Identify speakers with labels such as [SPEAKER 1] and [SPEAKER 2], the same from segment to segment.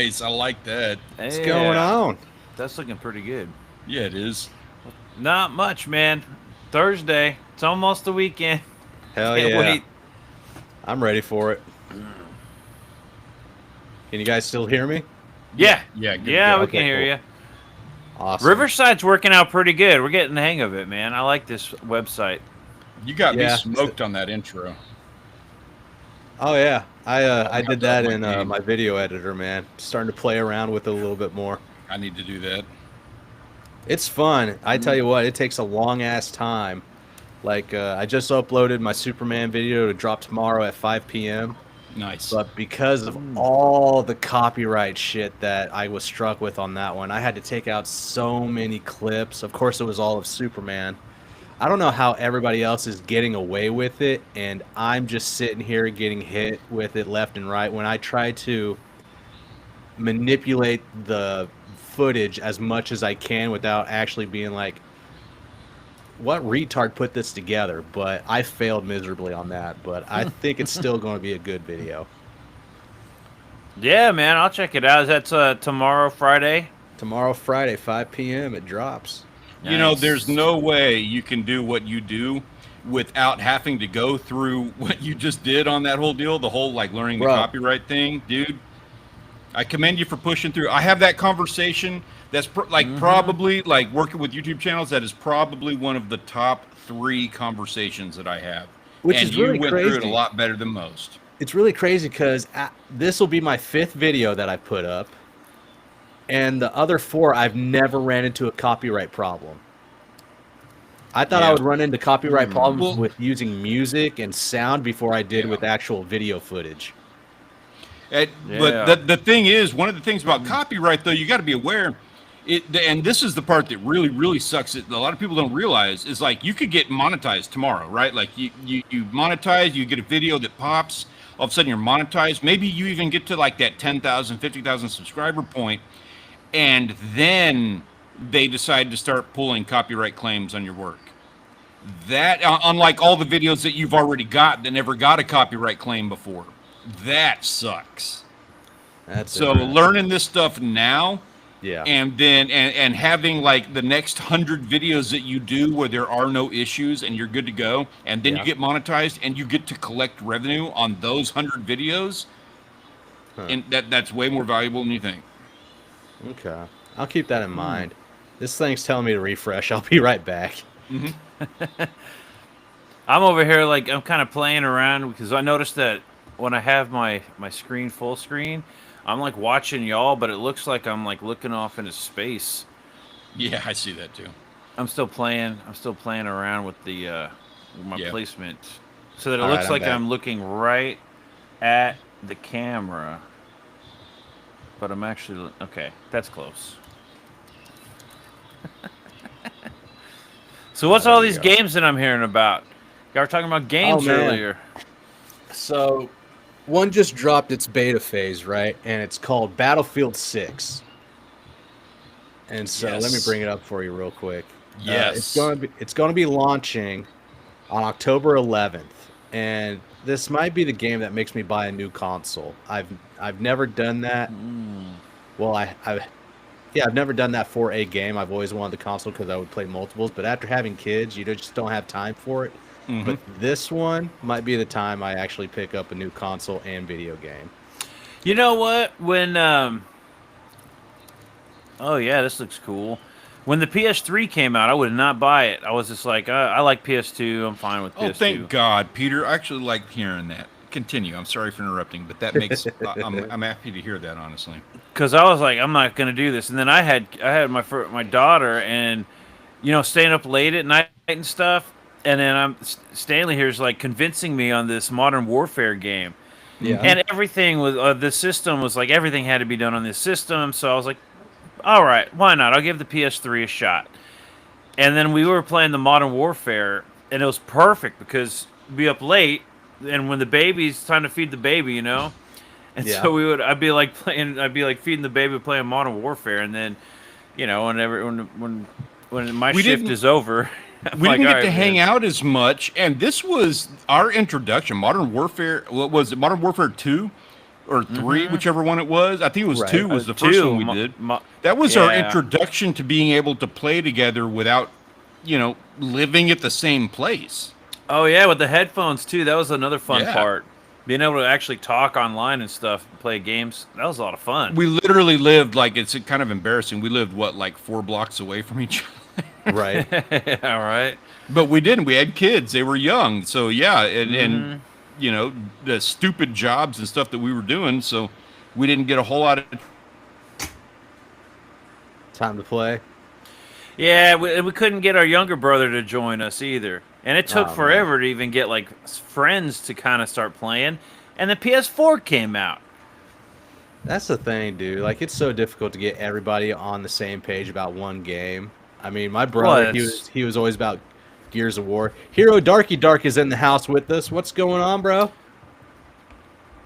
[SPEAKER 1] Nice. I like that.
[SPEAKER 2] What's going on?
[SPEAKER 3] That's looking pretty good.
[SPEAKER 1] Yeah, it is.
[SPEAKER 3] Not much, man. Thursday. It's almost the weekend.
[SPEAKER 2] Hell
[SPEAKER 3] Can't
[SPEAKER 2] yeah.
[SPEAKER 3] wait.
[SPEAKER 2] I'm ready for it. Can you guys still hear me?
[SPEAKER 3] Yeah.
[SPEAKER 1] Yeah, good
[SPEAKER 3] Yeah,
[SPEAKER 1] to
[SPEAKER 3] we
[SPEAKER 1] go.
[SPEAKER 3] can hear you.
[SPEAKER 2] Awesome.
[SPEAKER 3] Riverside's working out pretty good. We're getting the hang of it, man. I like this website.
[SPEAKER 1] You got me
[SPEAKER 2] Yeah.
[SPEAKER 1] smoked on that intro.
[SPEAKER 2] Oh yeah, I did that
[SPEAKER 1] my
[SPEAKER 2] in
[SPEAKER 1] game.
[SPEAKER 2] my video editor, man. Starting to play around with it a little bit more.
[SPEAKER 1] I need to do that.
[SPEAKER 2] It's fun. I tell you what, it takes a long ass time. Like I just uploaded my Superman video to drop tomorrow at 5 p.m.
[SPEAKER 1] Nice.
[SPEAKER 2] But because of all the copyright shit that I was struck with on that one, I had to take out so many clips. Of course, it was all of Superman. I don't know how everybody else is getting away with it, and I'm just sitting here getting hit with it left and right. When I try to manipulate the footage as much as I can without actually being like, what retard put this together? But I failed miserably on that, but I think it's still going to be a good video.
[SPEAKER 3] Yeah, man. I'll check it out. That's tomorrow, Friday.
[SPEAKER 2] Tomorrow, Friday, 5 p.m., it drops.
[SPEAKER 1] You know,
[SPEAKER 3] Nice.
[SPEAKER 1] there's no way you can do what you do without having to go through what you just did on that whole deal, the whole like learning the
[SPEAKER 2] Bro.
[SPEAKER 1] copyright thing, dude. I commend you for pushing through. I have that conversation. That's probably like working with YouTube channels. That is probably one of the top 3 conversations that I have.
[SPEAKER 2] Which
[SPEAKER 1] and
[SPEAKER 2] is
[SPEAKER 1] you
[SPEAKER 2] really
[SPEAKER 1] went through it a
[SPEAKER 2] crazy.
[SPEAKER 1] lot better than most.
[SPEAKER 2] It's really crazy because this will be my 5th video that I put up. And the other 4, I've never ran into a copyright problem. I thought I
[SPEAKER 1] Yeah.
[SPEAKER 2] would run into copyright problems
[SPEAKER 1] Well-
[SPEAKER 2] with using music and sound before I did
[SPEAKER 1] Yeah.
[SPEAKER 2] with actual video footage.
[SPEAKER 3] Yeah.
[SPEAKER 1] But the thing is, one of the things about copyright, though, you got to be aware. And this is the part that really, really sucks. That a lot of people don't realize is like you could get monetized tomorrow, right? Like you monetize, you get a video that pops. All of a sudden, you're monetized. Maybe you even get to like that 10,000, 50,000 subscriber point, and then they decide to start pulling copyright claims on your work. That, unlike all the videos that you've already got that never got a copyright claim before, that sucks.
[SPEAKER 2] That's
[SPEAKER 1] So
[SPEAKER 2] interesting.
[SPEAKER 1] learning this stuff now,
[SPEAKER 2] Yeah.
[SPEAKER 1] and then and having like the next 100 videos that you do where there are no issues and you're good to go, and then
[SPEAKER 2] Yeah.
[SPEAKER 1] you get monetized and you get to collect revenue on those 100 videos, and that's way more valuable than you think.
[SPEAKER 2] Okay. I'll keep that in mind. This thing's telling me to refresh. I'll be right back.
[SPEAKER 3] I'm over here like I'm kind of playing around because I noticed that when I have my screen full screen, I'm like watching y'all, but it looks like I'm like looking off into space.
[SPEAKER 1] Yeah, I see that too.
[SPEAKER 3] I'm still playing around with the with my
[SPEAKER 1] Yeah.
[SPEAKER 3] placement so that it
[SPEAKER 2] All right,
[SPEAKER 3] looks
[SPEAKER 2] I'm
[SPEAKER 3] like
[SPEAKER 2] back.
[SPEAKER 3] I'm looking right at the camera. But I'm actually okay. That's close. So what's
[SPEAKER 2] There
[SPEAKER 3] all
[SPEAKER 2] we
[SPEAKER 3] these
[SPEAKER 2] go.
[SPEAKER 3] games that I'm hearing about? Y'all were talking about games
[SPEAKER 2] man.
[SPEAKER 3] earlier.
[SPEAKER 2] So, one just dropped its beta phase, right? And it's called Battlefield 6. And so, let me
[SPEAKER 1] Yes.
[SPEAKER 2] bring it up for you real quick.
[SPEAKER 1] Yes.
[SPEAKER 2] It's going to be launching on October 11th, and this might be the game that makes me buy a new console. I've never done that. Well, I've never done that for a game. I've always wanted the console because I would play multiples. But after having kids, you just don't have time for it. But this one might be the time I actually pick up a new console and video game.
[SPEAKER 3] You know what? When oh yeah, this looks cool. When the PS3 came out, I would not buy it. I was just like, I like PS2. I'm fine with PS2.
[SPEAKER 1] Oh, thank God, Peter. I actually like hearing that. Continue. I'm sorry for interrupting, but that makes I'm happy to hear that, honestly.
[SPEAKER 3] Because I was like, I'm not gonna do this. And then I had my daughter, and you know, staying up late at night and stuff. And then Stanley here's like convincing me on this Modern Warfare game.
[SPEAKER 2] Yeah.
[SPEAKER 3] And everything was the system was like everything had to be done on this system. So I was like, all right, why not? I'll give the PS3 a shot. And then we were playing the Modern Warfare, and it was perfect because we'd be up late, and when the baby's time to feed the baby, you know. And
[SPEAKER 2] Yeah.
[SPEAKER 3] so I'd be like feeding the baby, playing Modern Warfare, and then, you know, when my
[SPEAKER 1] We
[SPEAKER 3] shift
[SPEAKER 1] didn't-
[SPEAKER 3] is over, I'm
[SPEAKER 1] We
[SPEAKER 3] like,
[SPEAKER 1] didn't get
[SPEAKER 3] "All
[SPEAKER 1] to
[SPEAKER 3] right,
[SPEAKER 1] hang
[SPEAKER 3] man."
[SPEAKER 1] out as much, and this was our introduction. Modern Warfare, what was it? Modern Warfare 2 or 3, whichever one it was. I think it was
[SPEAKER 2] Right.
[SPEAKER 1] 2 was the first one we did. That was our
[SPEAKER 3] yeah.
[SPEAKER 1] introduction to being able to play together without, living at the same place.
[SPEAKER 3] Oh yeah, with the headphones too. That was another fun
[SPEAKER 1] Yeah.
[SPEAKER 3] part. Being able to actually talk online and stuff, play games. That was a lot of fun.
[SPEAKER 1] We literally lived, like, it's kind of embarrassing. We lived, like 4 blocks away from each other.
[SPEAKER 2] Right.
[SPEAKER 3] All right.
[SPEAKER 1] But we didn't. We had kids. They were young. So, yeah. And the stupid jobs and stuff that we were doing. So we didn't get a whole lot of
[SPEAKER 2] Time to play.
[SPEAKER 3] Yeah, we couldn't get our younger brother to join us either. And it took forever to even get, like, friends to kind of start playing. And the PS4 came out.
[SPEAKER 2] That's the thing, dude. Like, it's so difficult to get everybody on the same page about one game. I mean, my brother, he was always about Gears of War. Hero Darky Dark is in the house with us. What's going on, bro?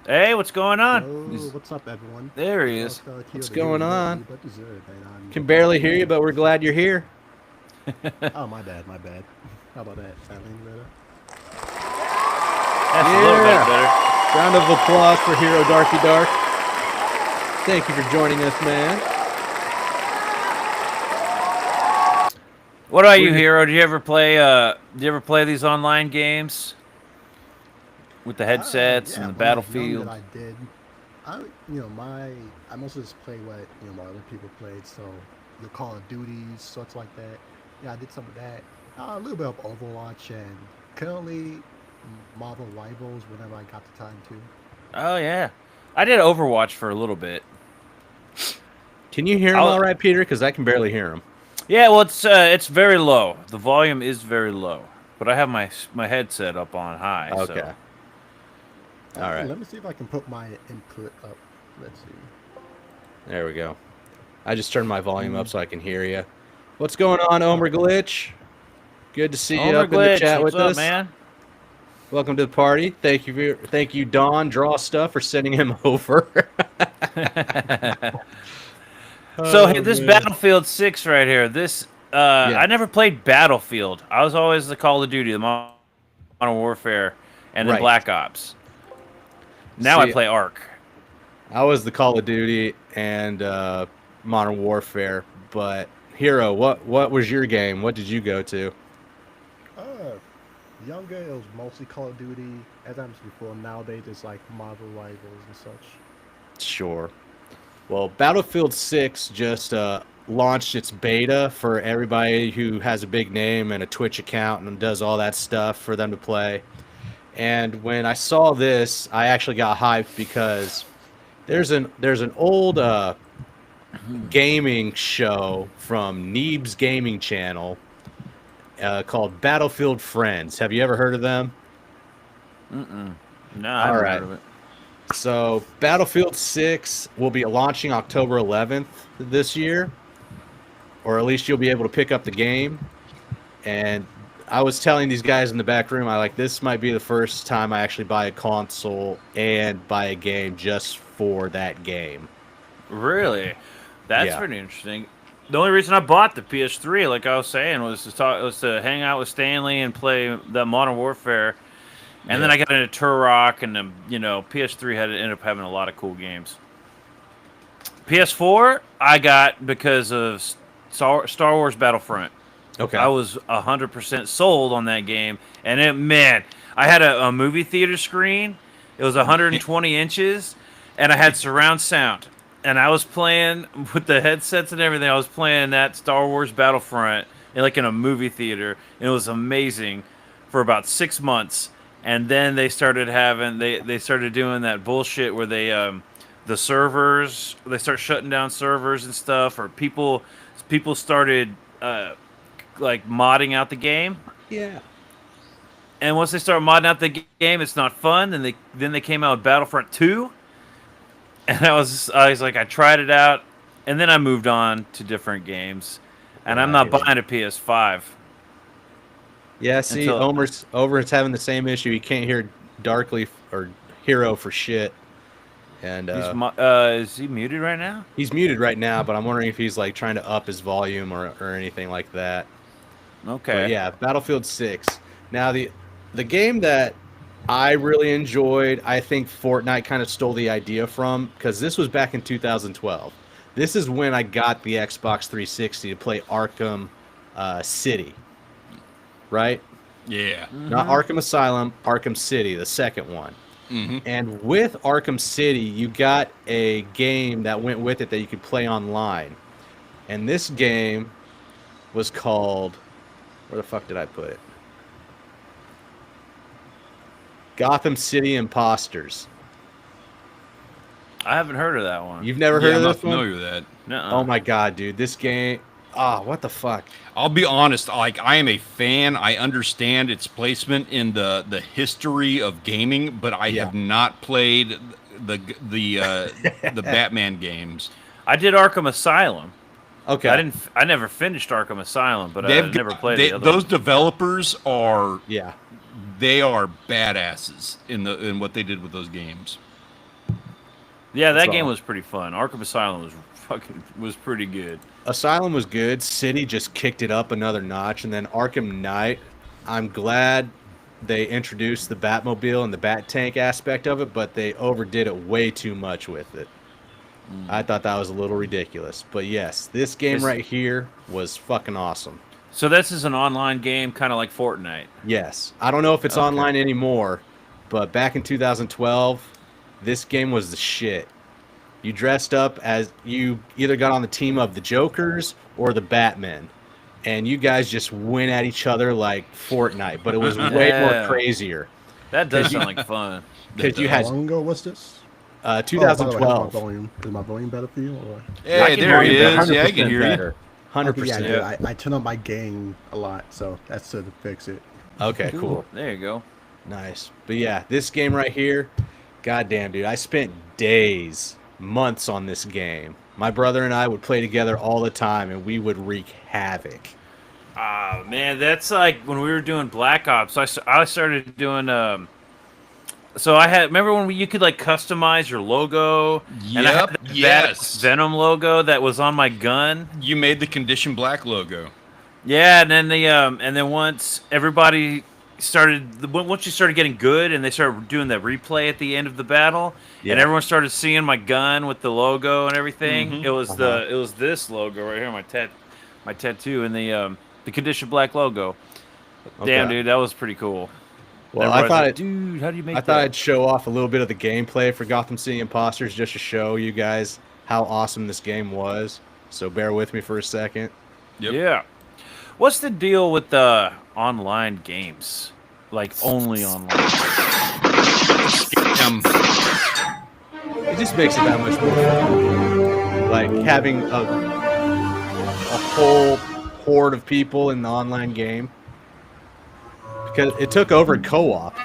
[SPEAKER 3] Hey, what's going on?
[SPEAKER 4] Hello, what's up, everyone?
[SPEAKER 3] There he is.
[SPEAKER 2] What's going on? Can barely hear you, but we're glad you're here.
[SPEAKER 4] Oh, my bad. How about that? Sounding better?
[SPEAKER 3] That's a little bit better.
[SPEAKER 2] Round of applause for Hero Darky Dark. Thank you for joining us, man.
[SPEAKER 3] What about you, Hero? Do you ever play these online games with the headsets and the Battlefield?
[SPEAKER 4] I did. I mostly just play what my other people played. So the Call of Duties, such like that. Yeah, I did some of that. A little bit of Overwatch and currently Marvel Rivals whenever I got the time to.
[SPEAKER 3] Oh yeah, I did Overwatch for a little bit.
[SPEAKER 2] Can you hear him all right, Peter? Because I can barely hear him.
[SPEAKER 3] Yeah, well, it's very low. The volume is very low, but I have my headset up on high.
[SPEAKER 2] Okay.
[SPEAKER 3] So.
[SPEAKER 2] All right.
[SPEAKER 4] Let me see if I can put my input up. Let's see.
[SPEAKER 2] There we go. I just turned my volume up so I can hear you. What's going on, Omer Glitch? Good to see you up in the chat with us,
[SPEAKER 3] man.
[SPEAKER 2] Welcome to the party. Thank you, Don Draw Stuff, for sending him over.
[SPEAKER 3] So this Battlefield 6 right here. This I never played Battlefield. I was always the Call of Duty, the Modern Warfare, and then Black Ops. Now I play Ark.
[SPEAKER 2] I was the Call of Duty and Modern Warfare, but Hero, what was your game? What did you go to?
[SPEAKER 4] Younger, it was mostly Call of Duty. As I mentioned before, nowadays it's like Marvel Rivals and such.
[SPEAKER 2] Sure. Well, Battlefield 6 just launched its beta for everybody who has a big name and a Twitch account and does all that stuff for them to play. And when I saw this, I actually got hyped because there's an old gaming show from Neeb's Gaming Channel called Battlefield Friends. Have you ever heard of them?
[SPEAKER 3] No, I haven't heard of it.
[SPEAKER 2] So Battlefield 6 will be launching October 11th this year, or at least you'll be able to pick up the game. And I was telling these guys in the back room, this might be the first time I actually buy a console and buy a game just for that game.
[SPEAKER 3] Really? That's pretty interesting. The only reason I bought the PS3, like I was saying, was to hang out with Stanley and play the Modern Warfare. And then I got into Turok, and PS3 ended up having a lot of cool games. PS4 I got because of Star Wars Battlefront.
[SPEAKER 2] Okay.
[SPEAKER 3] I was 100% sold on that game, and I had a movie theater screen. It was 120 inches, and I had surround sound. And I was playing with the headsets and everything. I was playing that Star Wars Battlefront in a movie theater, and it was amazing for about 6 months. And then they started doing that bullshit where the servers, they start shutting down servers and stuff, or people started modding out the game.
[SPEAKER 2] Yeah.
[SPEAKER 3] And once they start modding out the game, it's not fun. Then they came out with Battlefront 2. And I was like, I tried it out, and then I moved on to different games. And I'm not buying a PS5.
[SPEAKER 2] Yeah, see, Omer's having the same issue. He can't hear Darkly or Hero for shit. And
[SPEAKER 3] is he muted right now?
[SPEAKER 2] He's muted right now, but I'm wondering if he's trying to up his volume or anything like that.
[SPEAKER 3] Okay.
[SPEAKER 2] But yeah, Battlefield 6. Now the game that I really enjoyed. I think Fortnite kind of stole the idea from, because this was back in 2012. This is when I got the Xbox 360 to play Arkham City, right?
[SPEAKER 1] Yeah.
[SPEAKER 2] Not Arkham Asylum, Arkham City, the second one. And with Arkham City, you got a game that went with it that you could play online. And this game was called, where the fuck did I put it? Gotham City Imposters.
[SPEAKER 3] I haven't heard of that one.
[SPEAKER 2] You've never
[SPEAKER 1] Yeah,
[SPEAKER 2] heard
[SPEAKER 1] I'm
[SPEAKER 2] of
[SPEAKER 1] not
[SPEAKER 2] this one?
[SPEAKER 1] familiar with that.
[SPEAKER 3] Nuh-uh.
[SPEAKER 2] Oh my god, dude, this game. What the fuck?
[SPEAKER 1] I'll be honest, like I am a fan. I understand its placement in the history of gaming, but I have not played the Batman games.
[SPEAKER 3] I did Arkham Asylum.
[SPEAKER 2] Okay.
[SPEAKER 3] I never finished Arkham Asylum, but
[SPEAKER 1] They've
[SPEAKER 3] I've never
[SPEAKER 1] got-
[SPEAKER 3] played
[SPEAKER 1] they-
[SPEAKER 3] the other
[SPEAKER 1] those
[SPEAKER 3] one.
[SPEAKER 1] developers are
[SPEAKER 2] Yeah.
[SPEAKER 1] they are badasses in what they did with those games.
[SPEAKER 3] Yeah, that
[SPEAKER 2] That's
[SPEAKER 3] game
[SPEAKER 2] all.
[SPEAKER 3] was pretty fun. Arkham Asylum was pretty good.
[SPEAKER 2] Asylum was good. City just kicked it up another notch, and then Arkham Knight. I'm glad they introduced the Batmobile and the Bat Tank aspect of it, but they overdid it way too much with it. I thought that was a little ridiculous. But yes, this game
[SPEAKER 3] This-
[SPEAKER 2] right here was fucking awesome.
[SPEAKER 3] So this is an online game, kind of like Fortnite.
[SPEAKER 2] Yes. I don't know if it's
[SPEAKER 3] Okay.
[SPEAKER 2] online anymore, but back in 2012, this game was the shit. You dressed up as you either got on the team of the Jokers or the Batman, and you guys just went at each other like Fortnite, but it was way
[SPEAKER 3] Yeah.
[SPEAKER 2] more crazier.
[SPEAKER 3] That does sound like fun.
[SPEAKER 2] Because you
[SPEAKER 4] How
[SPEAKER 2] had
[SPEAKER 4] long ago was this?
[SPEAKER 2] 2012.
[SPEAKER 4] Oh, by the way, is my volume better for you? Or?
[SPEAKER 1] Yeah,
[SPEAKER 3] can
[SPEAKER 1] there
[SPEAKER 3] hear
[SPEAKER 1] he
[SPEAKER 3] you
[SPEAKER 1] is. Yeah, I can
[SPEAKER 2] 100%
[SPEAKER 1] hear you.
[SPEAKER 2] better. 100%.
[SPEAKER 4] Okay, yeah, I turn up my gain a lot, so that's to fix it.
[SPEAKER 2] Okay, cool.
[SPEAKER 3] There you go.
[SPEAKER 2] Nice. But yeah, this game right here, goddamn, dude, I spent days, months on this game. My brother and I would play together all the time, and we would wreak havoc.
[SPEAKER 3] Ah, man, that's like when we were doing Black Ops. I started doing so I had, remember when you could like customize your logo? And I had
[SPEAKER 1] Yep,
[SPEAKER 3] that
[SPEAKER 1] yes.
[SPEAKER 3] Venom logo that was on my gun.
[SPEAKER 1] You made the Condition Black logo.
[SPEAKER 3] Yeah, and then once everybody started, once you started getting good, and they started doing the replay at the end of the battle,
[SPEAKER 2] Yeah.
[SPEAKER 3] and everyone started seeing my gun with the logo and everything.
[SPEAKER 1] Mhm.
[SPEAKER 3] It was this logo right here, my tattoo, and the Condition Black logo. Damn,
[SPEAKER 2] Okay.
[SPEAKER 3] dude, that was pretty cool.
[SPEAKER 2] Well,
[SPEAKER 3] Everybody's
[SPEAKER 2] I thought
[SPEAKER 3] like, dude, how do you make
[SPEAKER 2] I
[SPEAKER 3] that?
[SPEAKER 2] thought I'd show off a little bit of the gameplay for Gotham City Imposters just to show you guys how awesome this game was. So bear with me for a second.
[SPEAKER 1] Yep.
[SPEAKER 3] Yeah. What's the deal with the online games? Like only online.
[SPEAKER 2] It just makes it that much more fun. Like having a whole horde of people in the online game. Because it took over co-op.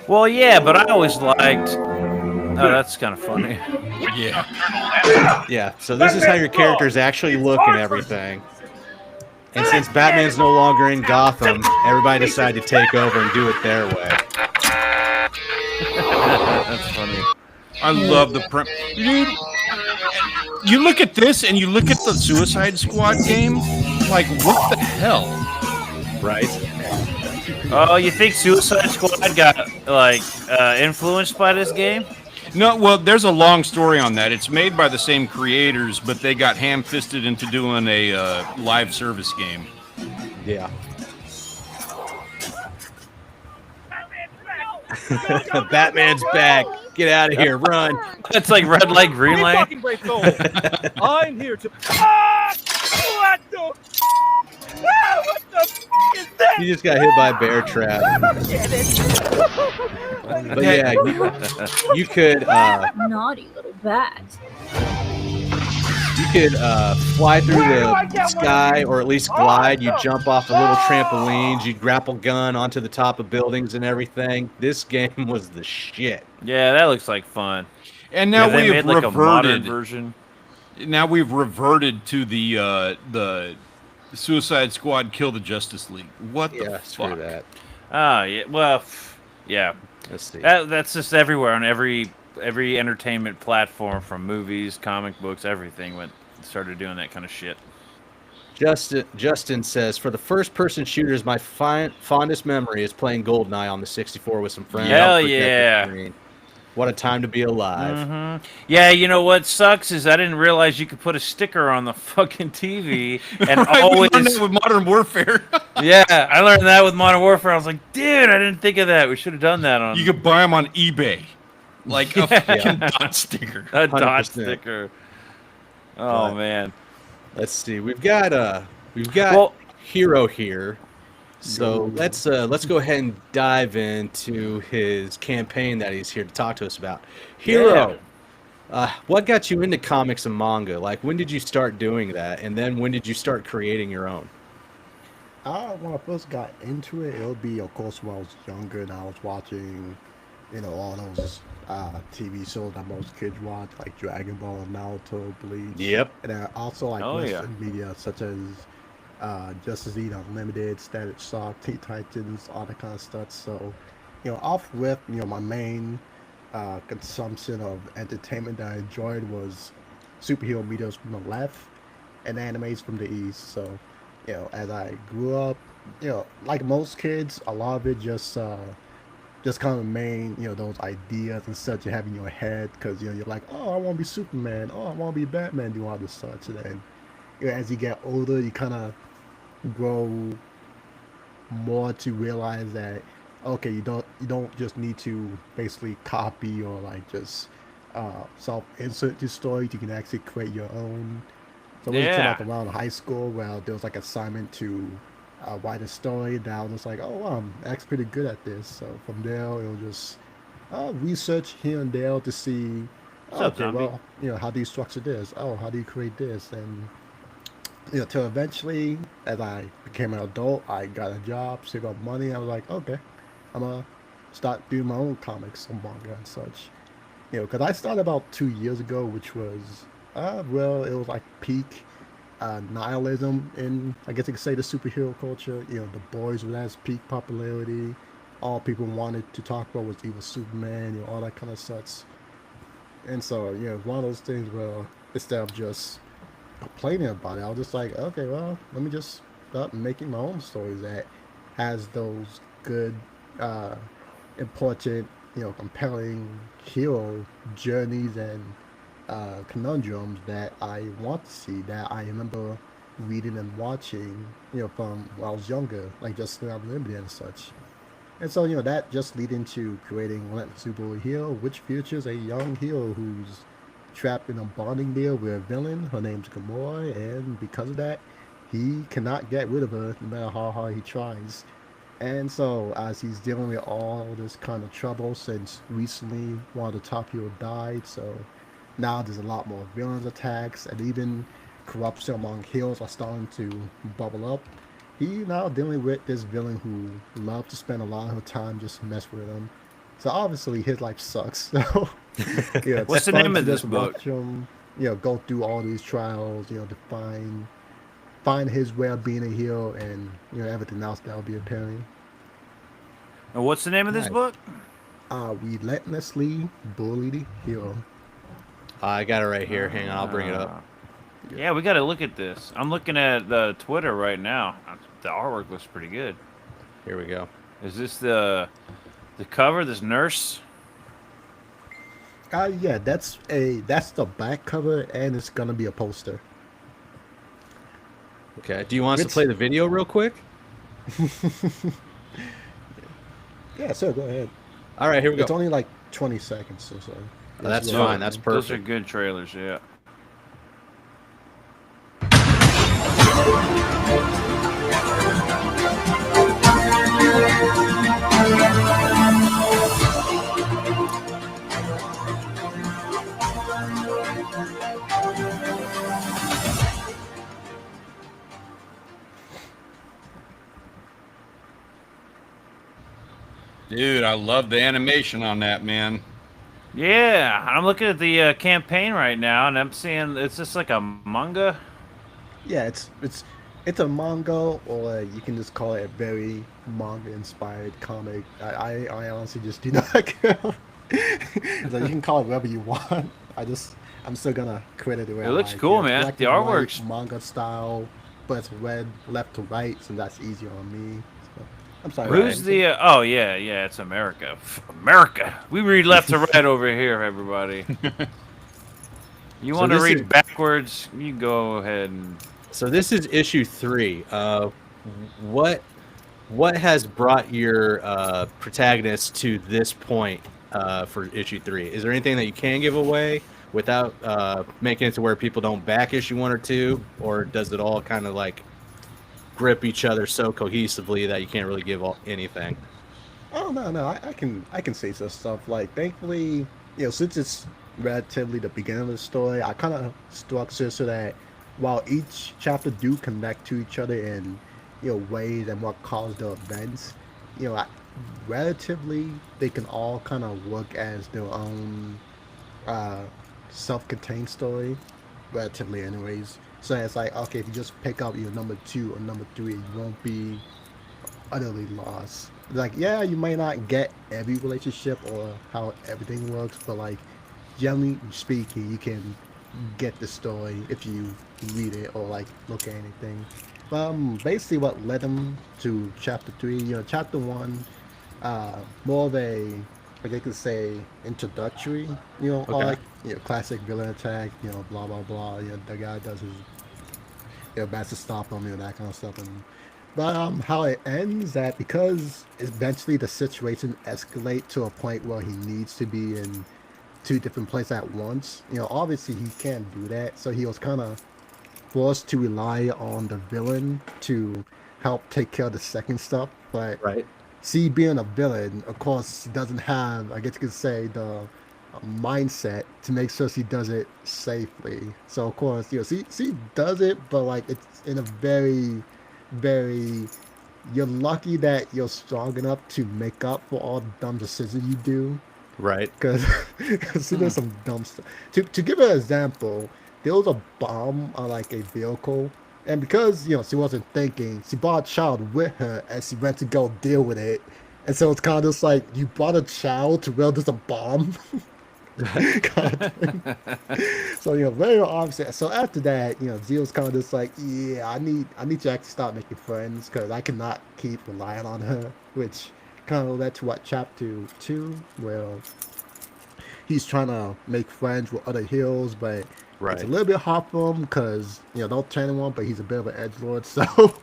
[SPEAKER 3] Well, yeah, but I always liked. Oh, that's kind of funny.
[SPEAKER 1] Yeah.
[SPEAKER 2] Yeah, so this is how your characters actually look and everything. And since Batman's no longer in Gotham, everybody decided to take over and do it their way.
[SPEAKER 3] That's funny.
[SPEAKER 1] I love the dude. You look at this and you look at the Suicide Squad game. Like, what the hell?
[SPEAKER 2] Right?
[SPEAKER 3] Oh, you think Suicide Squad got like influenced by this game?
[SPEAKER 1] No, well, there's a long story on that. It's made by the same creators, but they got ham-fisted into doing a live service game.
[SPEAKER 2] Yeah. Batman's back. Get out of here. Run.
[SPEAKER 3] It's like red light, green light.
[SPEAKER 5] I'm here to. Ah! What the? Ah, what the f- is that?
[SPEAKER 2] You just got hit by a bear trap.
[SPEAKER 5] Get it.
[SPEAKER 2] But yeah, you could
[SPEAKER 6] Naughty little bat.
[SPEAKER 2] fly through the sky, or at least glide. You jump off of little trampolines. You grapple gun onto the top of buildings and everything. This game was the shit.
[SPEAKER 3] Yeah, that looks like fun.
[SPEAKER 1] And now
[SPEAKER 3] Yeah, they
[SPEAKER 1] we've
[SPEAKER 3] made like a modded
[SPEAKER 1] reverted.
[SPEAKER 3] version.
[SPEAKER 1] Now we've reverted to the Suicide Squad Kill the Justice League. What the
[SPEAKER 2] Screw
[SPEAKER 1] fuck?
[SPEAKER 2] that.
[SPEAKER 3] Oh yeah, well, yeah.
[SPEAKER 2] Let's see.
[SPEAKER 3] That's just everywhere on every entertainment platform, from movies, comic books, everything. Started doing that kind of shit.
[SPEAKER 2] Justin says, for the first-person shooters, my fondest memory is playing GoldenEye on the 64 with some friends.
[SPEAKER 3] Hell
[SPEAKER 2] on projector
[SPEAKER 3] yeah.
[SPEAKER 2] screen. What a time to be alive.
[SPEAKER 3] Mm-hmm. Yeah, you know what sucks is I didn't realize you could put a sticker on the fucking TV and
[SPEAKER 1] Right, we
[SPEAKER 3] always.
[SPEAKER 1] learned that with Modern Warfare.
[SPEAKER 3] Yeah, I learned that with Modern Warfare. I was like, dude, I didn't think of that. We should have done that on
[SPEAKER 1] You could buy them on eBay, like a
[SPEAKER 3] Yeah.
[SPEAKER 1] fucking dot sticker.
[SPEAKER 3] a dot
[SPEAKER 2] 100%.
[SPEAKER 3] sticker. Oh
[SPEAKER 2] But-
[SPEAKER 3] man.
[SPEAKER 2] Let's see. We've got
[SPEAKER 3] Well,
[SPEAKER 2] Hero here. So let's go ahead and dive into his campaign that he's here to talk to us about. Hero, what got you into comics and manga? Like, when did you start doing that, and then when did you start creating your own?
[SPEAKER 4] When I first got into it, it would be, of course, when I was younger and I was watching, all those TV shows that most kids watch, like Dragon Ball, Naruto, Bleach.
[SPEAKER 2] Yep.
[SPEAKER 4] And then also like
[SPEAKER 3] Oh, yeah.
[SPEAKER 4] Western media such as Justice League Unlimited, Static Shock, Teen Titans, all that kind of stuff. So, off with, my main consumption of entertainment that I enjoyed was superhero media from the left and animes from the east. So, as I grew up, like most kids, a lot of it just kind of remain, those ideas and such you have in your head because, you're like, oh, I want to be Superman. Oh, I want to be Batman, do all this such. And then, as you get older, you kind of grow more to realize that, okay, you don't just need to basically copy or like just self-insert your story. You can actually create your own. So when it came up around high school, well, there was like assignment to write a story that I was just like, oh, wow, I'm actually pretty good at this. So from there, it was just research here and there to see,
[SPEAKER 3] What's up,
[SPEAKER 4] okay,
[SPEAKER 3] zombie?
[SPEAKER 4] well, how do you structure this? Oh, how do you create this? And, till eventually, as I became an adult, I got a job, saved up money. I was like, okay, I'm going to start doing my own comics and manga and such. Because I started about 2 years ago, which was, well, it was like peak nihilism in, I guess you could say, the superhero culture. The boys were at peak popularity. All people wanted to talk about was either Superman, all that kind of such. And so, one of those things where instead of just complaining about it, I was just like, okay, well, let me just start making my own stories that has those good, important, compelling hero journeys and conundrums that I want to see, that I remember reading and watching, from when I was younger, like just Unlimited and such. And so, that just leading to creating Relentlessly Bullied Hero, which features a young hero who's trapped in a bonding deal with a villain. Her name's Gamora, and because of that, he cannot get rid of her no matter how hard he tries. And so, as he's dealing with all this kind of trouble since recently one of the top heroes died, so now there's a lot more villains attacks, and even corruption among heroes are starting to bubble up. He now dealing with this villain who loves to spend a lot of her time just mess with him. So obviously his life sucks. So yeah,
[SPEAKER 3] What's the
[SPEAKER 4] fun
[SPEAKER 3] name
[SPEAKER 4] to
[SPEAKER 3] of this
[SPEAKER 4] just
[SPEAKER 3] book?
[SPEAKER 4] watch him, go through all these trials, to find his way of being a hero, and everything else that will be appearing.
[SPEAKER 3] And what's the name of this
[SPEAKER 2] Nice.
[SPEAKER 3] book?
[SPEAKER 4] Relentlessly Bullied Hero.
[SPEAKER 2] I got it right here. Hang on, I'll bring it up.
[SPEAKER 3] Yeah, we got to look at this. I'm looking at the Twitter right now. The artwork looks pretty good.
[SPEAKER 2] Here we go.
[SPEAKER 3] Is this the cover? This nurse?
[SPEAKER 4] Yeah, that's the back cover, and it's gonna be a poster.
[SPEAKER 2] Okay. Do you want us to
[SPEAKER 4] Which-
[SPEAKER 2] play the video real quick?
[SPEAKER 4] Yeah, sure, go ahead.
[SPEAKER 2] All right, here we go.
[SPEAKER 4] It's only like 20 seconds or so.
[SPEAKER 2] That's
[SPEAKER 4] really-
[SPEAKER 2] fine. That's
[SPEAKER 3] Those are
[SPEAKER 2] perfect.
[SPEAKER 3] good trailers. Yeah.
[SPEAKER 1] Dude, I love the animation on that, man.
[SPEAKER 3] Yeah, I'm looking at the campaign right now, and I'm seeing it's just like a manga.
[SPEAKER 4] Yeah, it's a manga, or you can just call it a very manga-inspired comic. I honestly just do not care. So you can call it whatever you want. I'm still gonna credit it.
[SPEAKER 3] It looks cool, man. The artwork's-
[SPEAKER 4] manga style, but it's read left to right, so that's easier on me. So, I'm sorry.
[SPEAKER 3] Who's the? Oh yeah, it's America. America. We read left to right over here, everybody. You
[SPEAKER 2] So
[SPEAKER 3] want to
[SPEAKER 2] this
[SPEAKER 3] read
[SPEAKER 2] is-
[SPEAKER 3] backwards? You go ahead and.
[SPEAKER 2] So this is issue 3. What has brought your protagonist to this point for issue 3? Is there anything that you can give away without making it to where people don't back issue 1 or 2, or does it all kind of like grip each other so cohesively that you can't really give anything?
[SPEAKER 4] Oh no, I can say some stuff. Like, thankfully, since it's relatively the beginning of the story, I kind of structure so that while each chapter do connect to each other in ways and what caused the events, relatively they can all kind of work as their own uh, self-contained story, relatively, anyways. So it's like, okay, if you just pick up your number 2 or number 3, you won't be utterly lost. Like, yeah, you might not get every relationship or how everything works, but like, generally speaking, you can get the story if you read it or like look at anything. Basically, what led him to chapter 3, chapter 1, more of a, like I could say, introductory,
[SPEAKER 2] Okay.
[SPEAKER 4] arc, classic villain attack, blah blah blah. The guy does his, best to stop him, that kind of stuff, and. But how it ends, that because eventually the situation escalate to a point where he needs to be in 2 different places at once. Obviously he can't do that, so he was kind of forced to rely on the villain to help take care of the second stuff. But
[SPEAKER 2] Right.
[SPEAKER 4] see, being a villain, of course, he doesn't have, I guess you could say, the mindset to make sure she does it safely. So of course, she does it, but like it's in a very you're lucky that you're strong enough to make up for all the dumb decisions you do,
[SPEAKER 2] Right.
[SPEAKER 4] because see, there's some dumb stuff. To give an example, there was a bomb on like a vehicle, and because she wasn't thinking, she brought a child with her and she went to go deal with it, and so it's kind of just like, you brought a child to where there's a bomb. God. So very obvious. So after that, Zio's kind of just like, yeah, I need to actually start making friends, because I cannot keep relying on her, which kind of led to what chapter 2, where he's trying to make friends with other heroes, but
[SPEAKER 2] Right.
[SPEAKER 4] it's a little bit hard for him because don't tell anyone, but he's a bit of an edgelord, so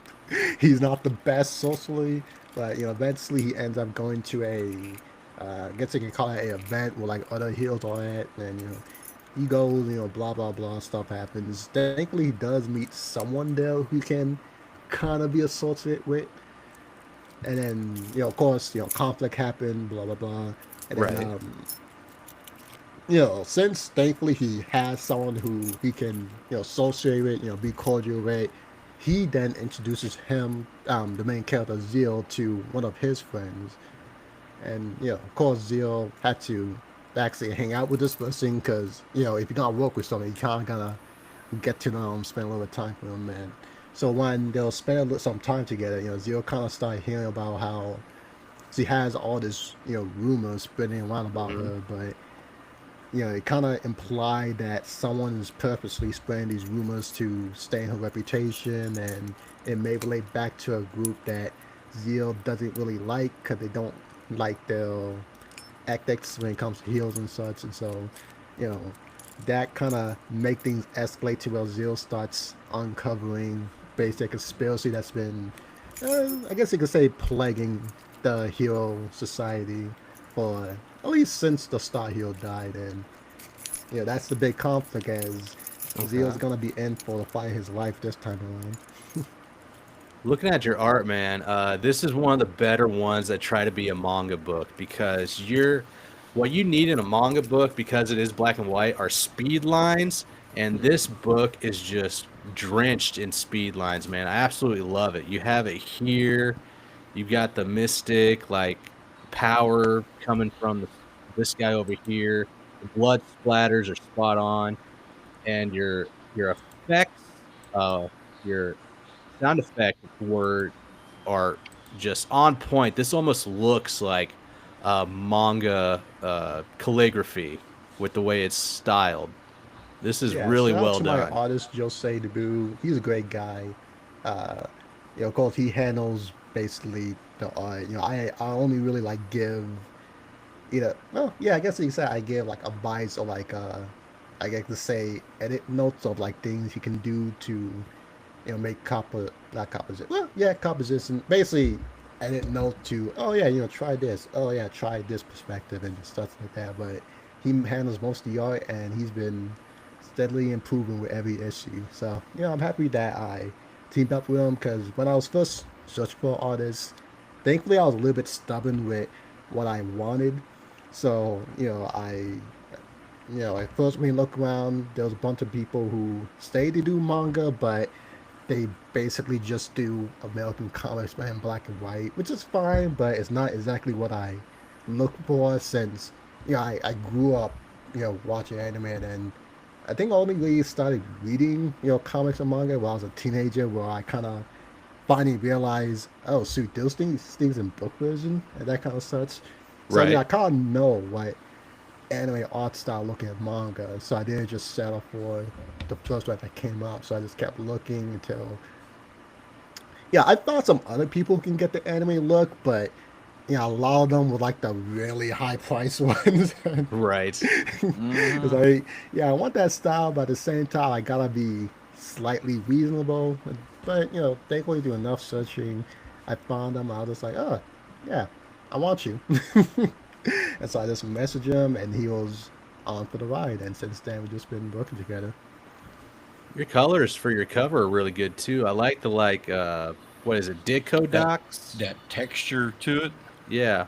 [SPEAKER 4] he's not the best socially. But eventually he ends up going to I guess you can call it an event where like other heroes are at, and he goes, blah blah blah, stuff happens. Thankfully, he does meet someone there who can kind of be associated with, and then of course, conflict happened, blah blah blah, and then since thankfully he has someone who he can associate with, be cordial with, he then introduces him, the main character Zio, to one of his friends. And of course, Zio had to actually hang out with this person, because if you're gonna work with someone, you kind of gotta get to know him, spend a little time with him. And so when they'll spend some time together, Zio kind of started hearing about how she has all this rumors spreading around about her, but it kind of implied that someone is purposely spreading these rumors to stain her reputation, and it may relate back to a group that Zio doesn't really like, because they don't like their ethics when it comes to heels and such. And so that kind of make things escalate to where Zio starts uncovering basic conspiracy that's been I guess you could say plaguing the hero society for at least since the Star Hero died. And that's the big conflict, as Zio's gonna be in for the fight of his life this time around.
[SPEAKER 2] Looking at your art, man, this is one of the better ones that try to be a manga book, because what you need in a manga book, because it is black and white, are speed lines, and this book is just drenched in speed lines, man. I absolutely love it. You have it here. You've got the mystic, like, power coming from this guy over here. The blood splatters are spot on, and your effects, your sound effect are just on point. This almost looks like manga calligraphy with the way it's styled. This is really
[SPEAKER 4] shout out
[SPEAKER 2] well
[SPEAKER 4] to
[SPEAKER 2] done.
[SPEAKER 4] my artist Jose Debu. He's a great guy. Of course, he handles basically the art. I only really like give either. Well, yeah, I guess you could say I give like advice or like I get to say edit notes of like things he can do to make not composition. Well, yeah, composition. Basically, edit note to oh yeah, try this. Oh yeah, try this perspective and stuff like that. But he handles most of the art, and he's been steadily improving with every issue. So I'm happy that I teamed up with him because when I was first searching for artists, thankfully I was a little bit stubborn with what I wanted. So at first when you look around, there was a bunch of people who say they do manga, but they basically just do American comics in black and white, which is fine, but it's not exactly what I look for since I grew up watching anime, and I think I only really started reading comics and manga when I was a teenager, where I kind of finally realized, oh shoot, those things in book version and that kind of such. So
[SPEAKER 2] Right.
[SPEAKER 4] I kind of know what anime art style looking at manga, so I didn't just settle for the first one that came up. So I just kept looking until I thought some other people can get the anime look, but a lot of them were like the really high price ones.
[SPEAKER 2] Right.
[SPEAKER 4] It's like, I want that style, but at the same time, I gotta be slightly reasonable. But thankfully, do enough searching, I found them. I was just like, oh, yeah, I want you. And so I just messaged him, and he was on for the ride. And since then, we've just been working together.
[SPEAKER 2] Your colors for your cover are really good too. I like the what is it, Ditko docs?
[SPEAKER 1] That texture to it.
[SPEAKER 2] Yeah.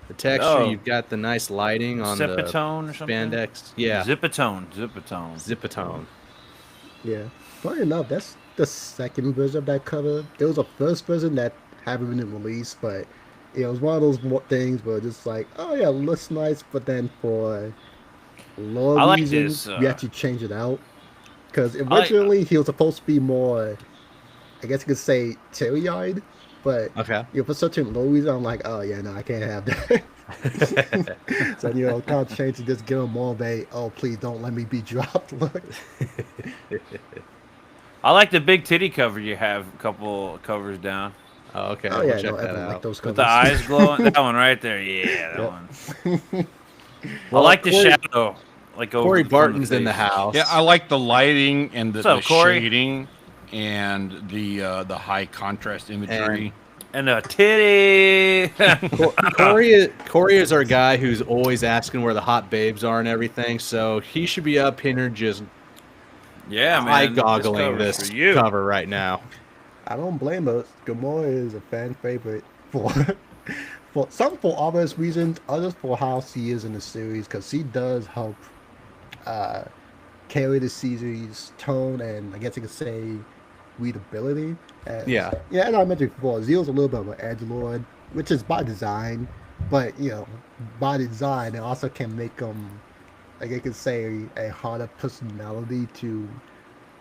[SPEAKER 2] The texture,
[SPEAKER 3] Oh.
[SPEAKER 2] you've got the nice lighting on
[SPEAKER 3] Zipatone
[SPEAKER 2] the
[SPEAKER 3] or something?
[SPEAKER 2] spandex. Yeah.
[SPEAKER 3] Zipatone.
[SPEAKER 2] Zipatone.
[SPEAKER 4] Yeah. Funny enough, that's the second version of that cover. There was a first version that haven't been released, but it was one of those things where just like, oh yeah, it looks nice, but then for lore
[SPEAKER 3] I like
[SPEAKER 4] reasons,
[SPEAKER 3] this,
[SPEAKER 4] we actually changed it out. Because
[SPEAKER 3] like-
[SPEAKER 4] originally he was supposed to be more, I guess you could say, teary-eyed, but
[SPEAKER 2] Okay.
[SPEAKER 4] for such a low reason, I'm like, oh yeah, no, I can't have that. So kind of change to just give him more of a, oh please don't let me be dropped look.
[SPEAKER 3] I like the big titty cover you have a couple covers down.
[SPEAKER 2] Oh, okay.
[SPEAKER 4] Oh
[SPEAKER 2] We'll
[SPEAKER 4] yeah,
[SPEAKER 2] check
[SPEAKER 4] no,
[SPEAKER 2] that
[SPEAKER 4] everyone
[SPEAKER 2] out.
[SPEAKER 4] like those
[SPEAKER 3] With
[SPEAKER 4] covers.
[SPEAKER 3] the eyes glowing. That one right there. Yeah, that
[SPEAKER 4] Yep.
[SPEAKER 3] one.
[SPEAKER 2] Well,
[SPEAKER 3] I like the
[SPEAKER 2] Corey-
[SPEAKER 3] shadow. Like over
[SPEAKER 2] Corey
[SPEAKER 3] the front of
[SPEAKER 2] Barton's in the
[SPEAKER 3] face.
[SPEAKER 2] house.
[SPEAKER 1] Yeah, I like the lighting and the
[SPEAKER 3] What's up, Corey?
[SPEAKER 1] shading and the high contrast imagery.
[SPEAKER 3] And a titty.
[SPEAKER 2] Corey is our guy who's always asking where the hot babes are and everything, so he should be up here just
[SPEAKER 3] Yeah, man.
[SPEAKER 2] eye-goggling
[SPEAKER 3] cover's
[SPEAKER 2] this
[SPEAKER 3] for you.
[SPEAKER 2] cover right now.
[SPEAKER 4] I don't blame us. Gamora is a fan favorite for some for obvious reasons, others for how she is in the series, because she does help carry the series tone and I guess you could say readability.
[SPEAKER 2] Yeah.
[SPEAKER 4] As I mentioned before, Zeal's a little bit of an edgelord, which is by design, but by design it also can make him, like I could say, a harder personality to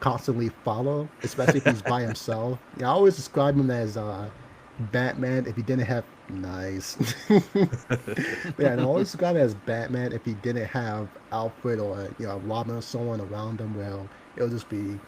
[SPEAKER 4] constantly follow, especially if he's by himself. I always describe him as Batman if he didn't have nice. And I always describe him as Batman if he didn't have Alfred or Robin or someone around him. Well, it'll just be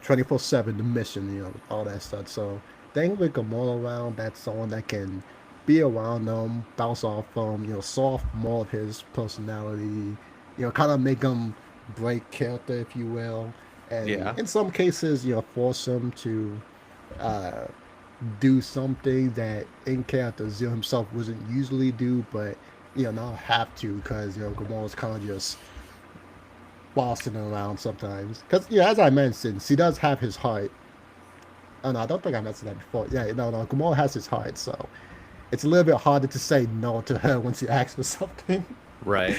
[SPEAKER 4] 24/7 the mission, all that stuff. So thankfully Gamora around, that's someone that can be around them, bounce off from, soft more of his personality, kind of make him break character, if you will. And
[SPEAKER 2] Yeah.
[SPEAKER 4] in some cases, force him to do something that in character Zio himself wouldn't usually do, but not have to, because Gamora's kind of just bossing around sometimes. Because as I mentioned, she does have his heart. Oh no, I don't think I mentioned that before. Yeah, no, Gamora has his heart, so it's a little bit harder to say no to her when she asks for something.
[SPEAKER 2] Right.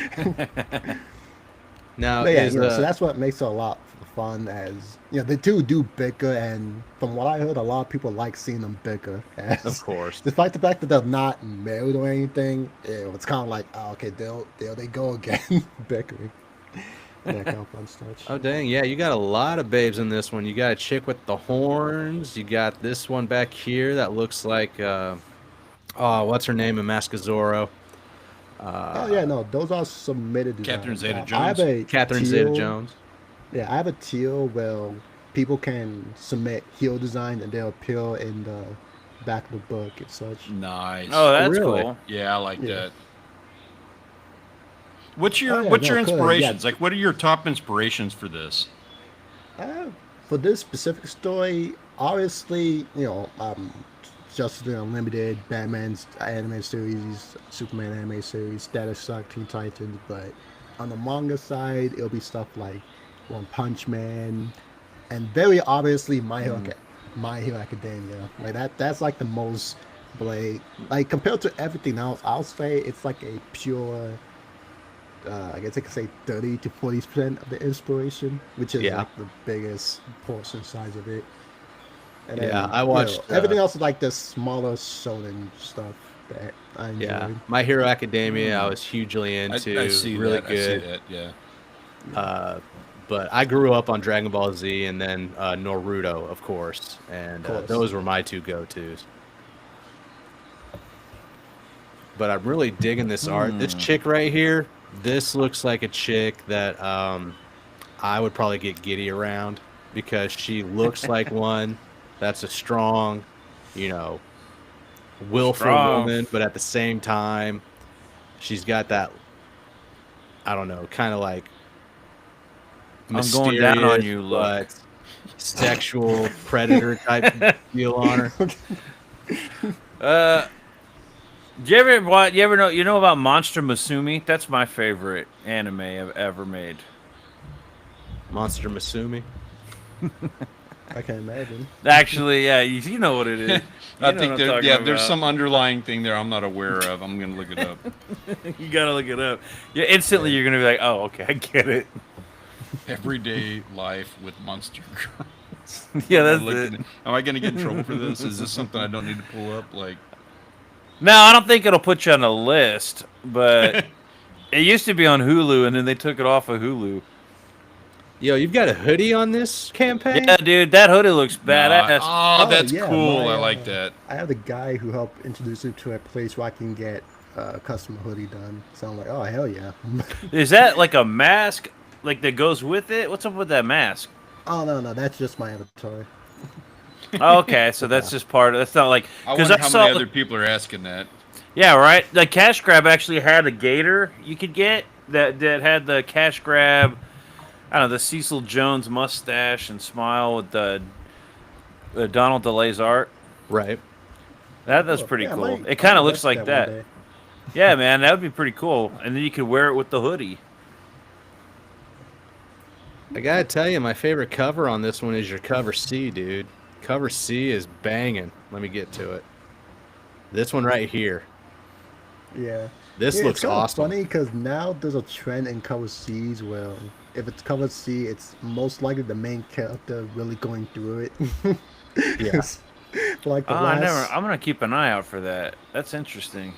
[SPEAKER 2] Now,
[SPEAKER 4] But yeah,
[SPEAKER 2] is,
[SPEAKER 4] so that's what makes it a lot fun. As the two do bicker, and from what I heard, a lot of people like seeing them bicker.
[SPEAKER 2] of course.
[SPEAKER 4] Despite the fact that they're not married or anything, it's kind of like, oh, okay, there they go again, bickering. That kind of fun stuff.
[SPEAKER 2] Oh, dang. Yeah, you got a lot of babes in this one. You got a chick with the horns. You got this one back here that looks like, what's her name in Mask of Zorro?
[SPEAKER 4] Oh yeah, no, those are submitted designs.
[SPEAKER 1] Catherine Zeta-Jones.
[SPEAKER 4] I have a
[SPEAKER 2] Catherine
[SPEAKER 4] teal-
[SPEAKER 2] Zeta-Jones.
[SPEAKER 4] Yeah, I have a teal. Well, people can submit hero design and they'll appear in the back of the book and such.
[SPEAKER 1] Nice.
[SPEAKER 3] Oh, that's
[SPEAKER 2] really?
[SPEAKER 3] cool.
[SPEAKER 1] yeah, I like
[SPEAKER 4] Yeah.
[SPEAKER 1] that. What's your
[SPEAKER 4] Oh, yeah,
[SPEAKER 1] what's your
[SPEAKER 4] no, cool,
[SPEAKER 1] inspirations?
[SPEAKER 4] yeah.
[SPEAKER 1] Like, what are your top inspirations for this?
[SPEAKER 4] For this specific story, obviously, Justice League Unlimited, Batman's anime series, Superman anime series, Status Shock, Teen Titans, but on the manga side, it'll be stuff like One Punch Man, and very obviously My Hero Academia. Like that's like the most like compared to everything else, I'll say it's like a pure I guess I could say 30 to 40% of the inspiration, which is
[SPEAKER 2] Yeah.
[SPEAKER 4] like the biggest portion size of it. And
[SPEAKER 2] Yeah, I watched,
[SPEAKER 4] everything else is like the smaller shonen stuff that I enjoyed.
[SPEAKER 2] Yeah, My Hero Academia, I was hugely into.
[SPEAKER 1] I see
[SPEAKER 2] really
[SPEAKER 1] that.
[SPEAKER 2] good.
[SPEAKER 1] I see that. Yeah.
[SPEAKER 2] But I grew up on Dragon Ball Z and then Naruto, of course, and
[SPEAKER 4] Of course.
[SPEAKER 2] those were my two go-tos. But I'm really digging this art. This chick right here, this looks like a chick that I would probably get giddy around because she looks like one that's a strong, willful
[SPEAKER 3] Strong.
[SPEAKER 2] woman, but at the same time, she's got that, I don't know, kind of like
[SPEAKER 3] I'm going down on
[SPEAKER 2] mysterious,
[SPEAKER 3] you, look.
[SPEAKER 2] but sexual predator type feel on her.
[SPEAKER 3] Do you ever know about Monster Musume? That's my favorite anime I've ever made.
[SPEAKER 2] Monster Masumi.
[SPEAKER 4] I can imagine.
[SPEAKER 3] Actually, yeah, you know what it is.
[SPEAKER 1] I
[SPEAKER 3] You know
[SPEAKER 1] think
[SPEAKER 3] what I'm
[SPEAKER 1] there,
[SPEAKER 3] talking
[SPEAKER 1] yeah, there's
[SPEAKER 3] about.
[SPEAKER 1] some underlying thing there I'm not aware of. I'm gonna look it up.
[SPEAKER 3] You gotta look it up. Yeah, instantly you're gonna be like, oh, okay, I get it.
[SPEAKER 1] Everyday life with monster girls.
[SPEAKER 3] Yeah,
[SPEAKER 1] Am I
[SPEAKER 3] that's
[SPEAKER 1] looking
[SPEAKER 3] it.
[SPEAKER 1] at- Am I gonna get in trouble for this? Is this something I don't need to pull up? Like,
[SPEAKER 3] No, I don't think it'll put you on a list, but it used to be on Hulu, and then they took it off of Hulu.
[SPEAKER 2] Yo, you've got a hoodie on this campaign?
[SPEAKER 3] Yeah, dude, that hoodie looks badass.
[SPEAKER 1] oh, that's
[SPEAKER 4] yeah,
[SPEAKER 1] cool.
[SPEAKER 4] my,
[SPEAKER 1] I like that.
[SPEAKER 4] I have the guy who helped introduce me to a place where I can get a custom hoodie done. So I'm like, oh, hell yeah.
[SPEAKER 3] Is that like a mask, like that goes with it? What's up with that mask?
[SPEAKER 4] Oh, no, that's just my avatar.
[SPEAKER 3] Oh, okay, so that's just part of. That's not like
[SPEAKER 1] I
[SPEAKER 3] because
[SPEAKER 1] wonder
[SPEAKER 3] I
[SPEAKER 1] how
[SPEAKER 3] saw.
[SPEAKER 1] many other people are asking that.
[SPEAKER 3] Yeah, right. The cash grab actually had a gator you could get that had the cash grab. I don't know, the Cecil Jones mustache and smile with the Donald DeLay's art.
[SPEAKER 2] Right.
[SPEAKER 3] That's
[SPEAKER 4] Oh,
[SPEAKER 3] pretty
[SPEAKER 4] yeah, I
[SPEAKER 3] cool.
[SPEAKER 4] might-
[SPEAKER 3] It kind
[SPEAKER 4] I
[SPEAKER 3] of
[SPEAKER 4] might
[SPEAKER 3] looks
[SPEAKER 4] watch
[SPEAKER 3] like
[SPEAKER 4] one
[SPEAKER 3] that.
[SPEAKER 4] day.
[SPEAKER 3] Yeah, man, that would be pretty cool. And then you could wear it with the hoodie.
[SPEAKER 2] I gotta tell you, my favorite cover on this one is your cover C, dude. Cover C is banging. Let me get to it. This one right here.
[SPEAKER 4] Yeah.
[SPEAKER 2] This
[SPEAKER 4] Yeah,
[SPEAKER 2] looks
[SPEAKER 4] it's kinda
[SPEAKER 2] awesome.
[SPEAKER 4] funny because now there's a trend in cover C's where if it's cover C, it's most likely the main character really going through it.
[SPEAKER 2] Yeah.
[SPEAKER 4] Like the
[SPEAKER 3] Oh,
[SPEAKER 4] last,
[SPEAKER 3] I'm gonna keep an eye out for that. That's interesting.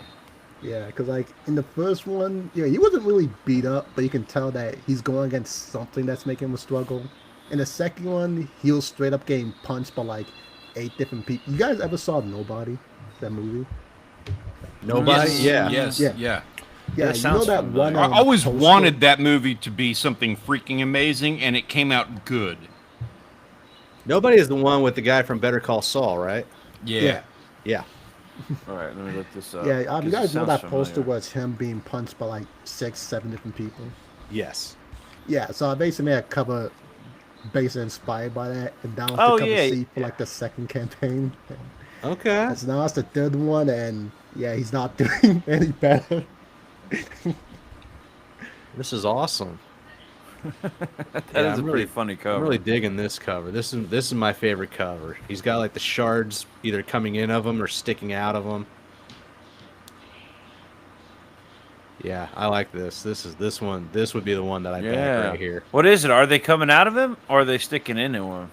[SPEAKER 4] yeah, because like in the first one, he wasn't really beat up, but you can tell that he's going against something that's making him a struggle. In the second one, he was straight up getting punched by like 8 different people. You guys ever saw Nobody? That movie?
[SPEAKER 2] Nobody?
[SPEAKER 1] Yes,
[SPEAKER 2] Yeah.
[SPEAKER 1] Yes.
[SPEAKER 4] Yeah.
[SPEAKER 1] Yeah.
[SPEAKER 4] Yeah,
[SPEAKER 3] That
[SPEAKER 4] you know
[SPEAKER 3] sounds
[SPEAKER 4] that
[SPEAKER 3] familiar.
[SPEAKER 4] one.
[SPEAKER 1] I always
[SPEAKER 4] poster-
[SPEAKER 1] wanted that movie to be something freaking amazing, and it came out good.
[SPEAKER 2] Nobody is the one with the guy from Better Call Saul, right?
[SPEAKER 1] Yeah.
[SPEAKER 2] Yeah.
[SPEAKER 3] All right, let me look this up.
[SPEAKER 4] Yeah, you
[SPEAKER 3] 'cause it
[SPEAKER 4] guys know
[SPEAKER 3] sounds
[SPEAKER 4] that poster
[SPEAKER 3] familiar.
[SPEAKER 4] was him being punched by like 6, 7 different people.
[SPEAKER 2] Yes.
[SPEAKER 4] Yeah, so I basically made a cover basically inspired by that, and that was
[SPEAKER 3] Oh,
[SPEAKER 4] the cover
[SPEAKER 3] yeah.
[SPEAKER 4] C for like the second campaign.
[SPEAKER 2] Okay.
[SPEAKER 4] And so now it's the third one, and yeah, he's not doing any better.
[SPEAKER 2] This is awesome.
[SPEAKER 3] That is
[SPEAKER 2] I'm
[SPEAKER 3] a pretty funny cover.
[SPEAKER 2] I'm really digging this cover. This is my favorite cover. He's got like the shards either coming in of him or sticking out of him. Yeah, I like this. This one. This would be the one that I back
[SPEAKER 3] Yeah.
[SPEAKER 2] right here.
[SPEAKER 3] What is it? Are they coming out of him, or are they sticking into him?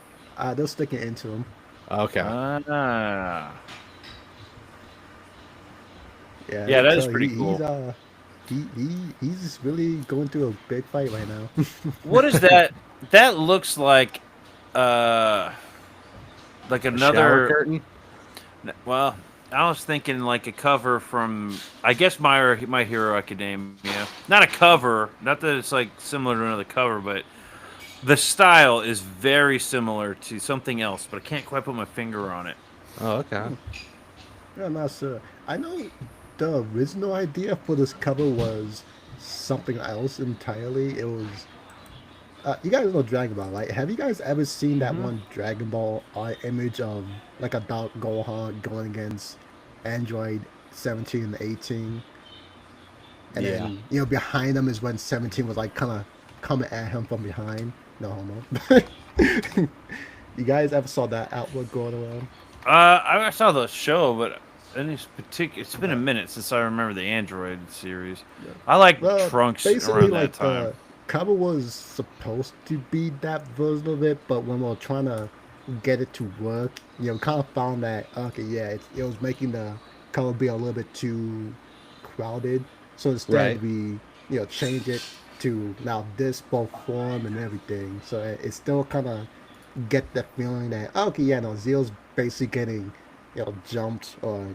[SPEAKER 4] They're sticking into him.
[SPEAKER 2] Okay.
[SPEAKER 3] Ah.
[SPEAKER 4] Yeah,
[SPEAKER 3] Yeah, that is
[SPEAKER 4] so
[SPEAKER 3] pretty cool.
[SPEAKER 4] He's really going through a big fight right now.
[SPEAKER 3] What is that? That looks like
[SPEAKER 2] A shower
[SPEAKER 3] another.
[SPEAKER 2] curtain.
[SPEAKER 3] Well, I was thinking like a cover from, I guess, My Hero Academia. Not a cover. Not that it's like similar to another cover, but The style is very similar to something else, but I can't quite put my finger on it.
[SPEAKER 2] Oh, okay.
[SPEAKER 4] Yeah, I'm not sure. I know the original idea for this cover was something else entirely. It was you guys know Dragon Ball, right? Have you guys ever seen that one Dragon Ball art image of like adult Gohan going against Android 17 and 18? And
[SPEAKER 2] Yeah.
[SPEAKER 4] then, behind him is when 17 was like kind of coming at him from behind. No homo. You guys ever saw that artwork going around?
[SPEAKER 3] I saw the show, but any particular, it's been a minute since I remember the Android series.
[SPEAKER 4] Yeah.
[SPEAKER 3] I like
[SPEAKER 4] Well,
[SPEAKER 3] Trunks
[SPEAKER 4] basically,
[SPEAKER 3] around
[SPEAKER 4] like
[SPEAKER 3] that time.
[SPEAKER 4] the cover was supposed to be that version of it, but when we were trying to get it to work, kind of found that okay, yeah, it was making the cover be a little bit too crowded. So instead,
[SPEAKER 2] Right.
[SPEAKER 4] we change it to now this both form and everything. So it still kind of get that feeling that okay, yeah, no, Zeal's basically getting jumped or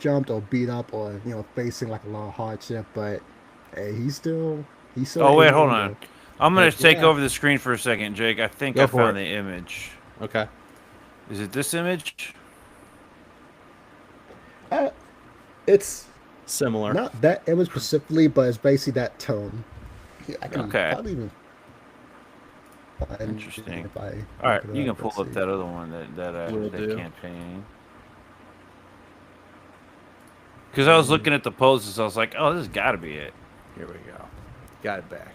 [SPEAKER 4] jumped or beat up or facing like a lot of hardship, but hey, he's still
[SPEAKER 3] Oh wait,
[SPEAKER 4] hanging
[SPEAKER 3] hold
[SPEAKER 4] in
[SPEAKER 3] on.
[SPEAKER 4] there.
[SPEAKER 3] I'm gonna
[SPEAKER 4] But,
[SPEAKER 3] take
[SPEAKER 4] yeah.
[SPEAKER 3] over the screen for a second, Jake. I think
[SPEAKER 2] Go
[SPEAKER 3] I
[SPEAKER 2] for
[SPEAKER 3] found
[SPEAKER 2] it.
[SPEAKER 3] the image.
[SPEAKER 2] Okay.
[SPEAKER 3] Is it this image?
[SPEAKER 4] It's
[SPEAKER 2] Similar.
[SPEAKER 4] not that image specifically, but it's basically that tone. Yeah, I can
[SPEAKER 3] Okay.
[SPEAKER 4] probably even find
[SPEAKER 3] Interesting.
[SPEAKER 4] if I
[SPEAKER 3] All right,
[SPEAKER 4] look it
[SPEAKER 3] you can
[SPEAKER 4] up.
[SPEAKER 3] pull
[SPEAKER 4] Let's
[SPEAKER 3] up
[SPEAKER 4] see.
[SPEAKER 3] that other one
[SPEAKER 2] Will
[SPEAKER 3] that
[SPEAKER 2] do.
[SPEAKER 3] campaign. Because I was looking at the poses, I was like, "Oh, this has got to be it."
[SPEAKER 2] Here we go. Got it back.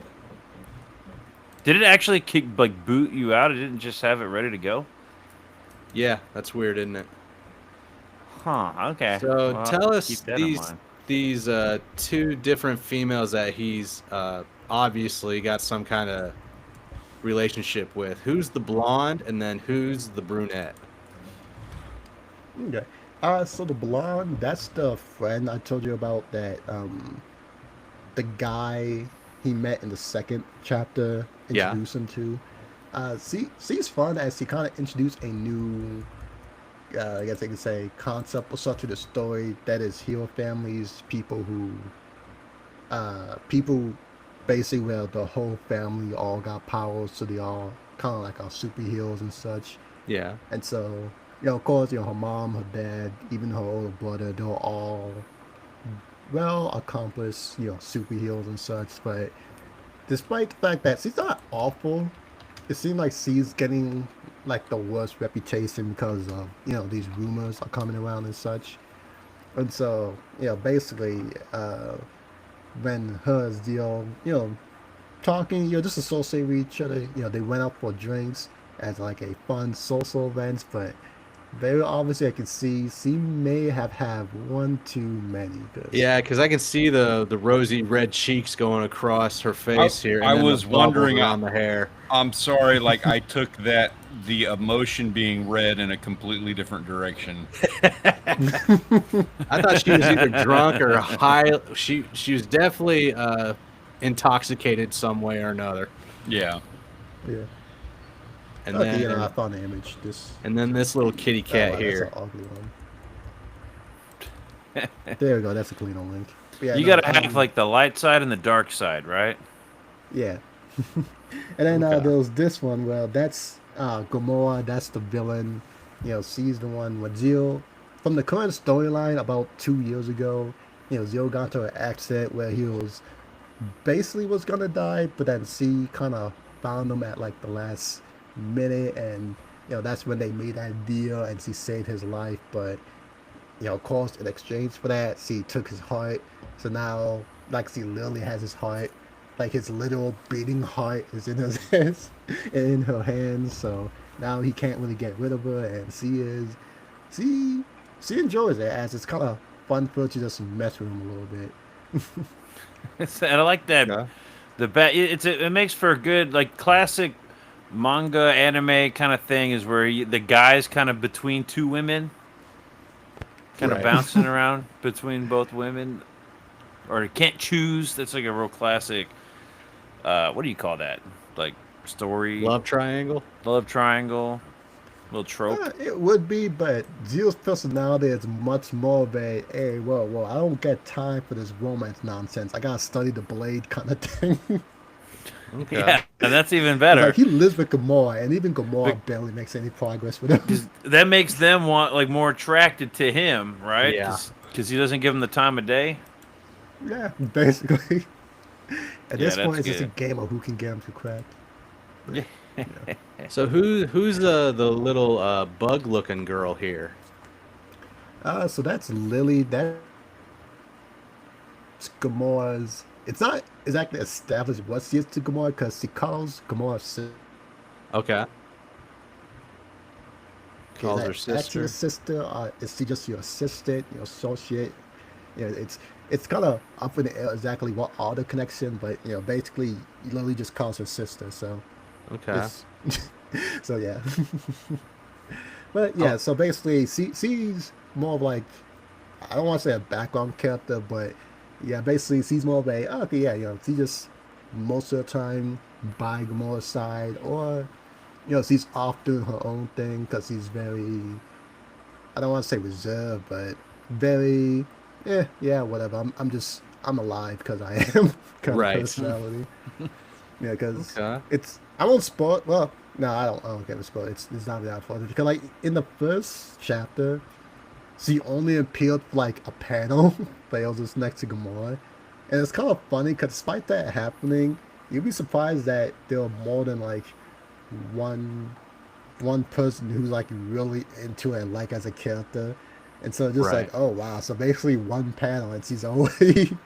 [SPEAKER 3] Did it actually boot you out? It didn't just have it ready to go?
[SPEAKER 2] Yeah, that's weird, isn't it?
[SPEAKER 3] Huh. Okay.
[SPEAKER 2] So
[SPEAKER 3] Well, I'll
[SPEAKER 2] tell us
[SPEAKER 3] keep that in mind.
[SPEAKER 2] these two different females that he's obviously got some kind of relationship with. Who's the blonde and then who's the brunette?
[SPEAKER 4] Okay. So the blonde, that's the friend I told you about that the guy he met in the second chapter
[SPEAKER 2] Yeah.
[SPEAKER 4] introduced him to. Seems fun as he kind of introduced a new, I guess I could say, concept or such to the story that is hero families, people basically where the whole family all got powers, so they all kind of like are superheroes and such.
[SPEAKER 2] Yeah.
[SPEAKER 4] And so, of course, her mom, her dad, even her older brother, they're all well accomplished, superheroes and such. But despite the fact that she's not awful, it seems like she's getting like the worst reputation because of, these rumors are coming around and such. And so, basically, when her and Zio, talking, just associate with each other, they went out for drinks as like a fun social event, but very obviously I can see she may have had one too many.
[SPEAKER 2] Yeah, because I can see the rosy red cheeks going across her face here. And
[SPEAKER 1] I
[SPEAKER 2] then the
[SPEAKER 1] was
[SPEAKER 2] bubbles
[SPEAKER 1] wondering,
[SPEAKER 2] around the hair.
[SPEAKER 1] I'm sorry, like I took the emotion being read in a completely different direction.
[SPEAKER 2] I thought she was either drunk or high. She was definitely intoxicated some way or another.
[SPEAKER 1] Yeah.
[SPEAKER 4] Yeah.
[SPEAKER 2] And
[SPEAKER 4] Okay,
[SPEAKER 2] then
[SPEAKER 4] I found the image.
[SPEAKER 2] this little kitty cat
[SPEAKER 4] that's
[SPEAKER 2] here.
[SPEAKER 4] an ugly one. There we go. That's a cleaner link. But yeah,
[SPEAKER 3] You
[SPEAKER 4] no,
[SPEAKER 3] gotta have like the light side and the dark side, right?
[SPEAKER 4] Yeah. And then
[SPEAKER 2] Okay.
[SPEAKER 4] there was this one. Well, that's Gamora. That's the villain. She's the one with Jill. From the current storyline, about 2 years ago, Jill got into an accident where he was was gonna die, but then she kind of found him at like the last minute, and that's when they made that deal, and she saved his life. But of course, in exchange for that, she took his heart. So now, like, she literally has his heart, like his literal beating heart is in his hands, in her hands. So now he can't really get rid of her, and she enjoys it as it's kind of fun for her to just mess with him a little bit.
[SPEAKER 3] And I like that.
[SPEAKER 2] Yeah.
[SPEAKER 3] It makes for a good like classic manga anime kind of thing. Is where the guy's kind of between two women, kind of
[SPEAKER 2] Right.
[SPEAKER 3] bouncing around between both women, or he can't choose. That's like a real classic. What do you call that? Like story
[SPEAKER 2] Love triangle.
[SPEAKER 3] love triangle, little trope.
[SPEAKER 4] It would be, but Jill's personality is much more of a, hey, whoa, I don't get time for this romance nonsense. I gotta study the blade kind of thing.
[SPEAKER 2] Okay.
[SPEAKER 3] Yeah, and that's even
[SPEAKER 4] 'Cause,
[SPEAKER 3] better.
[SPEAKER 4] like he lives with Gamora, and even Gamora barely makes any progress with him.
[SPEAKER 3] 'Cause that makes them want like more attracted to him, right?
[SPEAKER 2] Yeah.
[SPEAKER 3] Because he doesn't give them the time of day.
[SPEAKER 4] Yeah, basically. At
[SPEAKER 3] Yeah,
[SPEAKER 4] this point,
[SPEAKER 3] that's
[SPEAKER 4] it's just a
[SPEAKER 3] good.
[SPEAKER 4] game of who can get him to crack. But,
[SPEAKER 2] So who's the little bug looking girl here?
[SPEAKER 4] so that's Lily. That's Gamora's. It's not exactly established what she is to Gamora because she calls Gamora sister.
[SPEAKER 2] Okay.
[SPEAKER 4] Okay,
[SPEAKER 2] Calls her
[SPEAKER 4] that's your
[SPEAKER 2] sister.
[SPEAKER 4] sister. Is she just your assistant, your associate? It's kind of up in the air exactly what are the connection, but basically, Lily just calls her sister. So
[SPEAKER 2] Okay.
[SPEAKER 4] it's so yeah. But yeah, so basically, she's more of like I don't want to say a background character, but yeah, basically she's more of a okay, yeah, she just most of the time by Gamora's side, or she's off doing her own thing because she's very I don't want to say reserved, but very yeah, whatever. I'm alive because I am kind
[SPEAKER 2] Right.
[SPEAKER 4] of personality. Yeah, because
[SPEAKER 2] Okay.
[SPEAKER 4] I won't spoil. Well, no, I don't get to spoil. It's not that important because like in the first chapter, she only appeared for like a panel, but it was just next to Gamora, and it's kind of funny because despite that happening, you'd be surprised that there are more than like one person who's like really into it, like as a character, and so just
[SPEAKER 2] Right.
[SPEAKER 4] like oh wow, so basically one panel and she's already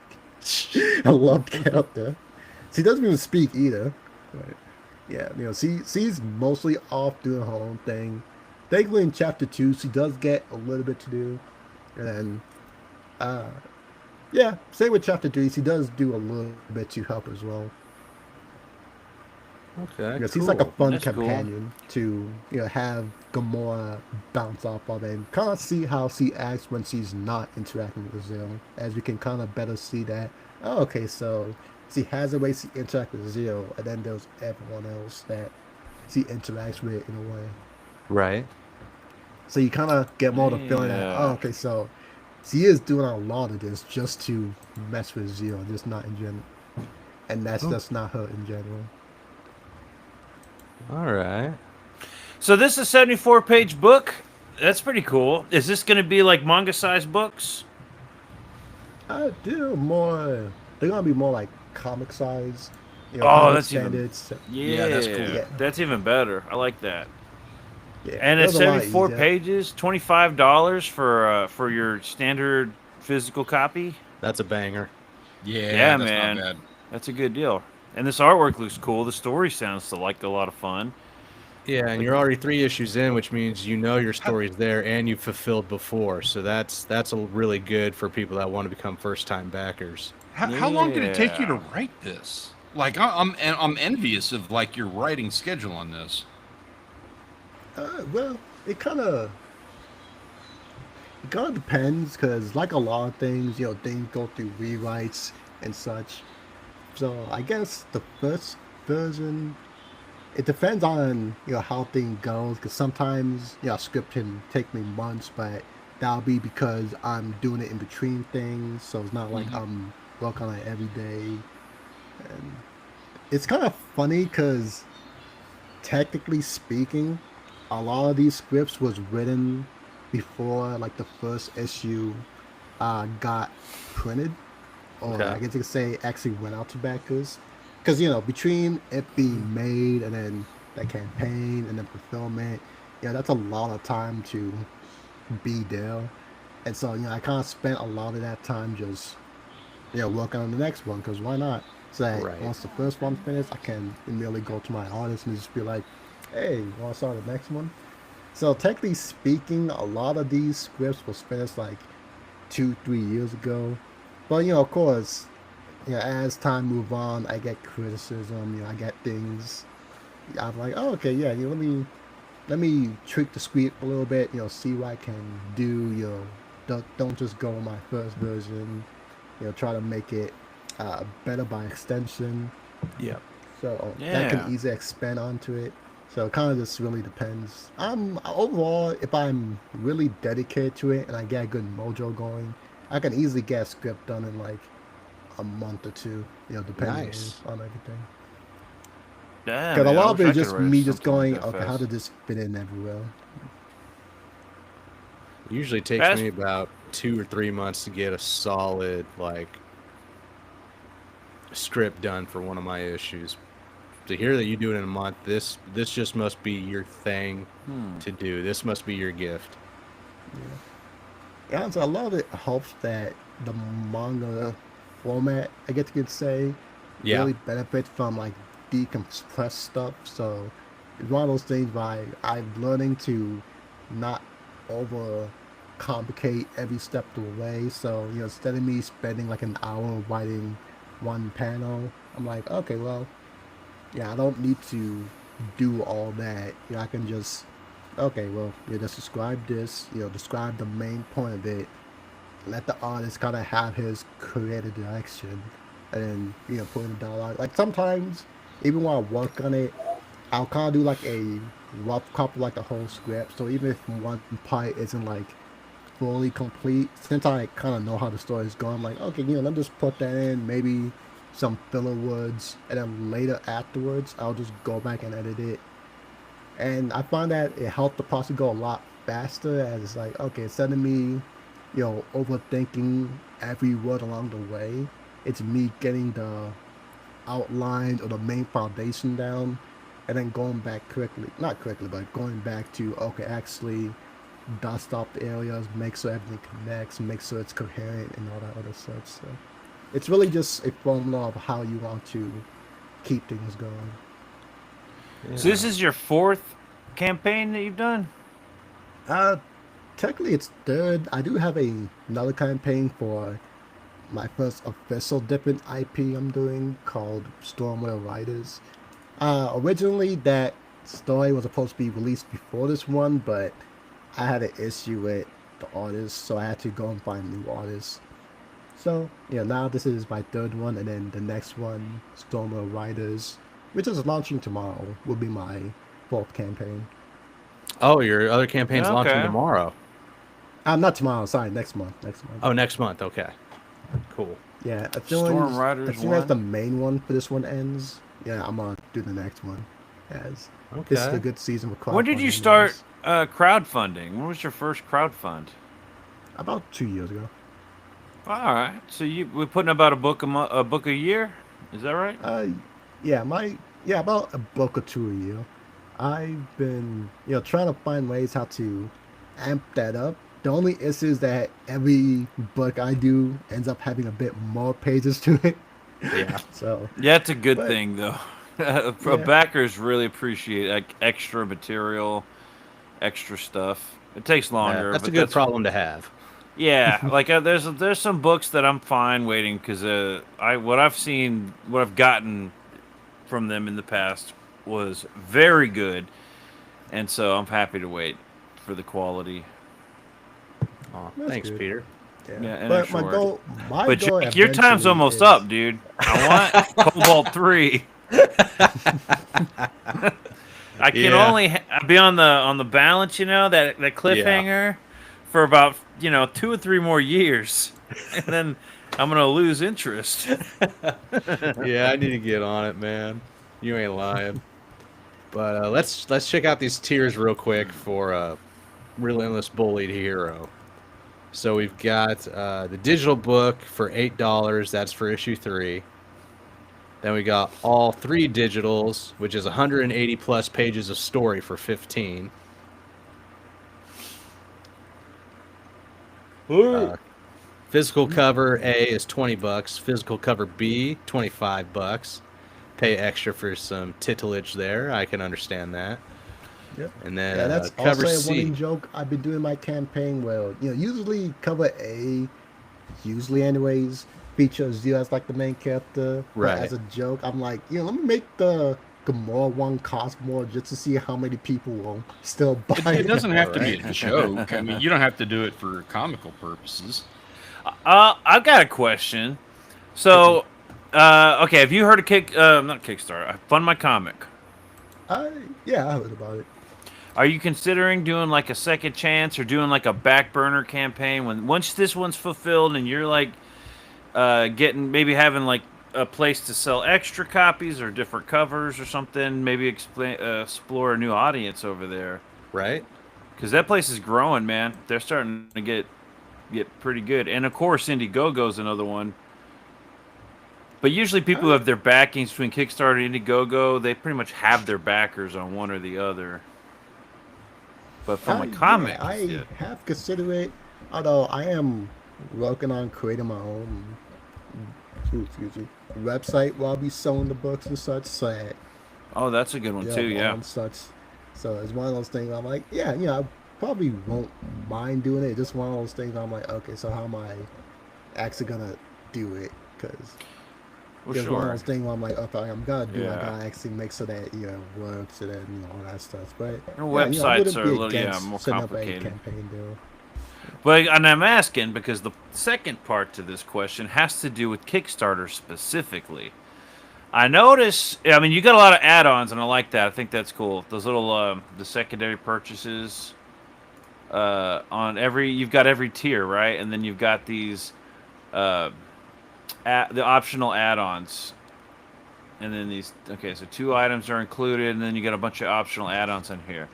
[SPEAKER 4] a loved character. She doesn't even speak either. But yeah, she's mostly off doing her own thing. Thankfully, in chapter 2, she does get a little bit to do, and then, yeah, same with chapter 3. She does do a little bit to help as well.
[SPEAKER 2] Okay.
[SPEAKER 4] Because she's like a
[SPEAKER 2] Cool.
[SPEAKER 4] fun
[SPEAKER 3] That's cool.
[SPEAKER 4] companion to have Gamora bounce off of and kind of see how she acts when she's not interacting with Zero, as we can kind of better see that. Oh, okay, so she has a way she interacts with Zero, and then there's everyone else that she interacts with in a way.
[SPEAKER 2] Right.
[SPEAKER 4] So you kind of get more the feeling that, oh,
[SPEAKER 3] Yeah.
[SPEAKER 4] okay, so she is doing a lot of this just to mess with Zero, just not in general. And that's just not her in general.
[SPEAKER 2] All right.
[SPEAKER 3] So this is a 74-page book. That's pretty cool. Is this going to be like manga-sized books?
[SPEAKER 4] They're gonna be more like comic size.
[SPEAKER 3] Oh,
[SPEAKER 4] comic
[SPEAKER 3] that's even-
[SPEAKER 4] standards.
[SPEAKER 3] Yeah,
[SPEAKER 1] that's cool.
[SPEAKER 4] Yeah.
[SPEAKER 3] That's even better. I like that.
[SPEAKER 4] Yeah,
[SPEAKER 3] And it's
[SPEAKER 4] there's a lot
[SPEAKER 3] 74
[SPEAKER 4] easier.
[SPEAKER 3] pages, $25 for your standard physical copy.
[SPEAKER 2] That's a banger.
[SPEAKER 1] Yeah, that's
[SPEAKER 3] man.
[SPEAKER 1] not bad.
[SPEAKER 3] That's a good deal. And this artwork looks cool. The story sounds like a lot of fun.
[SPEAKER 2] Yeah, and you're already 3 issues in, which means your story's there and you've fulfilled before. So that's a really good for people that want to become first-time backers.
[SPEAKER 1] How long did it take you to
[SPEAKER 3] Yeah.
[SPEAKER 1] write this? Like I'm envious of like your writing schedule on this.
[SPEAKER 4] Well, it kind of depends because, like a lot of things, things go through rewrites and such. So I guess the first version, it depends on how things goes. Because sometimes a script can take me months, but that'll be because I'm doing it in between things. So it's not like I'm working on it every day. And it's kind of funny because technically speaking, a lot of these scripts was written before like the first issue got printed, or
[SPEAKER 2] Okay.
[SPEAKER 4] I guess you could say actually went out to backers, because between it being made and then the campaign and then fulfillment, that's a lot of time to be there, and so I kind of spent a lot of that time just working on the next one, because why not? So that
[SPEAKER 2] Right.
[SPEAKER 4] once the first one finished, I can immediately go to my artist and just be like, hey, want to start the next one? So technically speaking, a lot of these scripts was finished like 2-3 years ago. But of course, as time move on, I get criticism. I get things. I'm like, oh, okay, yeah. Let me tweak the script a little bit. See what I can do. Don't just go with my first version. Try to make it better by extension.
[SPEAKER 2] Yeah.
[SPEAKER 4] So that
[SPEAKER 3] Yeah.
[SPEAKER 4] can easily expand onto it. So it kind of just really depends. Overall, if I'm really dedicated to it and I get a good mojo going, I can easily get a script done in like a month or two. Depending
[SPEAKER 2] Nice.
[SPEAKER 4] on everything.
[SPEAKER 3] Yeah,
[SPEAKER 4] Because a
[SPEAKER 3] man, I
[SPEAKER 4] lot of
[SPEAKER 3] wish
[SPEAKER 4] it
[SPEAKER 3] I
[SPEAKER 4] is just
[SPEAKER 3] could've read
[SPEAKER 4] me just
[SPEAKER 3] something like
[SPEAKER 4] going,
[SPEAKER 3] that
[SPEAKER 4] okay, how
[SPEAKER 3] fast.
[SPEAKER 4] did this fit in everywhere?
[SPEAKER 2] It usually takes
[SPEAKER 3] That's-
[SPEAKER 2] me about 2 or 3 months to get a solid like script done for one of my issues. To hear that you do it in a month, this just must be your thing to do. This must be your gift.
[SPEAKER 4] Yeah, so a lot of it helps that the manga format, I guess you could say,
[SPEAKER 2] Yeah.
[SPEAKER 4] really benefits from like decompressed stuff. So it's one of those things where I'm learning to not over complicate every step of the way. So, instead of me spending like an hour writing one panel, I'm like, okay, well, yeah, I don't need to do all that. I can just, okay, well, just describe this, describe the main point of it, let the artist kind of have his creative direction, and then, put in the dialogue. Like sometimes, even while I work on it, I'll kind of do like a rough copy, like the whole script. So even if one part isn't like fully complete, since I kind of know how the story is going, I'm like, okay, let me just put that in, maybe some filler words, and then later afterwards, I'll just go back and edit it. And I find that it helped the process go a lot faster, as it's like, okay, instead of me, overthinking every word along the way, it's me getting the outline or the main foundation down, and then going back quickly, not quickly, but going back to, okay, actually dust off the areas, make sure everything connects, make sure it's coherent and all that other stuff. So it's really just a formula of how you want to keep things going.
[SPEAKER 3] So this is your 4th campaign that you've done?
[SPEAKER 4] Technically it's third. I do have another campaign for my first official different IP I'm doing called Stormware Riders. Originally that story was supposed to be released before this one, but I had an issue with the artist, so I had to go and find new artists. So, now this is my third one, and then the next one, Stormware Riders, which is launching tomorrow, will be my 4th campaign.
[SPEAKER 2] Oh, your other campaign's
[SPEAKER 3] Okay.
[SPEAKER 2] launching tomorrow.
[SPEAKER 4] Not tomorrow, sorry, next month.
[SPEAKER 2] Oh, next month. Okay. Cool.
[SPEAKER 4] Yeah, as
[SPEAKER 3] Storm Riders
[SPEAKER 4] soon as
[SPEAKER 3] 1?
[SPEAKER 4] the main one for this one ends, I'm gonna do the next one. As this is a
[SPEAKER 2] Okay.
[SPEAKER 4] good season for crowdfunding.
[SPEAKER 3] When did you start crowdfunding? When was your first crowdfund?
[SPEAKER 4] About 2 years ago.
[SPEAKER 3] All right. So we're putting about a book a book a year? Is that right?
[SPEAKER 4] About a book or two a year. I've been, trying to find ways how to amp that up. The only issue is that every book I do ends up having a bit more pages to it.
[SPEAKER 2] Yeah.
[SPEAKER 4] So
[SPEAKER 3] Yeah, it's a good
[SPEAKER 4] But-
[SPEAKER 3] thing though.
[SPEAKER 4] Yeah.
[SPEAKER 3] Backers really appreciate like extra material, extra stuff. It takes longer.
[SPEAKER 2] That's
[SPEAKER 3] but
[SPEAKER 2] a good problem to have.
[SPEAKER 3] Yeah, like there's some books that I'm fine waiting because what I've gotten from them in the past was very good, and so I'm happy to wait for the quality.
[SPEAKER 2] Oh,
[SPEAKER 4] That's
[SPEAKER 2] thanks,
[SPEAKER 4] good.
[SPEAKER 2] Peter.
[SPEAKER 3] Yeah, and
[SPEAKER 4] but
[SPEAKER 3] extra
[SPEAKER 4] my
[SPEAKER 3] work.
[SPEAKER 4] goal,
[SPEAKER 3] But Jake, your time's
[SPEAKER 4] eventually
[SPEAKER 3] almost
[SPEAKER 4] is-
[SPEAKER 3] up, dude. I want Cobalt 3. I can
[SPEAKER 2] Yeah.
[SPEAKER 3] only be on the balance, that cliffhanger for about 2 or 3 more years, and then I'm gonna lose interest.
[SPEAKER 2] Yeah, I need to get on it, man. You ain't lying. But let's check out these tiers real quick for Relentless Bullied Hero. So we've got the digital book for $8. That's for issue 3. Then we got all 3 digitals, which is 180 plus pages of story for 15. Physical cover A is $20. Physical cover B, $25. Pay extra for some titillage there. I can understand that.
[SPEAKER 4] Yep.
[SPEAKER 2] And then
[SPEAKER 4] Yeah, that's
[SPEAKER 2] cover
[SPEAKER 4] also a
[SPEAKER 2] C.
[SPEAKER 4] running joke. I've been doing my campaign where, usually cover A, usually anyways, features you as like the main character. But
[SPEAKER 2] Right.
[SPEAKER 4] as a joke, I'm like, let me make the Gamora one cost more just to see how many people will still buy
[SPEAKER 1] It doesn't have to be
[SPEAKER 2] Right.
[SPEAKER 1] a joke. I mean, you don't have to do it for comical purposes.
[SPEAKER 3] I've got a question. So, okay, have you heard of not Kickstarter? Fund My Comic.
[SPEAKER 4] Yeah, I heard about it.
[SPEAKER 3] Are you considering doing like a second chance or doing like a back burner campaign once this one's fulfilled and you're like having like a place to sell extra copies or different covers or something. Maybe explore a new audience over there.
[SPEAKER 2] Right?
[SPEAKER 3] Because that place is growing, man. They're starting to get pretty good. And of course, Indiegogo's another one. But usually people who have their backings between Kickstarter and Indiegogo, they pretty much have their backers on one or the other. But from a comic,
[SPEAKER 4] I have considered it, although I am working on creating my own website where I'll be selling the books and such. So
[SPEAKER 3] oh, that's a good one too. Yeah.
[SPEAKER 4] and such. So it's one of those things. I'm like, yeah, I probably won't mind doing it. Just one of those things. I'm like, okay, so how am I actually gonna do it? Because there's one of those things where I'm like, okay, I'm gonna do it. I gotta actually make so that it works and then all that stuff. But
[SPEAKER 3] your websites are a little more complicated.
[SPEAKER 4] Campaign deal.
[SPEAKER 3] But and I'm asking because the second part to this question has to do with Kickstarter specifically. I notice. I mean, you got a lot of add-ons, and I like that. I think that's cool. Those little the secondary purchases on you've got every tier, right? And then you've got these the optional add-ons, and then these. Okay, so 2 items are included, and then you got a bunch of optional add-ons in here.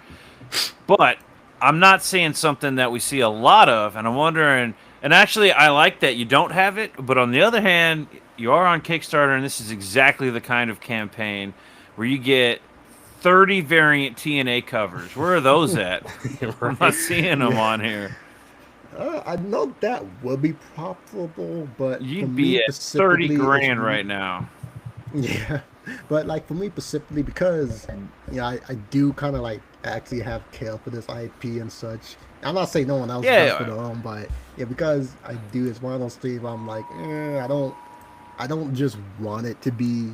[SPEAKER 3] But I'm not seeing something that we see a lot of, and I'm wondering. And actually, I like that you don't have it. But on the other hand, you are on Kickstarter, and this is exactly the kind of campaign where you get 30 variant TNA covers. Where are those at? I'm not seeing them on here.
[SPEAKER 4] I know that would be profitable, but
[SPEAKER 3] you'd be at 30 grand right now.
[SPEAKER 4] Yeah, but like for me specifically, because I do kind of like actually have care for this IP and such. I'm not saying no one else does for their own, but because I do, it's one of those things where I'm like, I don't just want it to be,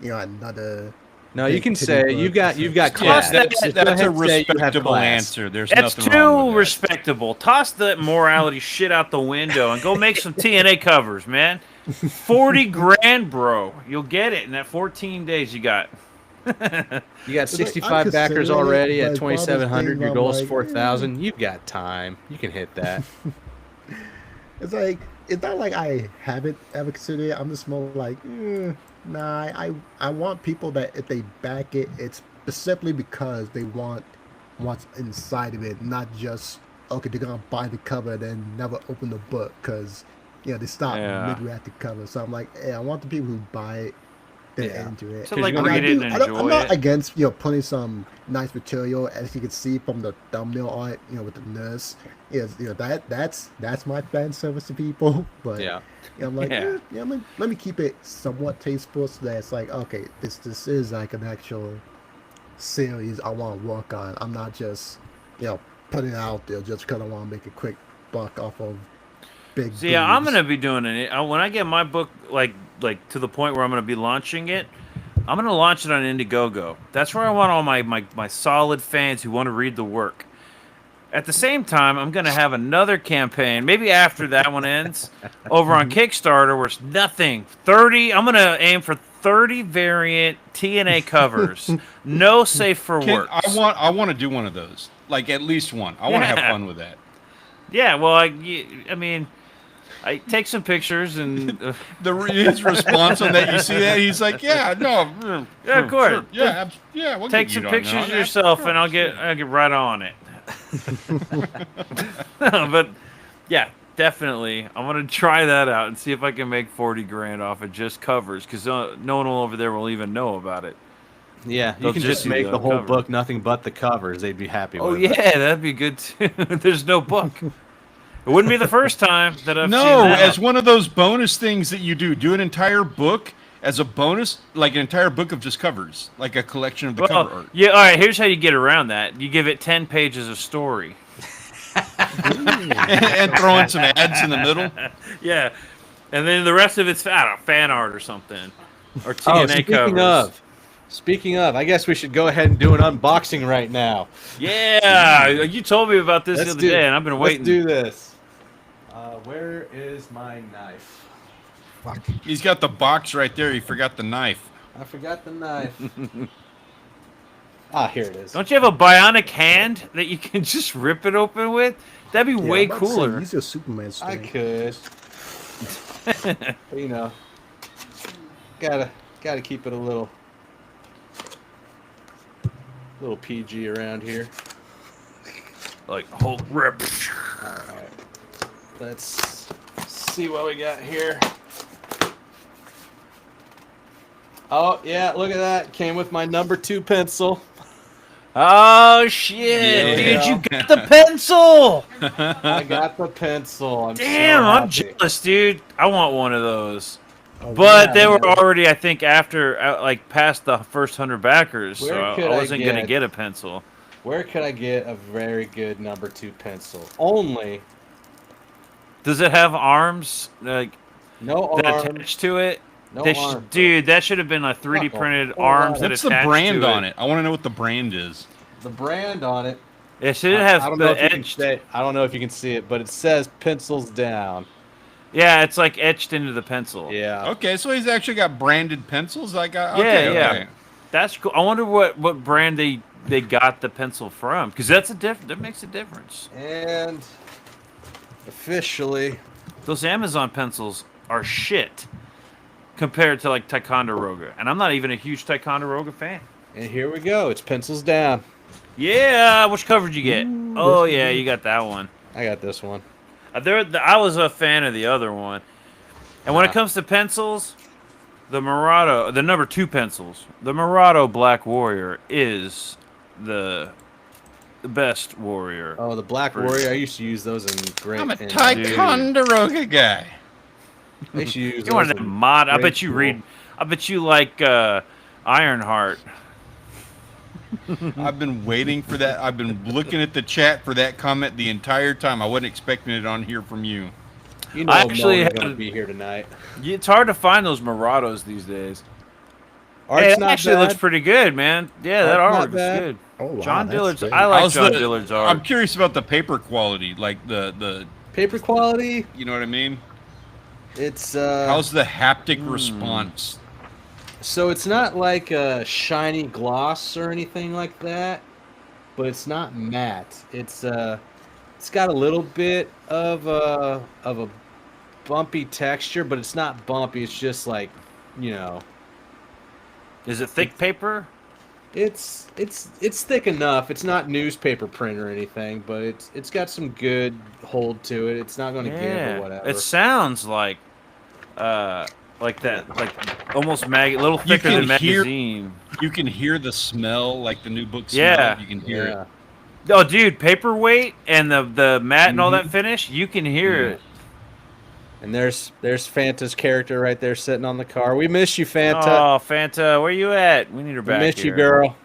[SPEAKER 4] another.
[SPEAKER 2] No, you can say you've got
[SPEAKER 1] class. That's a respectable answer. There's nothing wrong with that.
[SPEAKER 3] Respectable. Toss the morality shit out the window and go make some TNA covers, man. 40 grand, bro. You'll get it in that 14 days you got.
[SPEAKER 2] You got 65 backers already at 2,700. Your goal is 4,000. You've got time. You can hit that.
[SPEAKER 4] It's not like I haven't ever considered it. I'm just more like, nah. I want people that if they back it, it's specifically because they want what's inside of it, not just they're gonna buy the cover and then never open the book because they stop midway at the cover. So I'm like, I want the people who buy it. Into it.
[SPEAKER 3] So like read it and enjoy it.
[SPEAKER 4] I'm not against putting some nice material, as you can see from the thumbnail art, with the nurse. That's my fan service to people. But I'm like, let me keep it somewhat tasteful so that it's like, okay, this is like an actual series I want to work on. I'm not just putting it out there just because I want to make a quick buck off of big.
[SPEAKER 3] So I'm gonna be doing it when I get my book like to the point where I'm going to be launching it. I'm going to launch it on Indiegogo. That's where I want all my solid fans who want to read the work. At the same time, I'm going to have another campaign, maybe after that one ends, over on Kickstarter where it's nothing. 30. I'm going to aim for 30 variant TNA covers. No safe for work.
[SPEAKER 1] I want to do one of those. Like at least one. I want to have fun with that.
[SPEAKER 3] Yeah, well, I mean, I take some pictures and
[SPEAKER 1] his response on that. You see that he's like, "Yeah, no,
[SPEAKER 3] yeah, of course,
[SPEAKER 1] yeah, we'll
[SPEAKER 3] take some pictures of yourself, and I'll get right on it." But yeah, definitely, I want to try that out and see if I can make 40 grand off of just covers, because no one over there will even know about it.
[SPEAKER 2] Yeah, you can just make the whole book nothing but the covers. They'd be happy with it.
[SPEAKER 3] Oh yeah, that'd be good too. There's no book. It wouldn't be the first time that I've seen that.
[SPEAKER 1] As one of those bonus things that you do an entire book as a bonus, like an entire book of just covers, like a collection of the cover art.
[SPEAKER 3] Yeah, all right, here's how you get around that. You give it 10 pages of story.
[SPEAKER 1] and throw in some ads in the middle.
[SPEAKER 3] Yeah, and then the rest of it's fan art or something. Or TNA covers.
[SPEAKER 2] Speaking of, I guess we should go ahead and do an unboxing right now.
[SPEAKER 3] Yeah, you told me about this the other day, and I've been waiting.
[SPEAKER 2] Let's do this. Where is my knife?
[SPEAKER 1] Fuck. He's got the box right there. He forgot the knife.
[SPEAKER 2] I forgot the knife. Here it is.
[SPEAKER 3] Don't you have a bionic hand that you can just rip it open with? That'd be way cooler.
[SPEAKER 4] Use your Superman string.
[SPEAKER 2] I could. But, gotta keep it a little PG around here.
[SPEAKER 3] Like Hulk rip.
[SPEAKER 2] All right. Let's see what we got here. Oh yeah, look at that. Came with my number 2 pencil.
[SPEAKER 3] Oh shit,
[SPEAKER 2] Yeah.
[SPEAKER 3] dude! You got the pencil.
[SPEAKER 2] I got the pencil. I'm
[SPEAKER 3] Damn,
[SPEAKER 2] so
[SPEAKER 3] I'm
[SPEAKER 2] happy.
[SPEAKER 3] jealous, dude. I want one of those.
[SPEAKER 4] Oh,
[SPEAKER 3] But
[SPEAKER 2] yeah,
[SPEAKER 3] they were
[SPEAKER 2] yeah.
[SPEAKER 3] already, I think, after like past the first 100 backers, so
[SPEAKER 2] Where could
[SPEAKER 3] I
[SPEAKER 2] I
[SPEAKER 3] wasn't gonna
[SPEAKER 2] get-
[SPEAKER 3] get a pencil.
[SPEAKER 2] Where could I get a very good number 2 pencil? Only
[SPEAKER 3] Does it have arms like
[SPEAKER 2] no
[SPEAKER 3] that
[SPEAKER 2] arms.
[SPEAKER 3] attached to it?
[SPEAKER 2] No
[SPEAKER 3] They
[SPEAKER 2] arms.
[SPEAKER 3] dude, that should have been a 3D
[SPEAKER 2] Not a
[SPEAKER 3] printed
[SPEAKER 2] whole
[SPEAKER 3] arms
[SPEAKER 2] lot.
[SPEAKER 3] that
[SPEAKER 1] What's the
[SPEAKER 3] attached
[SPEAKER 1] brand
[SPEAKER 3] to
[SPEAKER 1] on it? I want to know what the brand is.
[SPEAKER 2] The brand on it.
[SPEAKER 3] It should
[SPEAKER 2] I
[SPEAKER 3] have
[SPEAKER 2] don't know
[SPEAKER 3] the
[SPEAKER 2] if you can
[SPEAKER 3] etched.
[SPEAKER 2] say. I don't know if you can see it, but it says pencils down.
[SPEAKER 3] Yeah, it's like etched into the pencil.
[SPEAKER 2] Yeah.
[SPEAKER 1] Okay, so he's actually got branded pencils. I got.
[SPEAKER 3] Yeah,
[SPEAKER 1] Okay,
[SPEAKER 3] yeah.
[SPEAKER 1] okay.
[SPEAKER 3] That's cool. I wonder what brand they got the pencil from, because that's a that makes a difference.
[SPEAKER 2] And officially,
[SPEAKER 3] Those Amazon pencils are shit compared to like Ticonderoga, and I'm not even a huge Ticonderoga fan.
[SPEAKER 2] and here we go. It's pencils down.
[SPEAKER 3] Yeah, which cover did you get? Oh yeah, you got that one.
[SPEAKER 2] I got this one.
[SPEAKER 3] I was a fan of the other one, and when it comes to pencils, the Murado, the number 2 pencils, the Murado Black Warrior is the best warrior.
[SPEAKER 2] Oh, the Black
[SPEAKER 3] For-
[SPEAKER 2] Warrior. I used to use those in great.
[SPEAKER 1] I'm a
[SPEAKER 2] in-
[SPEAKER 1] Ticonderoga guy.
[SPEAKER 2] I used to use
[SPEAKER 3] You
[SPEAKER 2] those
[SPEAKER 3] want a
[SPEAKER 2] in
[SPEAKER 3] mod? I
[SPEAKER 2] grade
[SPEAKER 3] bet you
[SPEAKER 2] school.
[SPEAKER 3] read. I bet you like Ironheart.
[SPEAKER 1] I've been waiting for that. I've been looking at the chat for that comment the entire time. I wasn't expecting it on here from you.
[SPEAKER 2] You know,
[SPEAKER 3] I actually
[SPEAKER 2] Mona's gonna
[SPEAKER 3] had-
[SPEAKER 2] be here tonight.
[SPEAKER 3] It's hard to find those Murados these days.
[SPEAKER 2] Art's
[SPEAKER 3] Hey, it
[SPEAKER 2] not
[SPEAKER 3] actually
[SPEAKER 2] bad.
[SPEAKER 3] looks pretty good, man. Yeah, that
[SPEAKER 2] Art's not
[SPEAKER 3] artwork
[SPEAKER 2] bad.
[SPEAKER 3] is good.
[SPEAKER 4] Oh, wow,
[SPEAKER 3] John
[SPEAKER 4] that's
[SPEAKER 3] Dillard's.
[SPEAKER 4] great.
[SPEAKER 3] I like
[SPEAKER 1] How's
[SPEAKER 3] John
[SPEAKER 1] the-
[SPEAKER 3] Dillard's
[SPEAKER 1] I'm
[SPEAKER 3] art.
[SPEAKER 1] curious about the paper quality, like the
[SPEAKER 2] Paper quality.
[SPEAKER 1] you know what I mean?
[SPEAKER 2] It's
[SPEAKER 1] How's the haptic response?
[SPEAKER 2] so it's not like a shiny gloss or anything like that, but it's not matte. It's got a little bit of a bumpy texture, but it's not bumpy. It's just like, you know,
[SPEAKER 3] Is it thick paper?
[SPEAKER 2] it's thick enough. It's not newspaper print or anything, but it's got some good hold to it. It's not going to give or whatever.
[SPEAKER 3] It sounds like that, like almost little thicker
[SPEAKER 1] can
[SPEAKER 3] than
[SPEAKER 1] hear-
[SPEAKER 3] magazine.
[SPEAKER 1] You can hear the smell, like the new book smell.
[SPEAKER 3] Yeah.
[SPEAKER 1] You can hear
[SPEAKER 2] yeah.
[SPEAKER 1] it.
[SPEAKER 3] Oh, dude, paperweight and the matte and all that finish, you can hear
[SPEAKER 2] Yeah.
[SPEAKER 3] it.
[SPEAKER 2] And there's Fanta's character right there sitting on the car. We miss you, Fanta.
[SPEAKER 3] Oh, Fanta, where you at? We need her
[SPEAKER 2] we
[SPEAKER 3] back
[SPEAKER 2] miss
[SPEAKER 3] here.
[SPEAKER 2] you, girl.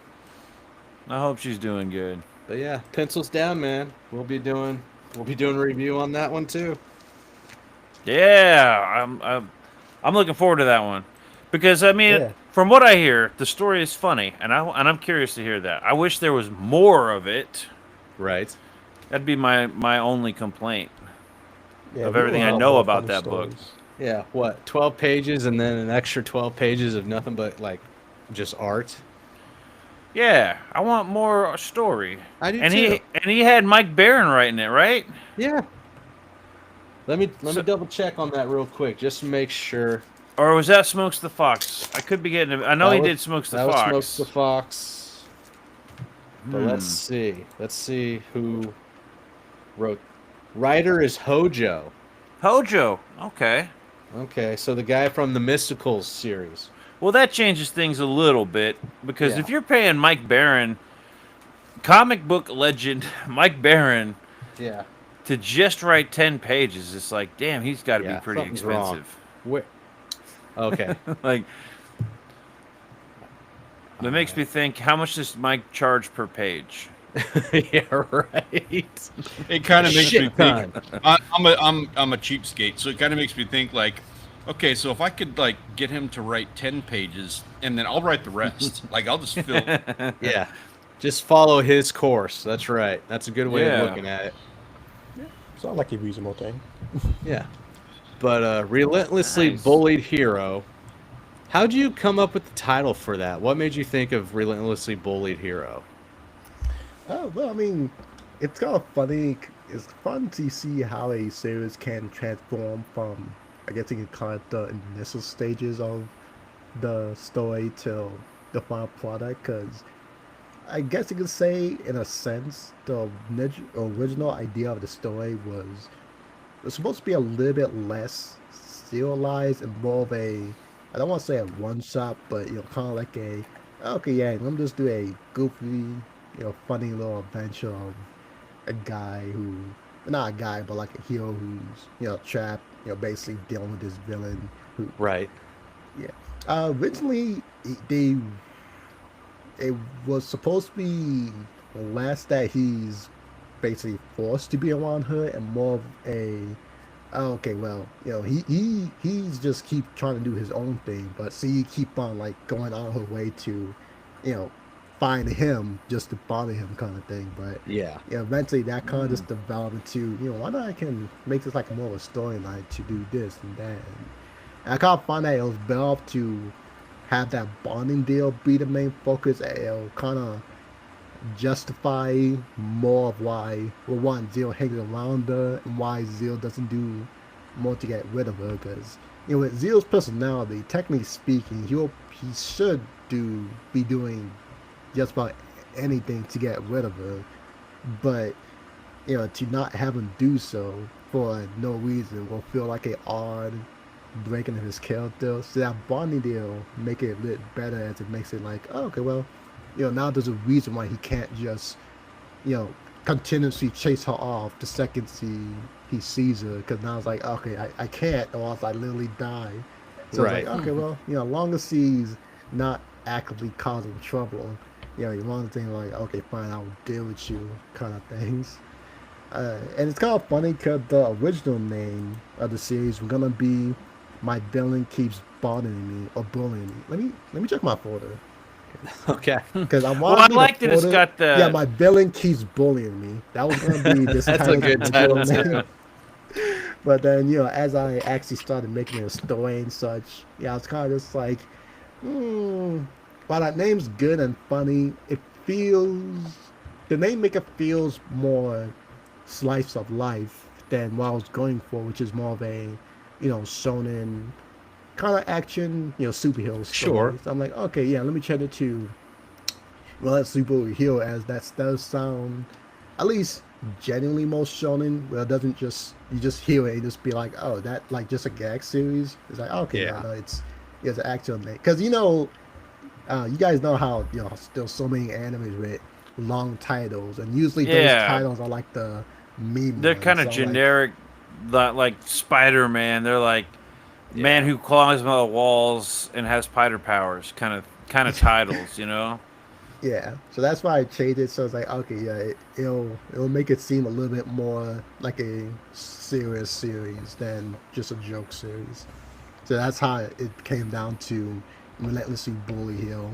[SPEAKER 3] I hope she's doing good.
[SPEAKER 2] But yeah, pencils down, man. We'll be doing a review on that one too.
[SPEAKER 3] Yeah, I'm looking forward to that one because I mean,
[SPEAKER 4] Yeah.
[SPEAKER 3] from what I hear, the story is funny, and I'm curious to hear that. I wish there was more of it.
[SPEAKER 2] Right.
[SPEAKER 3] That'd be my only complaint.
[SPEAKER 4] Yeah,
[SPEAKER 3] Of
[SPEAKER 4] we
[SPEAKER 3] everything
[SPEAKER 4] will
[SPEAKER 3] I
[SPEAKER 4] have
[SPEAKER 3] know
[SPEAKER 4] more
[SPEAKER 3] about
[SPEAKER 4] funny
[SPEAKER 3] that book.
[SPEAKER 4] stories.
[SPEAKER 2] Yeah. What? 12 pages and then an extra 12 pages of nothing but like just art.
[SPEAKER 3] Yeah, I want more story.
[SPEAKER 2] I do
[SPEAKER 3] And
[SPEAKER 2] too.
[SPEAKER 3] he had Mike Barron writing it, right?
[SPEAKER 2] Yeah. Let me
[SPEAKER 3] So-
[SPEAKER 2] double check on that real quick just to make sure.
[SPEAKER 3] Or was that Smokes the Fox? I could be getting. I know
[SPEAKER 2] That
[SPEAKER 3] he
[SPEAKER 2] was-
[SPEAKER 3] did Smokes the
[SPEAKER 2] that was
[SPEAKER 3] Fox.
[SPEAKER 2] Smokes the Fox. But let's
[SPEAKER 3] Hmm.
[SPEAKER 2] see. Let's see who wrote. Writer is Hojo.
[SPEAKER 3] Hojo. Okay.
[SPEAKER 2] Okay, so the guy from the Mysticals series.
[SPEAKER 3] Well, that changes things a little bit because
[SPEAKER 2] Yeah.
[SPEAKER 3] if you're paying Mike Barron, comic book legend Mike Barron,
[SPEAKER 2] Yeah.
[SPEAKER 3] to just write 10 pages, it's like, damn, he's got to
[SPEAKER 2] Yeah,
[SPEAKER 3] be pretty
[SPEAKER 2] something's wrong.
[SPEAKER 3] expensive.
[SPEAKER 2] Where? Okay.
[SPEAKER 3] Like, that makes me think, how much does Mike charge per page?
[SPEAKER 2] Yeah, right.
[SPEAKER 1] It kind of makes me
[SPEAKER 2] Shit
[SPEAKER 1] think.
[SPEAKER 2] ton.
[SPEAKER 1] I'm a cheapskate, so it kind of makes me think like, okay, so if I could like get him to write 10 pages, and then I'll write the rest. Like I'll just fill.
[SPEAKER 2] Yeah. Just follow his course. That's right. That's a good way
[SPEAKER 3] Yeah.
[SPEAKER 2] of looking at it.
[SPEAKER 4] Sounds like a reasonable thing.
[SPEAKER 2] Yeah. But Relentlessly
[SPEAKER 3] Nice.
[SPEAKER 2] Bullied Hero. How'd you come up with the title for that? What made you think of Relentlessly Bullied Hero?
[SPEAKER 4] Oh, well, I mean, it's kind of funny. It's fun to see how a series can transform from, I guess you can call it the initial stages of the story to the final product because I guess you could say, in a sense, the original idea of the story was supposed to be a little bit less serialized and more of a, I don't want to say a one shot, but kind of like a, okay, yeah, let me just do a goofy, funny little adventure of a guy who, not a guy, but like a hero who's trapped, basically dealing with this villain who,
[SPEAKER 2] Right.
[SPEAKER 4] yeah. Originally, they it was supposed to be less that he's basically forced to be around her and more of a, oh, okay, well, he's just keep trying to do his own thing, but see, keep on like going out of her way to, you know, find him just to bother him kind of thing. But
[SPEAKER 2] Yeah.
[SPEAKER 4] eventually that kind of just developed into, why not I can make this like more of a storyline to do this and that. And I kind of find that it was better off to have that bonding deal be the main focus. And it'll kind of justify more of why, well, one, Zero hangs around her and why Zero doesn't do more to get rid of her. Because, with Zero's personality, technically speaking, he should be doing just about anything to get rid of her. But, to not have him do so for no reason will feel like a odd breaking of his character. So that bonding deal make it a bit better as it makes it like, oh, okay, well, now there's a reason why he can't just, continuously chase her off the second he sees her. Because now it's like, okay, I can't, or else I literally die. So
[SPEAKER 2] Right.
[SPEAKER 4] it's like, okay, well, as long as he's not actively causing trouble, you want to think like, okay, fine, I'll deal with you, kind of things. And it's kind of funny because the original name of the series was gonna be "My Villain Keeps Bothering Me" or "Bullying Me." Let me check my folder
[SPEAKER 2] Okay.
[SPEAKER 4] because I
[SPEAKER 3] Well,
[SPEAKER 4] want.
[SPEAKER 3] I like that it's got the.
[SPEAKER 4] Yeah, my villain keeps bullying me. That was gonna be this.
[SPEAKER 2] That's a good title too.
[SPEAKER 4] But then, as I actually started making a story and such, I was kind of just like, while that name's good and funny, the name maker feels more slice of life than what I was going for, which is more of a, shonen kind of action, superhero story.
[SPEAKER 2] Sure.
[SPEAKER 4] So I'm like, okay, yeah, let me change it to, well, that's superhero, as that does sound at least genuinely most shonen, where it doesn't just, you just hear it and just be like, oh, that like just a gag series. It's like, okay,
[SPEAKER 2] Yeah.
[SPEAKER 4] no, it's an actual name. Because you guys know how there's so many animes with long titles, and usually those titles are like the meme.
[SPEAKER 3] They're
[SPEAKER 4] ones.
[SPEAKER 3] kind of
[SPEAKER 4] So,
[SPEAKER 3] generic, like Spider-Man. They're like man who climbs on the walls and has spider powers, kind of titles,
[SPEAKER 4] Yeah, so that's why I changed it. So it's like, okay, yeah, it'll make it seem a little bit more like a serious series than just a joke series. So that's how it came down to Relentlessly Bully Hill.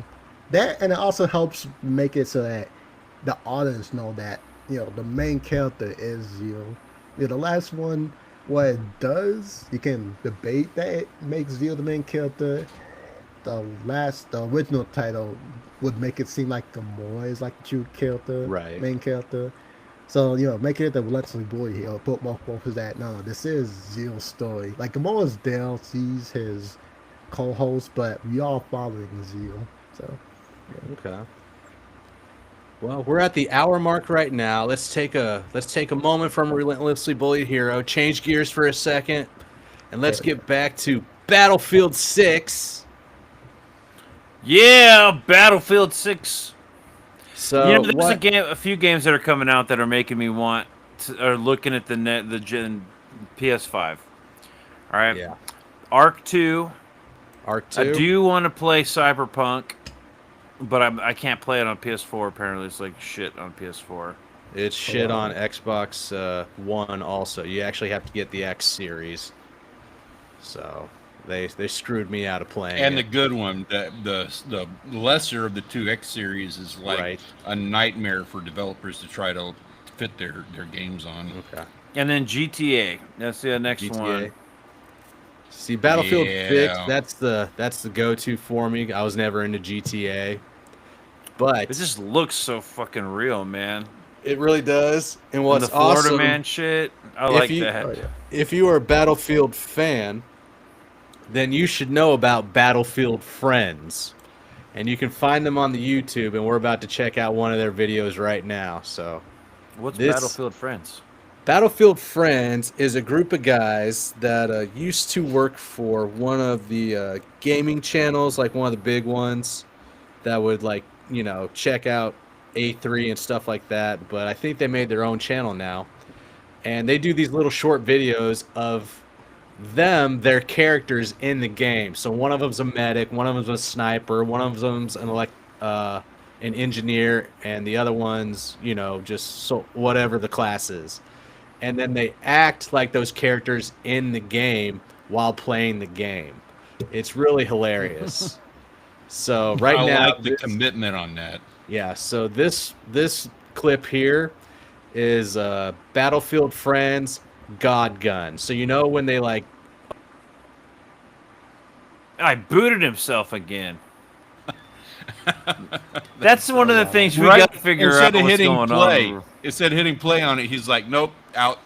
[SPEAKER 4] That, and it also helps make it so that the audience know that the main character is Zero. The last one, what it does, you can debate that it makes Zero the main character. The original title would make it seem like Gamora is like the true character,
[SPEAKER 2] Right.
[SPEAKER 4] main character. So, making it the Relentlessly Bully Hill, put more focus that, no, this is Zero's story. Like, Gamora's there, she's his co-host, but we are following Zero. So,
[SPEAKER 2] Okay. Well, we're at the hour mark right now. Let's take a moment from Relentlessly Bullied Hero, change gears for a second, and let's get back to Battlefield 6.
[SPEAKER 3] Yeah, Battlefield 6.
[SPEAKER 2] So
[SPEAKER 3] there's a few games that are coming out that are making me want to, or looking at the gen PS5. All right.
[SPEAKER 2] Yeah.
[SPEAKER 3] Arc 2.
[SPEAKER 2] Arc 2.
[SPEAKER 3] I do want to play Cyberpunk, but I can't play it on PS4. Apparently, it's like shit on PS4.
[SPEAKER 2] It's shit on Xbox One also. You actually have to get the X series. So they screwed me out of playing.
[SPEAKER 1] And
[SPEAKER 2] it.
[SPEAKER 1] the good one, the lesser of the two X series is like a nightmare for developers to try to fit their games on.
[SPEAKER 2] Okay.
[SPEAKER 3] And then GTA. That's the next one.
[SPEAKER 2] See, Battlefield 6, that's the go-to for me. I was never into GTA. But
[SPEAKER 3] it just looks so fucking real, man.
[SPEAKER 2] It really does. And what's
[SPEAKER 3] the Florida
[SPEAKER 2] awesome,
[SPEAKER 3] man shit, I like that.
[SPEAKER 2] If you are a Battlefield fan, then you should know about Battlefield Friends. And you can find them on the YouTube, and we're about to check out one of their videos right now. So,
[SPEAKER 3] What's
[SPEAKER 2] this-
[SPEAKER 3] Battlefield Friends?
[SPEAKER 2] Battlefield Friends is a group of guys that used to work for one of the gaming channels, like one of the big ones that would, like, you know, check out A3 and stuff like that. But I think they made their own channel now. And they do these little short videos of their characters in the game. So one of them's a medic, one of them's a sniper, one of them's an engineer, and the other one's, you know, just so whatever the class is. And then they act like those characters in the game while playing the game. It's really hilarious. So right
[SPEAKER 1] I
[SPEAKER 2] now,
[SPEAKER 1] like the commitment on that.
[SPEAKER 2] yeah. So this clip here is Battlefield Friends God Gun. So you know when they like.
[SPEAKER 3] I booted himself again. That's one of the things we
[SPEAKER 1] Right?
[SPEAKER 3] got to figure out
[SPEAKER 1] Instead of
[SPEAKER 3] what's
[SPEAKER 1] hitting
[SPEAKER 3] going
[SPEAKER 1] play,
[SPEAKER 3] on.
[SPEAKER 1] instead of hitting play on it, he's like, nope, out.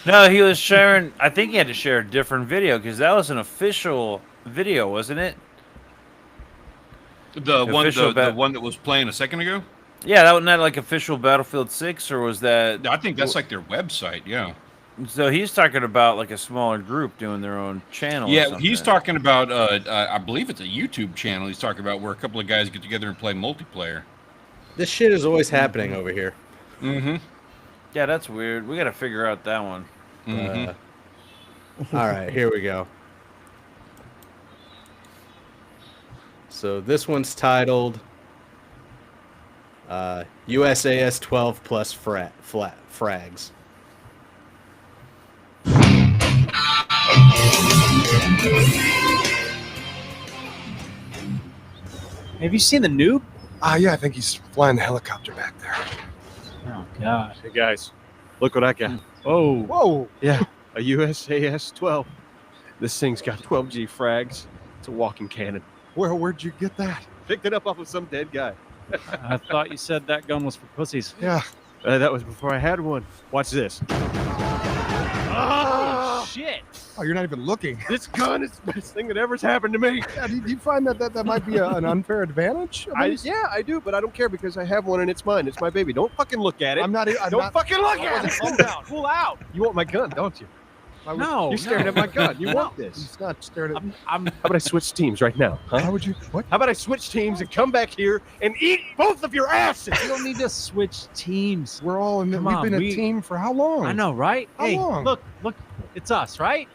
[SPEAKER 3] No, he was sharing. I think he had to share a different video because that was an official video, wasn't it?
[SPEAKER 1] The one,
[SPEAKER 3] Official
[SPEAKER 1] the one that was playing a second ago.
[SPEAKER 3] Yeah, that wasn't that like official Battlefield 6, or was that?
[SPEAKER 1] I think that's like their website. Yeah.
[SPEAKER 3] So he's talking about like a smaller group doing their own channel. or
[SPEAKER 1] Yeah, he's
[SPEAKER 3] something.
[SPEAKER 1] talking about. I believe it's a YouTube channel. He's talking about where a couple of guys get together and play multiplayer.
[SPEAKER 2] This shit is always happening over here.
[SPEAKER 1] Mm-hmm.
[SPEAKER 3] Yeah, that's weird. We got to figure out that one.
[SPEAKER 2] All right, here we go. So this one's titled USAS 12 plus frags.
[SPEAKER 5] Have you seen the noob?
[SPEAKER 7] Yeah, I think he's flying the helicopter back there.
[SPEAKER 5] Oh God.
[SPEAKER 8] Hey guys, look what I got.
[SPEAKER 5] Oh.
[SPEAKER 7] Whoa!
[SPEAKER 8] Yeah, a USAS 12. This thing's got 12G frags. It's a walking cannon.
[SPEAKER 7] Where'd you get that?
[SPEAKER 8] Picked it up off of some dead guy.
[SPEAKER 5] I thought you said that gun was for pussies.
[SPEAKER 7] Yeah.
[SPEAKER 8] That was before I had one. Watch this.
[SPEAKER 5] Oh shit!
[SPEAKER 7] Oh, you're not even looking.
[SPEAKER 8] This gun is the best thing that ever's happened to me.
[SPEAKER 7] Yeah, do you find that might be an unfair advantage?
[SPEAKER 8] Yeah, I do, but I don't care because I have one and it's mine. It's my baby. Don't fucking look at it.
[SPEAKER 7] I'm not.
[SPEAKER 8] Don't fucking look at it.
[SPEAKER 7] Calm down.
[SPEAKER 8] Cool out. You want my gun, don't you?
[SPEAKER 5] No,
[SPEAKER 8] You're staring at my gun. You want this?
[SPEAKER 7] He's not staring at.
[SPEAKER 5] I'm
[SPEAKER 8] How about I switch teams right now? Huh?
[SPEAKER 7] How would you? What?
[SPEAKER 8] How about I switch teams and come back here and eat both of your asses?
[SPEAKER 5] You don't need to switch teams.
[SPEAKER 7] We're all in.
[SPEAKER 5] Come
[SPEAKER 7] We've
[SPEAKER 5] on,
[SPEAKER 7] been a
[SPEAKER 5] we-
[SPEAKER 7] team for how long?
[SPEAKER 5] I know, right?
[SPEAKER 7] How
[SPEAKER 5] Hey,
[SPEAKER 7] long?
[SPEAKER 5] look, it's us, right?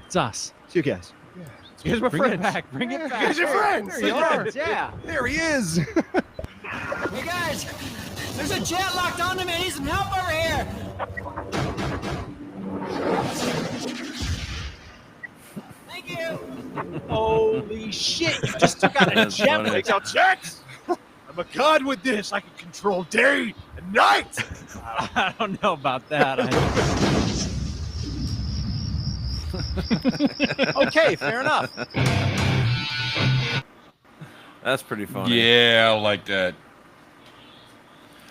[SPEAKER 5] It's us.
[SPEAKER 8] It's you guys.
[SPEAKER 7] Yeah.
[SPEAKER 8] You guys are my
[SPEAKER 5] Bring
[SPEAKER 8] friends.
[SPEAKER 5] it back. Bring it
[SPEAKER 7] Yeah,
[SPEAKER 5] back.
[SPEAKER 8] You guys are friends.
[SPEAKER 7] There you are.
[SPEAKER 5] Yeah.
[SPEAKER 7] There he is.
[SPEAKER 9] Hey guys, there's a jet locked onto me. I need some help over here. Thank you.
[SPEAKER 5] Holy shit! You just took out a
[SPEAKER 3] That's
[SPEAKER 5] jet.
[SPEAKER 3] funny.
[SPEAKER 8] Takes out checks. I'm a god with this. I can control day and night.
[SPEAKER 5] I don't know about that. Okay, fair enough.
[SPEAKER 3] That's pretty funny.
[SPEAKER 1] Yeah, I like that.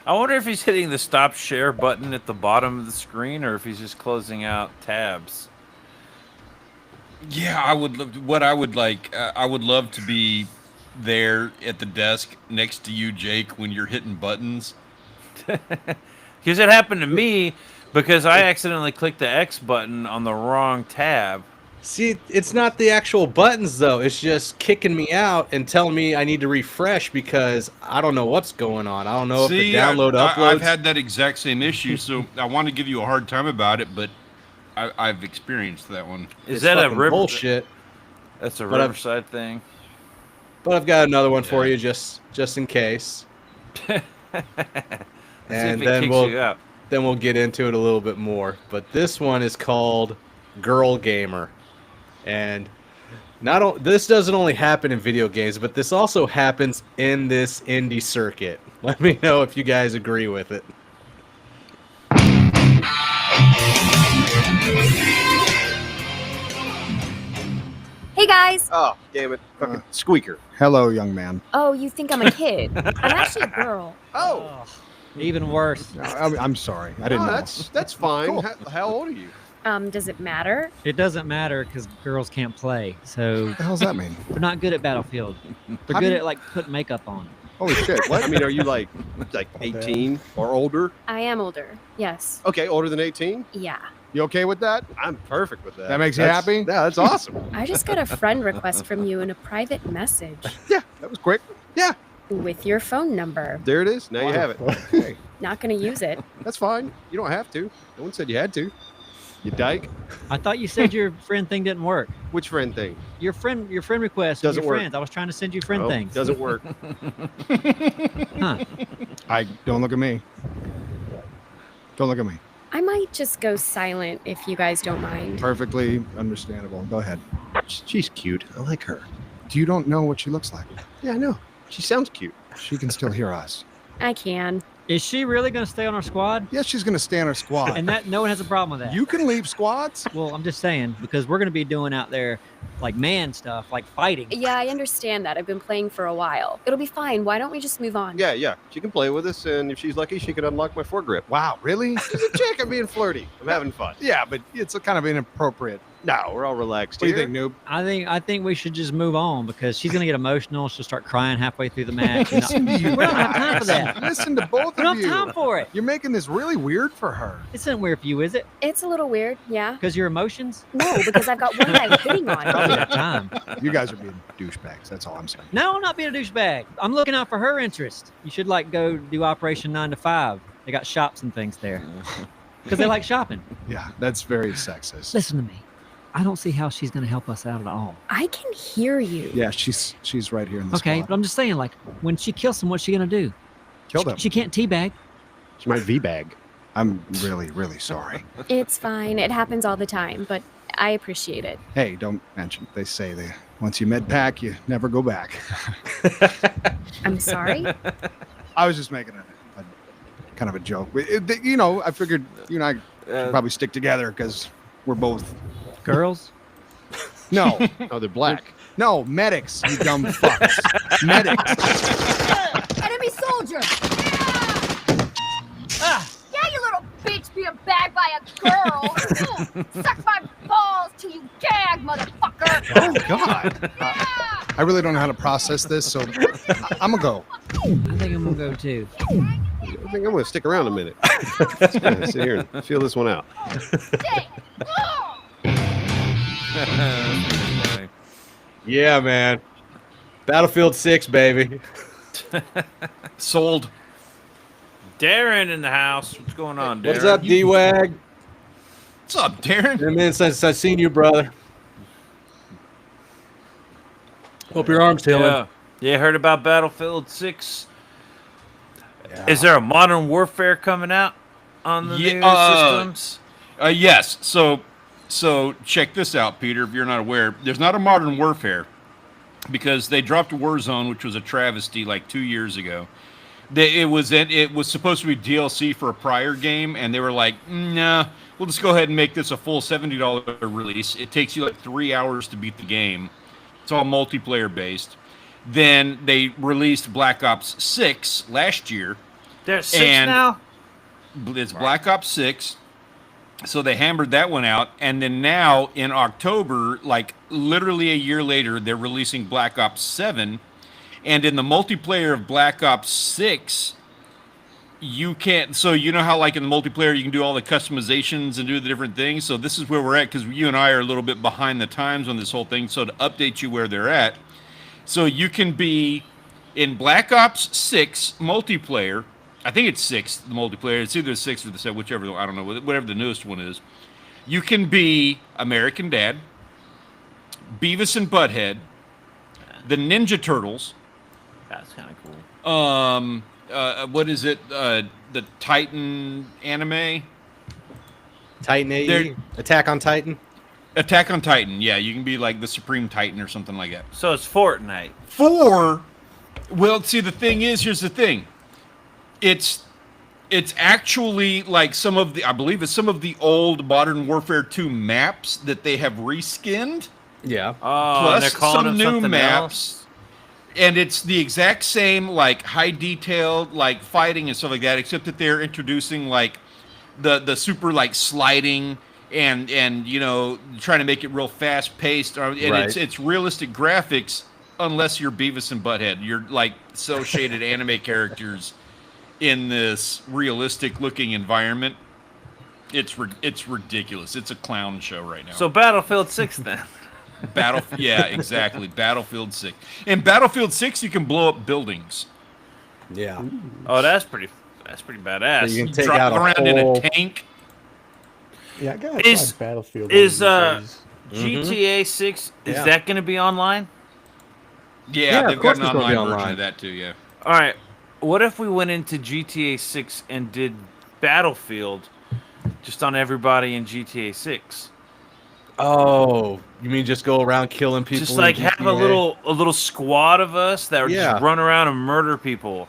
[SPEAKER 3] I wonder if he's hitting the stop share button at the bottom of the screen or if he's just closing out tabs.
[SPEAKER 1] Yeah, I would love. What I would like. I would love to be there at the desk next to you, Jake, when you're hitting buttons.
[SPEAKER 3] Because it happened to me because I accidentally clicked the X button on the wrong tab.
[SPEAKER 2] See, it's not the actual buttons though. It's just kicking me out and telling me I need to refresh because I don't know what's going on. I don't know if the download uploads.
[SPEAKER 1] I've had that exact same issue, so I want to give you a hard time about it, but I've experienced that one.
[SPEAKER 3] Is
[SPEAKER 2] It's
[SPEAKER 3] that a
[SPEAKER 2] fucking
[SPEAKER 3] river?
[SPEAKER 2] bullshit?
[SPEAKER 3] That's a
[SPEAKER 2] But I've-
[SPEAKER 3] Riverside thing.
[SPEAKER 2] But I've got another one for you just in case.
[SPEAKER 3] Let's see
[SPEAKER 2] And
[SPEAKER 3] if it
[SPEAKER 2] then
[SPEAKER 3] kicks
[SPEAKER 2] we'll
[SPEAKER 3] you out.
[SPEAKER 2] get into it a little bit more. But this one is called Girl Gamer. And this doesn't only happen in video games, but this also happens in this indie circuit. Let me know if you guys agree with it.
[SPEAKER 10] Hey guys!
[SPEAKER 8] Oh, damn it. Fucking squeaker.
[SPEAKER 7] Hello, young man.
[SPEAKER 10] Oh, you think I'm a kid? I'm actually a girl.
[SPEAKER 8] Oh,
[SPEAKER 5] Even worse.
[SPEAKER 7] I'm sorry. I didn't know.
[SPEAKER 8] that's fine.
[SPEAKER 7] Cool.
[SPEAKER 8] How old are you?
[SPEAKER 10] Does it matter?
[SPEAKER 11] It doesn't matter because girls can't play, so
[SPEAKER 7] What the hell's that mean?
[SPEAKER 11] they're not good at Battlefield. They're
[SPEAKER 8] How
[SPEAKER 11] good
[SPEAKER 8] do you-
[SPEAKER 11] at like putting makeup on.
[SPEAKER 7] Holy shit!
[SPEAKER 8] I
[SPEAKER 7] What?
[SPEAKER 8] mean, are you like 18 or older?
[SPEAKER 10] I am older. Yes.
[SPEAKER 8] Okay, older than 18.
[SPEAKER 10] Yeah.
[SPEAKER 7] You okay with that?
[SPEAKER 8] I'm perfect with that.
[SPEAKER 7] That makes you
[SPEAKER 8] That's-
[SPEAKER 7] happy?
[SPEAKER 8] Yeah, that's awesome.
[SPEAKER 10] I just got a friend request from you in a private message
[SPEAKER 7] Yeah, that was quick. Yeah,
[SPEAKER 10] with your phone number.
[SPEAKER 8] There it is. Now you have it.
[SPEAKER 7] Hey,
[SPEAKER 10] Not gonna use it.
[SPEAKER 8] That's fine. You don't have to. No one said you had to. You dyke.
[SPEAKER 11] I thought you said your friend thing didn't work.
[SPEAKER 8] Which friend thing?
[SPEAKER 11] Your friend request. with
[SPEAKER 8] Doesn't
[SPEAKER 11] your
[SPEAKER 8] work.
[SPEAKER 11] friends. I was trying to send you friend
[SPEAKER 8] Oh,
[SPEAKER 11] things.
[SPEAKER 8] Doesn't work.
[SPEAKER 11] Huh.
[SPEAKER 7] don't look at me. Don't look at me.
[SPEAKER 10] I might just go silent if you guys don't mind.
[SPEAKER 7] Perfectly understandable. Go ahead.
[SPEAKER 8] She's cute. I like her.
[SPEAKER 7] You don't know what she looks like.
[SPEAKER 8] Yeah, I know. She sounds cute.
[SPEAKER 7] She can still hear us.
[SPEAKER 10] I can.
[SPEAKER 11] Is she really going to stay on our squad?
[SPEAKER 7] Yes, she's going to stay on her squad.
[SPEAKER 11] And that no one has a problem with that.
[SPEAKER 7] You can leave squads.
[SPEAKER 11] Well, I'm just saying because we're going to be doing out there like man stuff, like fighting.
[SPEAKER 10] Yeah, I understand that. I've been playing for a while. It'll be fine. Why don't we just move on?
[SPEAKER 8] Yeah. She can play with us, and if she's lucky, she can unlock my foregrip.
[SPEAKER 7] Wow, really?
[SPEAKER 8] She's a chick. I'm being flirty. I'm having fun.
[SPEAKER 7] Yeah, but it's a kind of inappropriate.
[SPEAKER 8] No, we're all relaxed.
[SPEAKER 7] What do you
[SPEAKER 8] here.
[SPEAKER 7] think, noob?
[SPEAKER 11] I think we should just move on because she's going to get emotional. She'll start crying halfway through the match.
[SPEAKER 7] Listen to you.
[SPEAKER 11] We don't have time for that.
[SPEAKER 7] Listen to both
[SPEAKER 11] We
[SPEAKER 7] of
[SPEAKER 11] don't
[SPEAKER 7] you.
[SPEAKER 11] have time for it.
[SPEAKER 7] You're making this really weird for her.
[SPEAKER 11] This isn't weird for you, is it?
[SPEAKER 10] It's a little weird, yeah.
[SPEAKER 11] Because your emotions?
[SPEAKER 10] No, because I've got one guy hitting on
[SPEAKER 11] Probably
[SPEAKER 10] me.
[SPEAKER 11] that time.
[SPEAKER 7] You guys are being douchebags. That's all I'm saying.
[SPEAKER 11] No, I'm not being a douchebag. I'm looking out for her interest. You should like go do Operation 9 to 5. They got shops and things there because they like shopping.
[SPEAKER 7] Yeah, that's very sexist.
[SPEAKER 11] Listen to me. I don't see how she's going to help us out at all.
[SPEAKER 10] I can hear you.
[SPEAKER 7] Yeah, she's right here in the
[SPEAKER 11] Okay,
[SPEAKER 7] squad.
[SPEAKER 11] but I'm just saying, like, when she kills someone, what's she going to do?
[SPEAKER 7] Kill them.
[SPEAKER 11] She can't teabag.
[SPEAKER 8] She might V-bag.
[SPEAKER 7] I'm really, really sorry.
[SPEAKER 10] It's fine. It happens all the time, but I appreciate it.
[SPEAKER 7] Hey, don't mention. They say they once you med pack, you never go back.
[SPEAKER 10] I'm sorry.
[SPEAKER 7] I was just making a kind of a joke. I figured you and I should probably stick together because we're both
[SPEAKER 11] Girls?
[SPEAKER 7] no,
[SPEAKER 8] Oh, they're black.
[SPEAKER 7] no medics. You dumb fucks. Medics.
[SPEAKER 6] Enemy soldier! Yeah, you little bitch being bagged by a girl! Suck my balls till you gag, motherfucker!
[SPEAKER 7] Oh God. I really don't know how to process this, so I'm gonna go.
[SPEAKER 11] I think I'm going to go too.
[SPEAKER 8] I think I'm going to stick around a minute. Yeah, sit here and feel this one out.
[SPEAKER 2] Yeah, man. Battlefield 6, baby.
[SPEAKER 1] Sold.
[SPEAKER 3] Darren in the house. What's going on, Darren?
[SPEAKER 2] What's up, D-Wag?
[SPEAKER 1] What's up, Darren?
[SPEAKER 2] Been a minute since I've seen you, brother. Hope your arm's healing.
[SPEAKER 3] Yeah. Yeah, heard about Battlefield 6. Is there a Modern Warfare coming out on the new systems?
[SPEAKER 1] Yes. So check this out, Peter. If you're not aware, there's not a Modern Warfare because they dropped Warzone, which was a travesty like 2 years ago. It was supposed to be DLC for a prior game, and they were like, nah, we'll just go ahead and make this a full $70 release. It takes you like 3 hours to beat the game. It's all multiplayer based. Then they released Black Ops 6 last year.
[SPEAKER 3] There's 6
[SPEAKER 1] and
[SPEAKER 3] now?
[SPEAKER 1] It's Black Ops 6. So they hammered that one out. And then now in October, like literally a year later, they're releasing Black Ops 7. And in the multiplayer of Black Ops 6, you can't. So you know how like in the multiplayer, you can do all the customizations and do the different things. So this is where we're at because you and I are a little bit behind the times on this whole thing. So to update you where they're at. So you can be in Black Ops 6 multiplayer. I think it's 6, the multiplayer. It's either 6 or the 7, whichever, I don't know, whatever the newest one is. You can be American Dad, Beavis and Butthead, the Ninja Turtles.
[SPEAKER 3] That's kind of cool.
[SPEAKER 1] What is it? The Titan anime?
[SPEAKER 2] Titan AE?
[SPEAKER 1] They're-
[SPEAKER 2] Attack on Titan?
[SPEAKER 1] Attack on Titan. Yeah, you can be like the Supreme Titan or something like that.
[SPEAKER 3] So it's Fortnite.
[SPEAKER 1] Well, see, the thing is, here's the thing. It's actually like I believe it's some of the old Modern Warfare 2 maps that they have reskinned.
[SPEAKER 2] Yeah.
[SPEAKER 3] Oh, and they're
[SPEAKER 1] Plus
[SPEAKER 3] calling
[SPEAKER 1] some
[SPEAKER 3] them
[SPEAKER 1] new
[SPEAKER 3] something
[SPEAKER 1] maps.
[SPEAKER 3] else?
[SPEAKER 1] And it's the exact same, like high detailed, like fighting and stuff like that, except that they're introducing like the super like sliding and trying to make it real fast paced, and it's realistic graphics. Unless you're Beavis and Butthead, you're like so shaded anime characters in this realistic looking environment. It's ridiculous. It's a clown show right now.
[SPEAKER 3] So Battlefield 6 then.
[SPEAKER 1] Yeah, exactly. Battlefield 6. In Battlefield 6 you can blow up buildings.
[SPEAKER 2] Yeah.
[SPEAKER 3] Oh, that's pretty badass.
[SPEAKER 2] So you can take
[SPEAKER 1] drive
[SPEAKER 2] out
[SPEAKER 1] around in a tank.
[SPEAKER 4] Yeah, I gotta
[SPEAKER 3] Is-
[SPEAKER 4] try Battlefield.
[SPEAKER 3] Is
[SPEAKER 4] one of these days.
[SPEAKER 3] GTA 6 is
[SPEAKER 2] Yeah.
[SPEAKER 3] that going to be online?
[SPEAKER 1] Yeah,
[SPEAKER 2] of
[SPEAKER 1] they've
[SPEAKER 2] course
[SPEAKER 1] got an
[SPEAKER 2] it's gonna be
[SPEAKER 1] online version
[SPEAKER 2] online.
[SPEAKER 1] of that too, yeah.
[SPEAKER 3] All right. What if we went into GTA 6 and did Battlefield just on everybody in GTA 6?
[SPEAKER 2] Oh, you mean just go around killing people?
[SPEAKER 3] Just
[SPEAKER 2] in
[SPEAKER 3] like have a
[SPEAKER 2] GTA?
[SPEAKER 3] little squad of us that would
[SPEAKER 2] Yeah.
[SPEAKER 3] just run around and murder people.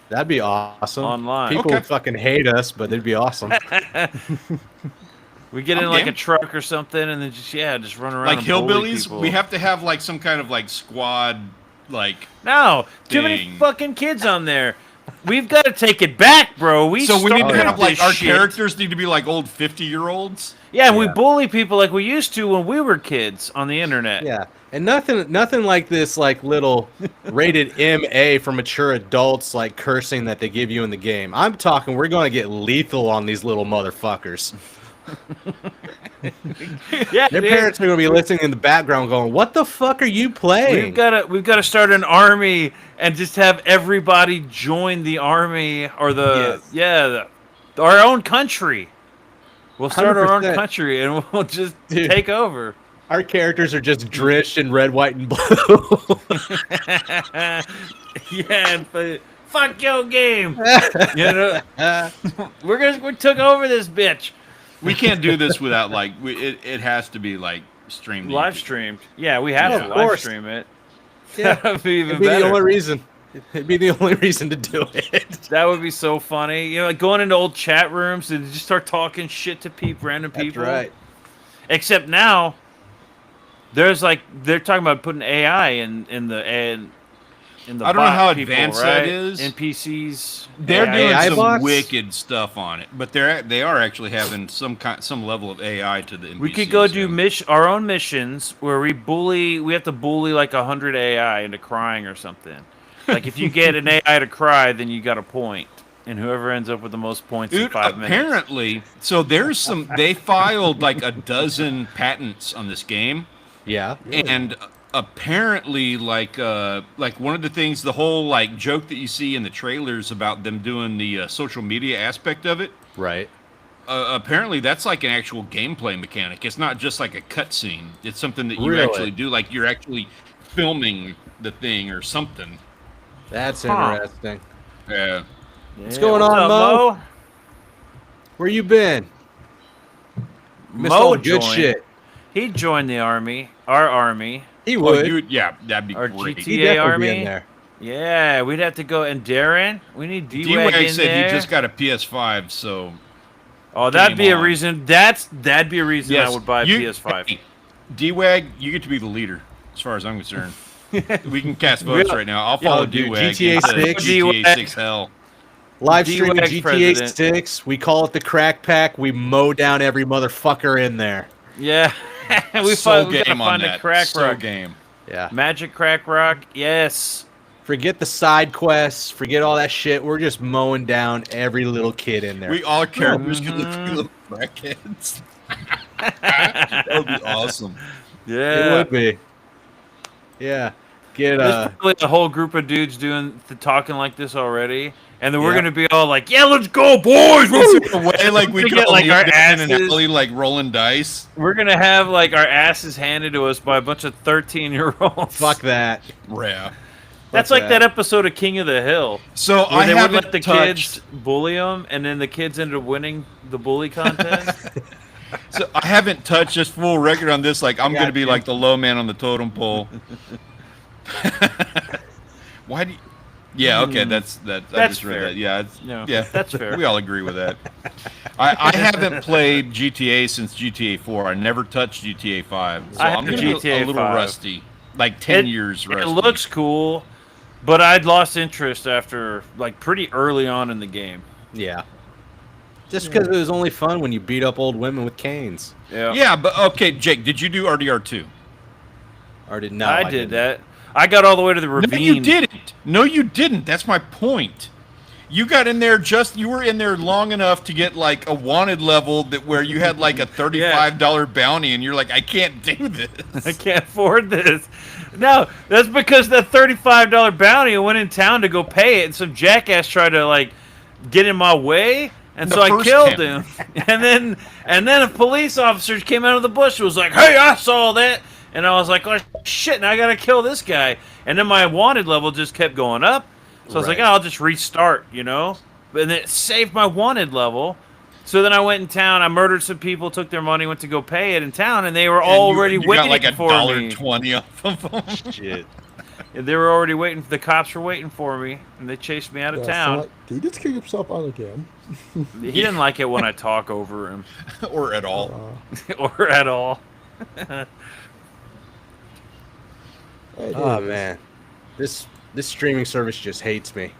[SPEAKER 2] That'd be awesome.
[SPEAKER 3] Online.
[SPEAKER 2] People
[SPEAKER 1] Okay.
[SPEAKER 2] would fucking hate us, but it'd be awesome.
[SPEAKER 3] We get
[SPEAKER 1] I'm
[SPEAKER 3] in like
[SPEAKER 1] game.
[SPEAKER 3] a truck or something and then just run around
[SPEAKER 1] Like
[SPEAKER 3] and bully
[SPEAKER 1] hillbillies,
[SPEAKER 3] people.
[SPEAKER 1] we have to have like some kind of like squad like
[SPEAKER 3] No, too many
[SPEAKER 1] Dang.
[SPEAKER 3] fucking kids on there. We've got to take it back, bro.
[SPEAKER 1] so we need to
[SPEAKER 3] started
[SPEAKER 1] have like
[SPEAKER 3] this
[SPEAKER 1] our
[SPEAKER 3] shit.
[SPEAKER 1] characters need to be like old 50-year-olds.
[SPEAKER 3] Yeah, and we
[SPEAKER 2] Yeah.
[SPEAKER 3] bully people like we used to when we were kids on the internet.
[SPEAKER 2] Yeah, and nothing like this like little rated MA for mature adults like cursing that they give you in the game. I'm talking we're going to get lethal on these little motherfuckers.
[SPEAKER 3] Yeah,
[SPEAKER 2] Their
[SPEAKER 3] dude.
[SPEAKER 2] parents are going to be listening in the background going, "What the fuck are you playing?"
[SPEAKER 3] We've got to start an army and just have everybody join the army or our own country. We'll start our own
[SPEAKER 2] 100%.
[SPEAKER 3] country and we'll just
[SPEAKER 2] Dude.
[SPEAKER 3] take over.
[SPEAKER 2] Our characters are just drenched in red, white, and blue.
[SPEAKER 3] Yeah, but fuck your game. We took over this bitch.
[SPEAKER 1] We can't do this without like it has to be like streamed to
[SPEAKER 3] Live
[SPEAKER 1] YouTube.
[SPEAKER 3] streamed. Yeah, we have
[SPEAKER 2] Yeah,
[SPEAKER 3] to
[SPEAKER 2] of
[SPEAKER 3] live
[SPEAKER 2] course.
[SPEAKER 3] stream it.
[SPEAKER 2] Yeah.
[SPEAKER 3] That'd be even
[SPEAKER 2] It'd be
[SPEAKER 3] better.
[SPEAKER 2] the only reason. It'd be the only reason to do it.
[SPEAKER 3] That would be so funny. You know, like going into old chat rooms and just start talking shit to random
[SPEAKER 2] That's
[SPEAKER 3] people.
[SPEAKER 2] right.
[SPEAKER 3] Except now, they're talking about putting AI in the
[SPEAKER 1] I don't know how
[SPEAKER 3] people,
[SPEAKER 1] advanced
[SPEAKER 3] right?
[SPEAKER 1] that is.
[SPEAKER 3] NPCs.
[SPEAKER 1] They're
[SPEAKER 3] AI.
[SPEAKER 1] doing
[SPEAKER 2] AI
[SPEAKER 1] some
[SPEAKER 2] bots?
[SPEAKER 1] wicked stuff on it, but they are actually having some level of AI to the NPCs.
[SPEAKER 3] We could go do
[SPEAKER 1] yeah.
[SPEAKER 3] our own missions where we have to bully like 100 AI into crying or something. Like if you get an AI to cry, then you got a point, and whoever ends up with the most points in
[SPEAKER 1] Dude,
[SPEAKER 3] 5 minutes.
[SPEAKER 1] apparently, so they filed like a dozen patents on this game,
[SPEAKER 2] Yeah.
[SPEAKER 1] and apparently like one of the things, the whole like joke that you see in the trailers about them doing the social media aspect of it,
[SPEAKER 2] Right.
[SPEAKER 1] apparently that's like an actual gameplay mechanic. It's not just like a cutscene. It's something that you
[SPEAKER 2] Really?
[SPEAKER 1] actually do, like you're actually filming the thing or something.
[SPEAKER 2] That's
[SPEAKER 3] Huh.
[SPEAKER 2] interesting.
[SPEAKER 1] Yeah.
[SPEAKER 2] What's going on,
[SPEAKER 3] up,
[SPEAKER 2] Mo? Where you been? Missed all
[SPEAKER 3] Mo
[SPEAKER 2] the good
[SPEAKER 3] joined.
[SPEAKER 2] shit.
[SPEAKER 3] He joined the army, our army,
[SPEAKER 2] He
[SPEAKER 1] Oh,
[SPEAKER 2] would.
[SPEAKER 1] yeah, that'd be
[SPEAKER 3] our
[SPEAKER 1] great.
[SPEAKER 2] He'd
[SPEAKER 3] GTA
[SPEAKER 2] definitely be in
[SPEAKER 3] army.
[SPEAKER 2] there.
[SPEAKER 3] Yeah, we'd have to go. And Darren, we need D-Wag
[SPEAKER 1] D-Wag
[SPEAKER 3] in
[SPEAKER 1] said
[SPEAKER 3] there.
[SPEAKER 1] he just got a PS5, so
[SPEAKER 3] Oh, that'd be a
[SPEAKER 1] on.
[SPEAKER 3] reason. That'd be a reason I would buy a
[SPEAKER 1] you-
[SPEAKER 3] PS5.
[SPEAKER 1] hey, D-Wag, you get to be the leader, as far as I'm concerned. We can cast votes
[SPEAKER 3] Real-
[SPEAKER 1] right now. I'll follow
[SPEAKER 2] dude,
[SPEAKER 1] D-Wag.
[SPEAKER 2] GTA
[SPEAKER 1] into
[SPEAKER 2] 6.
[SPEAKER 1] GTA 6 hell.
[SPEAKER 2] Live streaming
[SPEAKER 3] D-Wag
[SPEAKER 2] GTA
[SPEAKER 3] president.
[SPEAKER 2] 6. We call it the crack pack. We mow down every motherfucker in there.
[SPEAKER 3] Yeah, we
[SPEAKER 1] So
[SPEAKER 3] gotta
[SPEAKER 1] game on
[SPEAKER 3] find a
[SPEAKER 1] that.
[SPEAKER 3] crack
[SPEAKER 1] So
[SPEAKER 3] rock.
[SPEAKER 1] game.
[SPEAKER 2] Yeah.
[SPEAKER 3] Magic crack rock. Yes.
[SPEAKER 2] Forget the side quests. Forget all that shit. We're just mowing down every little kid in there.
[SPEAKER 1] We all characters can look like little crackheads. That would be awesome.
[SPEAKER 2] It
[SPEAKER 3] Yeah.
[SPEAKER 2] would be. Yeah. Get
[SPEAKER 3] There's probably a whole group of dudes talking like this already, and then we're
[SPEAKER 2] Yeah.
[SPEAKER 3] gonna be all like, "Yeah, let's go, boys!"
[SPEAKER 1] Way like we
[SPEAKER 3] We
[SPEAKER 1] could
[SPEAKER 3] get,
[SPEAKER 1] all
[SPEAKER 3] like,
[SPEAKER 1] kneel
[SPEAKER 3] our
[SPEAKER 1] down in an
[SPEAKER 3] asses-
[SPEAKER 1] alley, like rolling dice.
[SPEAKER 3] We're gonna have like our asses handed to us by a bunch of 13-year-olds.
[SPEAKER 2] fuck that.
[SPEAKER 1] Yeah.
[SPEAKER 3] That's
[SPEAKER 2] Fuck
[SPEAKER 3] like that episode of King of the Hill.
[SPEAKER 1] So
[SPEAKER 3] Where
[SPEAKER 1] I
[SPEAKER 3] they would
[SPEAKER 1] haven't
[SPEAKER 3] let the
[SPEAKER 1] touched.
[SPEAKER 3] kids bully them, and then the kids ended up winning the bully contest.
[SPEAKER 1] So I haven't touched just full record on this. Like I'm
[SPEAKER 2] Yeah,
[SPEAKER 1] gonna be
[SPEAKER 2] dude.
[SPEAKER 1] like the low man on the totem pole. Why do you? Yeah, okay, that's that. I
[SPEAKER 3] That's
[SPEAKER 1] just read
[SPEAKER 3] fair.
[SPEAKER 1] that. Yeah,
[SPEAKER 3] No,
[SPEAKER 1] yeah,
[SPEAKER 3] that's fair.
[SPEAKER 1] We all agree with that. I haven't played GTA since GTA 4. I never touched GTA 5, so
[SPEAKER 3] I
[SPEAKER 1] I'm
[SPEAKER 3] have
[SPEAKER 1] gonna be
[SPEAKER 3] GTA
[SPEAKER 1] a little
[SPEAKER 3] 5.
[SPEAKER 1] rusty. Like 10
[SPEAKER 3] It-
[SPEAKER 1] years rusty.
[SPEAKER 3] It looks cool, but I'd lost interest after like pretty early on in the game.
[SPEAKER 2] Yeah. Just because it was only fun when you beat up old women with canes.
[SPEAKER 1] Yeah, but okay, Jake, did you do RDR2?
[SPEAKER 2] Or did no?
[SPEAKER 3] I did that. I got all the way to the ravine.
[SPEAKER 1] No, you didn't. No, you didn't. That's my point. You got in there you were in there long enough to get like a wanted level where you had like a $35 bounty, and you're like, I can't do this.
[SPEAKER 3] I can't afford this. No, that's because that $35 bounty, I went in town to go pay it, and some jackass tried to like get in my way, and so I killed him. And then a police officer came out of the bush and was like, "Hey, I saw that," and I was like, "Oh shit! Now I gotta kill this guy." And then my wanted level just kept going up. So I was like, oh, I'll just restart, you know? And it saved my wanted level. So then I went in town, I murdered some people, took their money, went to go pay it in town, and they were already waiting
[SPEAKER 1] got like
[SPEAKER 3] for me.
[SPEAKER 1] $1.20 off of them.
[SPEAKER 2] Shit.
[SPEAKER 3] They were already waiting, the cops were waiting for me, and they chased me out of town.
[SPEAKER 4] So did he just kill himself out again?
[SPEAKER 3] He didn't like it when I talk over him.
[SPEAKER 1] Or at all.
[SPEAKER 3] Or at all.
[SPEAKER 2] Oh, man. This streaming service just hates me.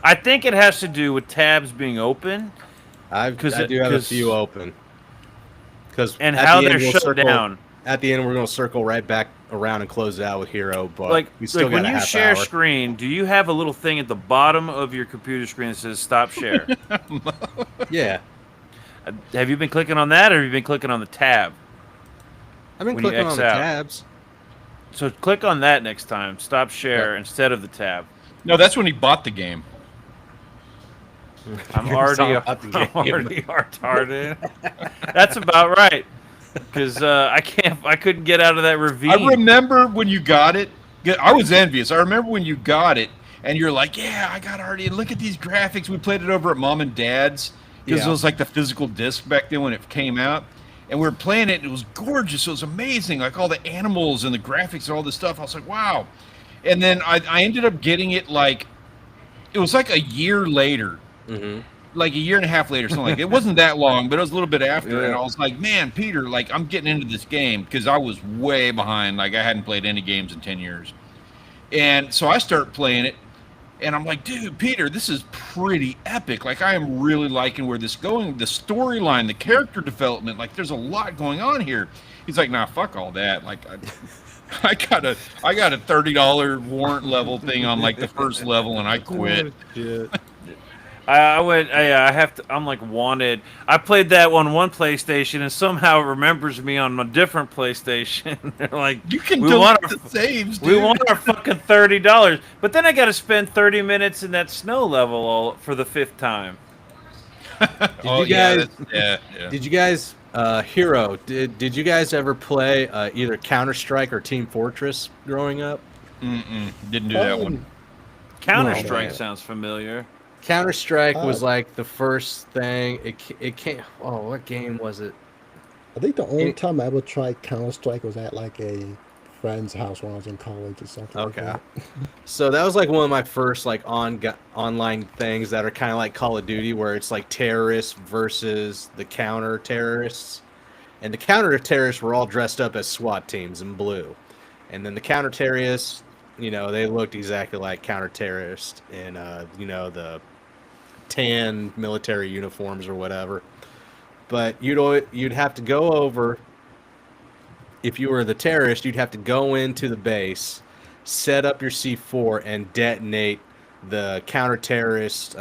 [SPEAKER 3] I think it has to do with tabs being open.
[SPEAKER 2] I do have a few open.
[SPEAKER 3] And how they're shut down.
[SPEAKER 2] At the end, we're going to circle right back around and close it out with Hero. But we still got
[SPEAKER 3] when
[SPEAKER 2] a
[SPEAKER 3] you
[SPEAKER 2] half
[SPEAKER 3] share
[SPEAKER 2] hour.
[SPEAKER 3] screen, do you have a little thing at the bottom of your computer screen that says "Stop Share"?
[SPEAKER 2] Yeah.
[SPEAKER 3] Have you been clicking on that, or have you been clicking on the tab?
[SPEAKER 2] I've been
[SPEAKER 3] when you
[SPEAKER 2] clicking on the tabs.
[SPEAKER 3] So click on that next time. Stop share instead of the tab.
[SPEAKER 1] No, that's when he bought the game.
[SPEAKER 3] I'm already retarded. That's about right. Because I couldn't get out of that ravine.
[SPEAKER 1] I remember when you got it. I was envious. I remember when you got it, and you're like, "Yeah, I got already. Look at these graphics. We played it over at Mom and Dad's because it was like the physical disc back then when it came out." And we were playing it, and it was gorgeous. It was amazing, like all the animals and the graphics and all this stuff. I was like, wow. And then I ended up getting it like, it was like a year later, like a year and a half later, something like that. It wasn't that long, but it was a little bit after. And I was like, man, Peter, like I'm getting into this game because I was way behind. Like I hadn't played any games in 10 years. And so I start playing it. And I'm like, dude, Peter, this is pretty epic. Like, I am really liking where this is going. The storyline, the character development, like, there's a lot going on here. He's like, nah, fuck all that. Like, I got a $30 warrant level thing on like the first level, and I quit.
[SPEAKER 3] I'm like wanted. I played that on one PlayStation, and somehow it remembers me on a different PlayStation. They're like,
[SPEAKER 1] you can delete the saves, dude.
[SPEAKER 3] We want our fucking $30. But then I got to spend 30 minutes in that snow level for the 5th time.
[SPEAKER 2] Did you guys, Hero? Did you guys ever play either Counter-Strike or Team Fortress growing up?
[SPEAKER 1] Didn't do that one.
[SPEAKER 3] Counter-Strike sounds familiar.
[SPEAKER 2] Counter-Strike was like the first thing. It came. Oh, what game was it?
[SPEAKER 4] I think the only time I ever tried Counter-Strike was at like a friend's house when I was in college or something.
[SPEAKER 2] Okay.
[SPEAKER 4] Like that.
[SPEAKER 2] So that was like one of my first like online things that are kind of like Call of Duty, where it's like terrorists versus the counter-terrorists. And the counter-terrorists were all dressed up as SWAT teams in blue. And then the counter-terrorists, you know, they looked exactly like counter-terrorists in, you know, the tan military uniforms or whatever. But you'd have to go over, if you were the terrorist, you'd have to go into the base, set up your C4, and detonate the counter-terrorist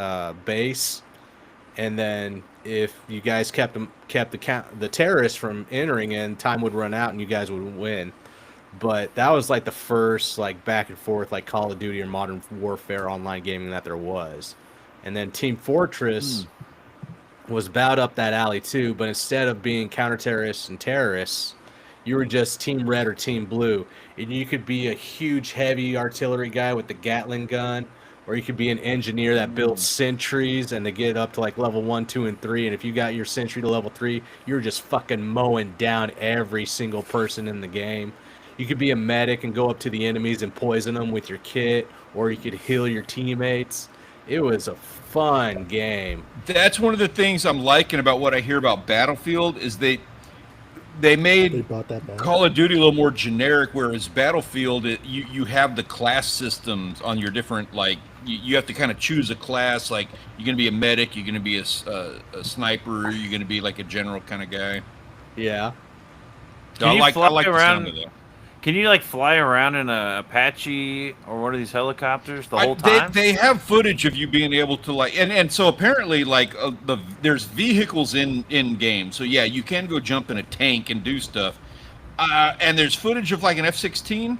[SPEAKER 2] base. And then if you guys kept the terrorists from entering in, time would run out and you guys would win. But that was like the first like back and forth like Call of Duty or Modern Warfare online gaming that there was. And then Team Fortress was about up that alley too, but instead of being counter-terrorists and terrorists, you were just Team Red or Team Blue. And you could be a huge heavy artillery guy with the Gatling gun, or you could be an engineer that builds sentries and they get up to like level 1, 2, and 3. And if you got your sentry to level 3, you were just fucking mowing down every single person in the game. You could be a medic and go up to the enemies and poison them with your kit, or you could heal your teammates. It was a fun game.
[SPEAKER 1] That's one of the things I'm liking about what I hear about Battlefield is they
[SPEAKER 4] They
[SPEAKER 1] made
[SPEAKER 4] brought that back.
[SPEAKER 1] Call of Duty a little more generic, whereas Battlefield, you have the class systems on your different, like, you have to kind of choose a class, like, you're going to be a medic, you're going to be a sniper, you're going to be like a general kind of guy.
[SPEAKER 2] Yeah.
[SPEAKER 1] So I like the sound of that.
[SPEAKER 3] Can you like fly around in a Apache or one of these helicopters the whole
[SPEAKER 1] They,
[SPEAKER 3] time?
[SPEAKER 1] they have footage of you being able to, like, and so apparently, like, there's vehicles in game, so yeah, you can go jump in a tank and do stuff, and there's footage of like an F-16.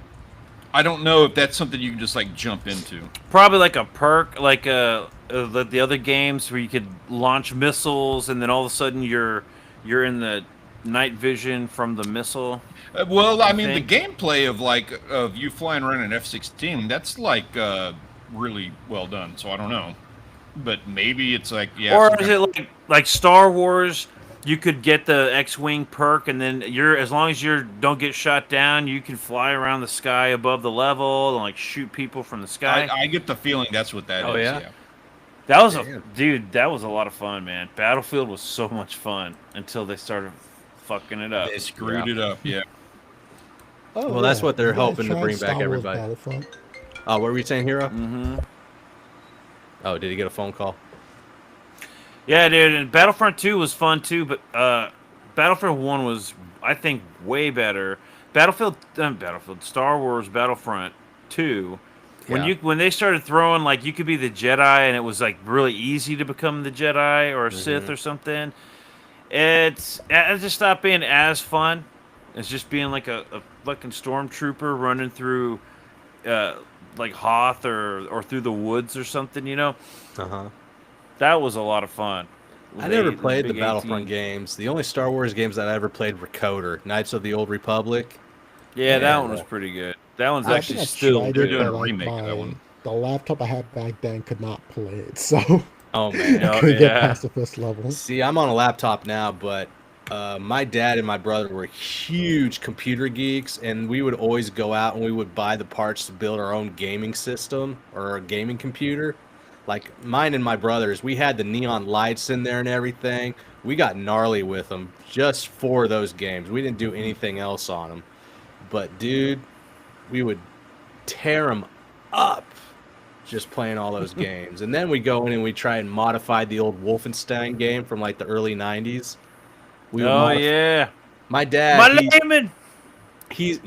[SPEAKER 1] I don't know if that's something you can just like jump into.
[SPEAKER 3] Probably like a perk, like the other games where you could launch missiles, and then all of a sudden you're in the night vision from the missile.
[SPEAKER 1] Well, I mean, the gameplay of you flying around an F-16, that's like really well done. So I don't know, but maybe it's like
[SPEAKER 3] Or is it like Star Wars? You could get the X-wing perk, and then as long as you don't get shot down, you can fly around the sky above the level and like shoot people from the sky.
[SPEAKER 1] I get the feeling that's what that is. Yeah.
[SPEAKER 3] That was that was a lot of fun, man. Battlefield was so much fun until they started fucking it up.
[SPEAKER 1] They screwed it up. Yeah.
[SPEAKER 2] Oh, well, that's what they're
[SPEAKER 4] You guys
[SPEAKER 2] hoping to
[SPEAKER 4] tried
[SPEAKER 2] bring
[SPEAKER 4] Star
[SPEAKER 2] back
[SPEAKER 4] Wars
[SPEAKER 2] everybody.
[SPEAKER 4] Battlefront?
[SPEAKER 2] What were you saying, Hero?
[SPEAKER 3] Mm-hmm.
[SPEAKER 2] Oh, did he get a phone call?
[SPEAKER 3] Yeah, dude, and Battlefront 2 was fun too, but Battlefield 1 was, I think, way better. Star Wars Battlefront 2, when they started throwing, like, you could be the Jedi, and it was like really easy to become the Jedi or a Sith or something. It just stopped being as fun. It's just being like a fucking stormtrooper running through like Hoth or through the woods or something, you know?
[SPEAKER 2] Uh-huh.
[SPEAKER 3] That was a lot of fun.
[SPEAKER 2] I never played the Battlefront games. The only Star Wars games that I ever played were Coder, Knights of the Old Republic.
[SPEAKER 3] Yeah, that one was pretty good. That one's
[SPEAKER 4] I
[SPEAKER 3] actually
[SPEAKER 4] think I
[SPEAKER 3] still
[SPEAKER 4] tried
[SPEAKER 3] good.
[SPEAKER 4] it, but, like, the laptop I had back then could not play it, so
[SPEAKER 2] Oh man,
[SPEAKER 4] I couldn't get past the first level.
[SPEAKER 2] See, I'm on a laptop now, but my dad and my brother were huge computer geeks, and we would always go out and we would buy the parts to build our own gaming system or a gaming computer. Like mine and my brother's, we had the neon lights in there and everything. We got gnarly with them just for those games. We didn't do anything else on them. But dude, we would tear them up just playing all those games. And then we go in and we try and modify the old Wolfenstein game from like the early 90s.
[SPEAKER 3] Yeah.
[SPEAKER 2] My dad,
[SPEAKER 3] he's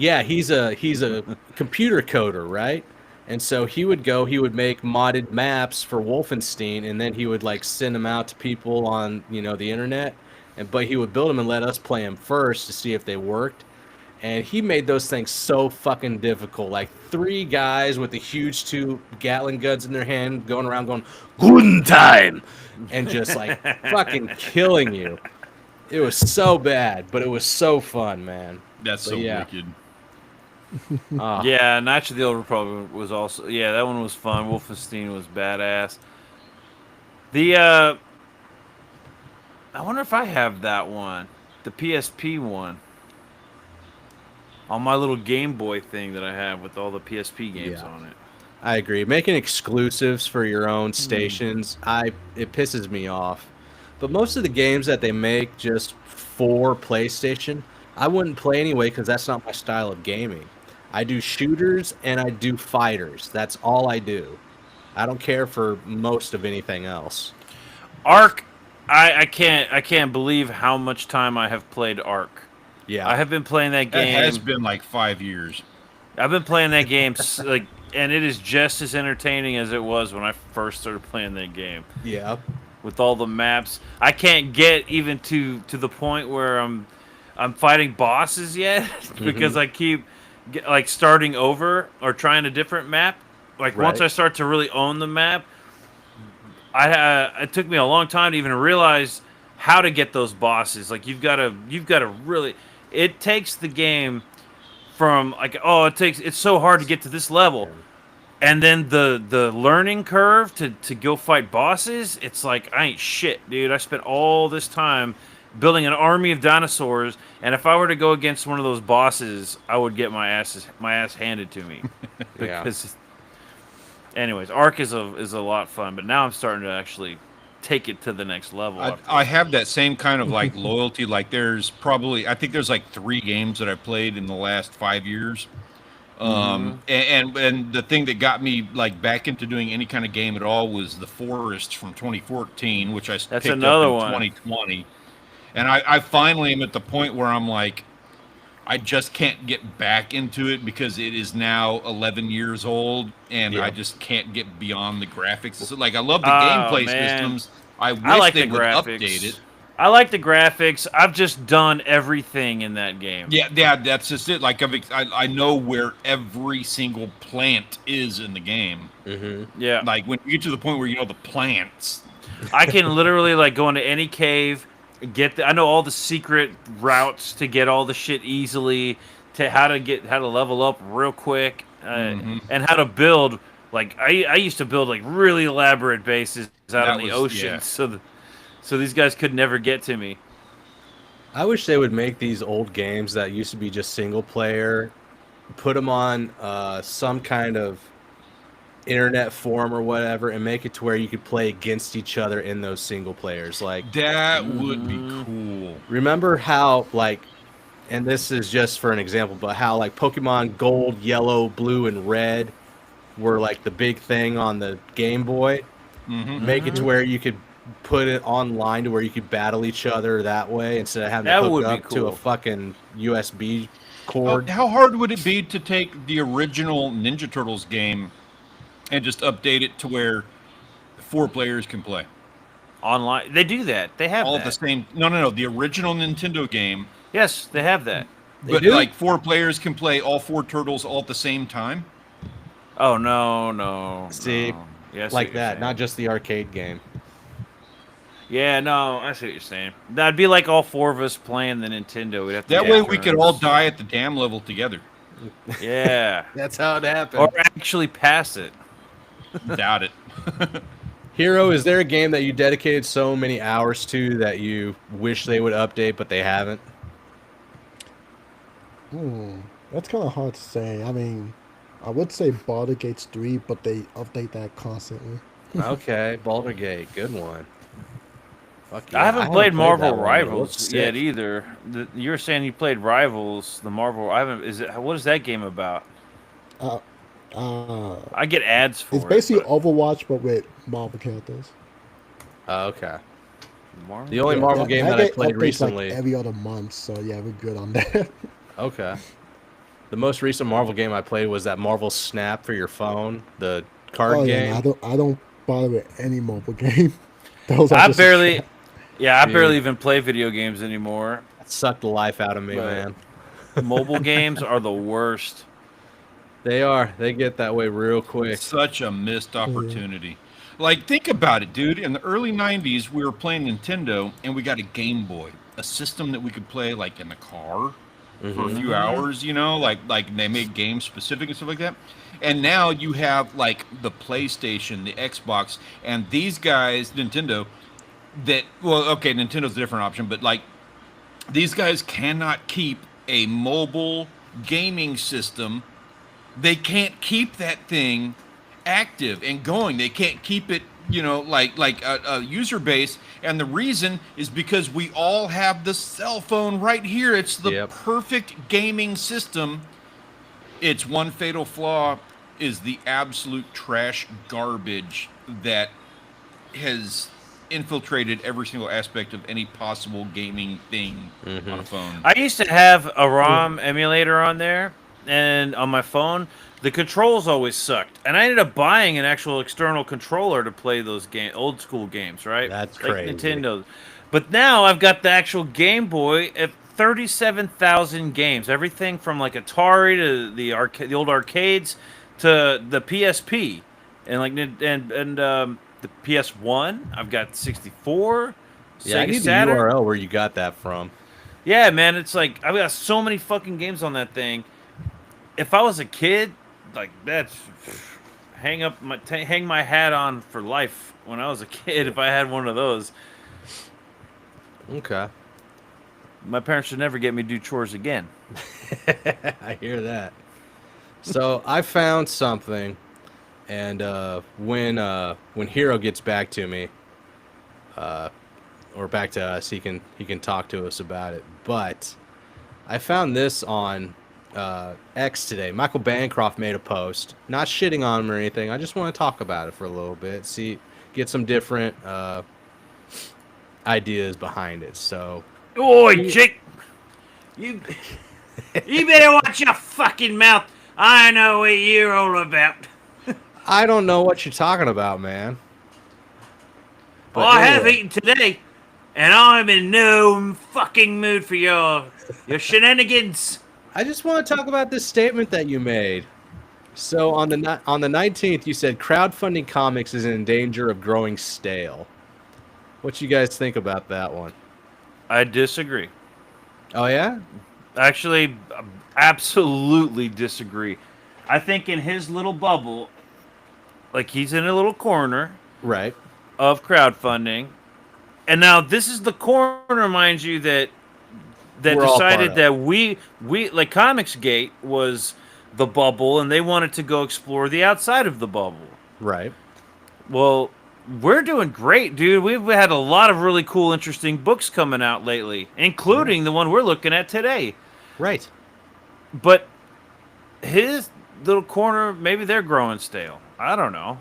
[SPEAKER 2] a computer coder, right? And so he would make modded maps for Wolfenstein, and then he would like send them out to people on, the internet. But he would build them and let us play them first to see if they worked. And he made those things so fucking difficult. Like 3 guys with the huge 2 Gatling guns in their hand going around going, "Guten time," and just like fucking killing you. It was so bad, but it was so fun, man.
[SPEAKER 1] That's so wicked.
[SPEAKER 3] Yeah, Knights of the Old Republic was also that one was fun. Wolfenstein was badass. I wonder if I have that one, the PSP one, on my little Game Boy thing that I have with all the PSP games on it.
[SPEAKER 2] I agree. Making exclusives for your own stations, it pisses me off. But most of the games that they make just for PlayStation, I wouldn't play anyway because that's not my style of gaming. I do shooters and I do fighters. That's all I do. I don't care for most of anything else.
[SPEAKER 3] Ark, I can't believe how much time I have played Ark.
[SPEAKER 2] Yeah,
[SPEAKER 3] I have been playing that game.
[SPEAKER 1] It has been like 5 years.
[SPEAKER 3] I've been playing that game and it is just as entertaining as it was when I first started playing that game.
[SPEAKER 2] Yeah.
[SPEAKER 3] With all the maps, I can't get even to the point where I'm fighting bosses yet because I keep starting over or trying a different map. Once I start to really own the map, it took me a long time to even realize how to get those bosses. Like you've got to really. It takes the game from it's so hard to get to this level. And then the learning curve to go fight bosses, it's like, I ain't shit, dude. I spent all this time building an army of dinosaurs, and if I were to go against one of those bosses, I would get my ass handed to me. Because, anyways, Ark is a lot of fun, but now I'm starting to actually take it to the next level.
[SPEAKER 1] I have that same kind of like loyalty. Like I think there's like 3 games that I played in the last 5 years. And the thing that got me like back into doing any kind of game at all was The Forest from 2014, which I picked up in 2020. And I finally am at the point where I'm like, I just can't get back into it because it is now 11 years old, and I just can't get beyond the graphics. So, like, I love the gameplay systems. I wish they would update it.
[SPEAKER 3] I like the graphics. I've just done everything in that game.
[SPEAKER 1] Yeah, that's just it. Like, I know where every single plant is in the game.
[SPEAKER 3] Yeah.
[SPEAKER 1] Like, when you get to the point where you know the plants.
[SPEAKER 3] I can literally, like, go into any cave, I know all the secret routes to get all the shit easily, to how to level up real quick, and how to build. Like, I used to build, like, really elaborate bases out on the ocean, so these guys could never get to me.
[SPEAKER 2] I wish they would make these old games that used to be just single player, put them on some kind of internet forum or whatever, and make it to where you could play against each other in those single players. Like,
[SPEAKER 1] that would be cool.
[SPEAKER 2] Remember how, like, and this is just for an example, but how like Pokemon Gold, Yellow, Blue, and Red were like the big thing on the Game Boy. Make it to where you could put it online to where you could battle each other that way instead of having to hook up to a fucking USB cord.
[SPEAKER 1] How hard would it be to take the original Ninja Turtles game and just update it to where 4 players can play
[SPEAKER 3] online? They do that. They have
[SPEAKER 1] all the same. No. The original Nintendo game.
[SPEAKER 3] Yes, they have that.
[SPEAKER 1] But like 4 players can play all 4 turtles all at the same time.
[SPEAKER 3] Oh no!
[SPEAKER 2] See,
[SPEAKER 3] yes,
[SPEAKER 2] like that, not just the arcade game.
[SPEAKER 3] Yeah, no, I see what you're saying. That'd be like all 4 of us playing the Nintendo. We'd have to
[SPEAKER 1] that way we could all die at the dam level together.
[SPEAKER 3] Yeah,
[SPEAKER 2] that's how it happened.
[SPEAKER 3] Or actually pass it.
[SPEAKER 1] Doubt it.
[SPEAKER 2] Hero, is there a game that you dedicated so many hours to that you wish they would update, but they haven't?
[SPEAKER 4] That's kind of hard to say. I mean, I would say Baldur's Gate 3, but they update that constantly.
[SPEAKER 2] Okay, Baldur's Gate, good one. Fuck yeah.
[SPEAKER 3] I haven't played Marvel
[SPEAKER 2] that one,
[SPEAKER 3] Rivals yet either. You were saying you played Rivals, the Marvel. I haven't. What is that game about? I get ads for it.
[SPEAKER 4] It's basically Overwatch, but with Marvel characters.
[SPEAKER 2] Okay. The only Marvel game that I played recently.
[SPEAKER 4] Like every other month, so yeah, we're good on that.
[SPEAKER 2] Okay. The most recent Marvel game I played was that Marvel Snap for your phone, the card game.
[SPEAKER 4] I don't bother with any mobile game.
[SPEAKER 3] I barely even play video games anymore.
[SPEAKER 2] That sucked the life out of me, man.
[SPEAKER 3] Mobile games are the worst.
[SPEAKER 2] They are. They get that way real quick.
[SPEAKER 1] Such a missed opportunity. Like, think about it, dude. In the early 90s, we were playing Nintendo, and we got a Game Boy, a system that we could play, like, in the car for a few hours, you know? Like they made games specific and stuff like that. And now you have, like, the PlayStation, the Xbox, and these guys, Nintendo, Nintendo's a different option, but, like, these guys cannot keep a mobile gaming system. They can't keep that thing active and going. They can't keep it, you know, like a user base. And the reason is because we all have the cell phone right here. It's the perfect gaming system. Its one fatal flaw is the absolute trash garbage that has infiltrated every single aspect of any possible gaming thing on a phone.
[SPEAKER 3] I used to have a ROM emulator on there, and on my phone, the controls always sucked. And I ended up buying an actual external controller to play those old school games, right?
[SPEAKER 2] That's
[SPEAKER 3] like
[SPEAKER 2] crazy.
[SPEAKER 3] Nintendo. But now I've got the actual Game Boy at 37,000 games. Everything from like Atari to the old arcades to the PSP, and the PS1. I've got 64.
[SPEAKER 2] Yeah, I need
[SPEAKER 3] Saturn.
[SPEAKER 2] the URL where you got that from.
[SPEAKER 3] Yeah, man, it's like I've got so many fucking games on that thing. If I was a kid, like that's hang my hat on for life. When I was a kid, if I had one of those.
[SPEAKER 2] Okay.
[SPEAKER 3] My parents should never get me to do chores again.
[SPEAKER 2] I hear that. So I found something, and when Hero gets back to me, or back to us, he can talk to us about it. But I found this on X today. Michael Bancroft made a post, not shitting on him or anything. I just want to talk about it for a little bit, get some different ideas behind it. So,
[SPEAKER 3] oi, chick, you better watch your fucking mouth. I know what you're all about.
[SPEAKER 2] I don't know what you're talking about, man. But
[SPEAKER 3] I have eaten today, and I'm in no fucking mood for your shenanigans.
[SPEAKER 2] I just want to talk about this statement that you made. So on the 19th, you said crowdfunding comics is in danger of growing stale. What you guys think about that one?
[SPEAKER 3] I disagree.
[SPEAKER 2] Oh yeah?
[SPEAKER 3] Actually, absolutely disagree. I think in his little bubble, like he's in a little corner,
[SPEAKER 2] right,
[SPEAKER 3] of crowdfunding, and now this is the corner, mind you, that decided that we like Comicsgate was the bubble, and they wanted to go explore the outside of the bubble.
[SPEAKER 2] Right.
[SPEAKER 3] Well, we're doing great, dude. We've had a lot of really cool, interesting books coming out lately, including the one we're looking at today.
[SPEAKER 2] Right.
[SPEAKER 3] But his little corner, maybe they're growing stale. I don't know.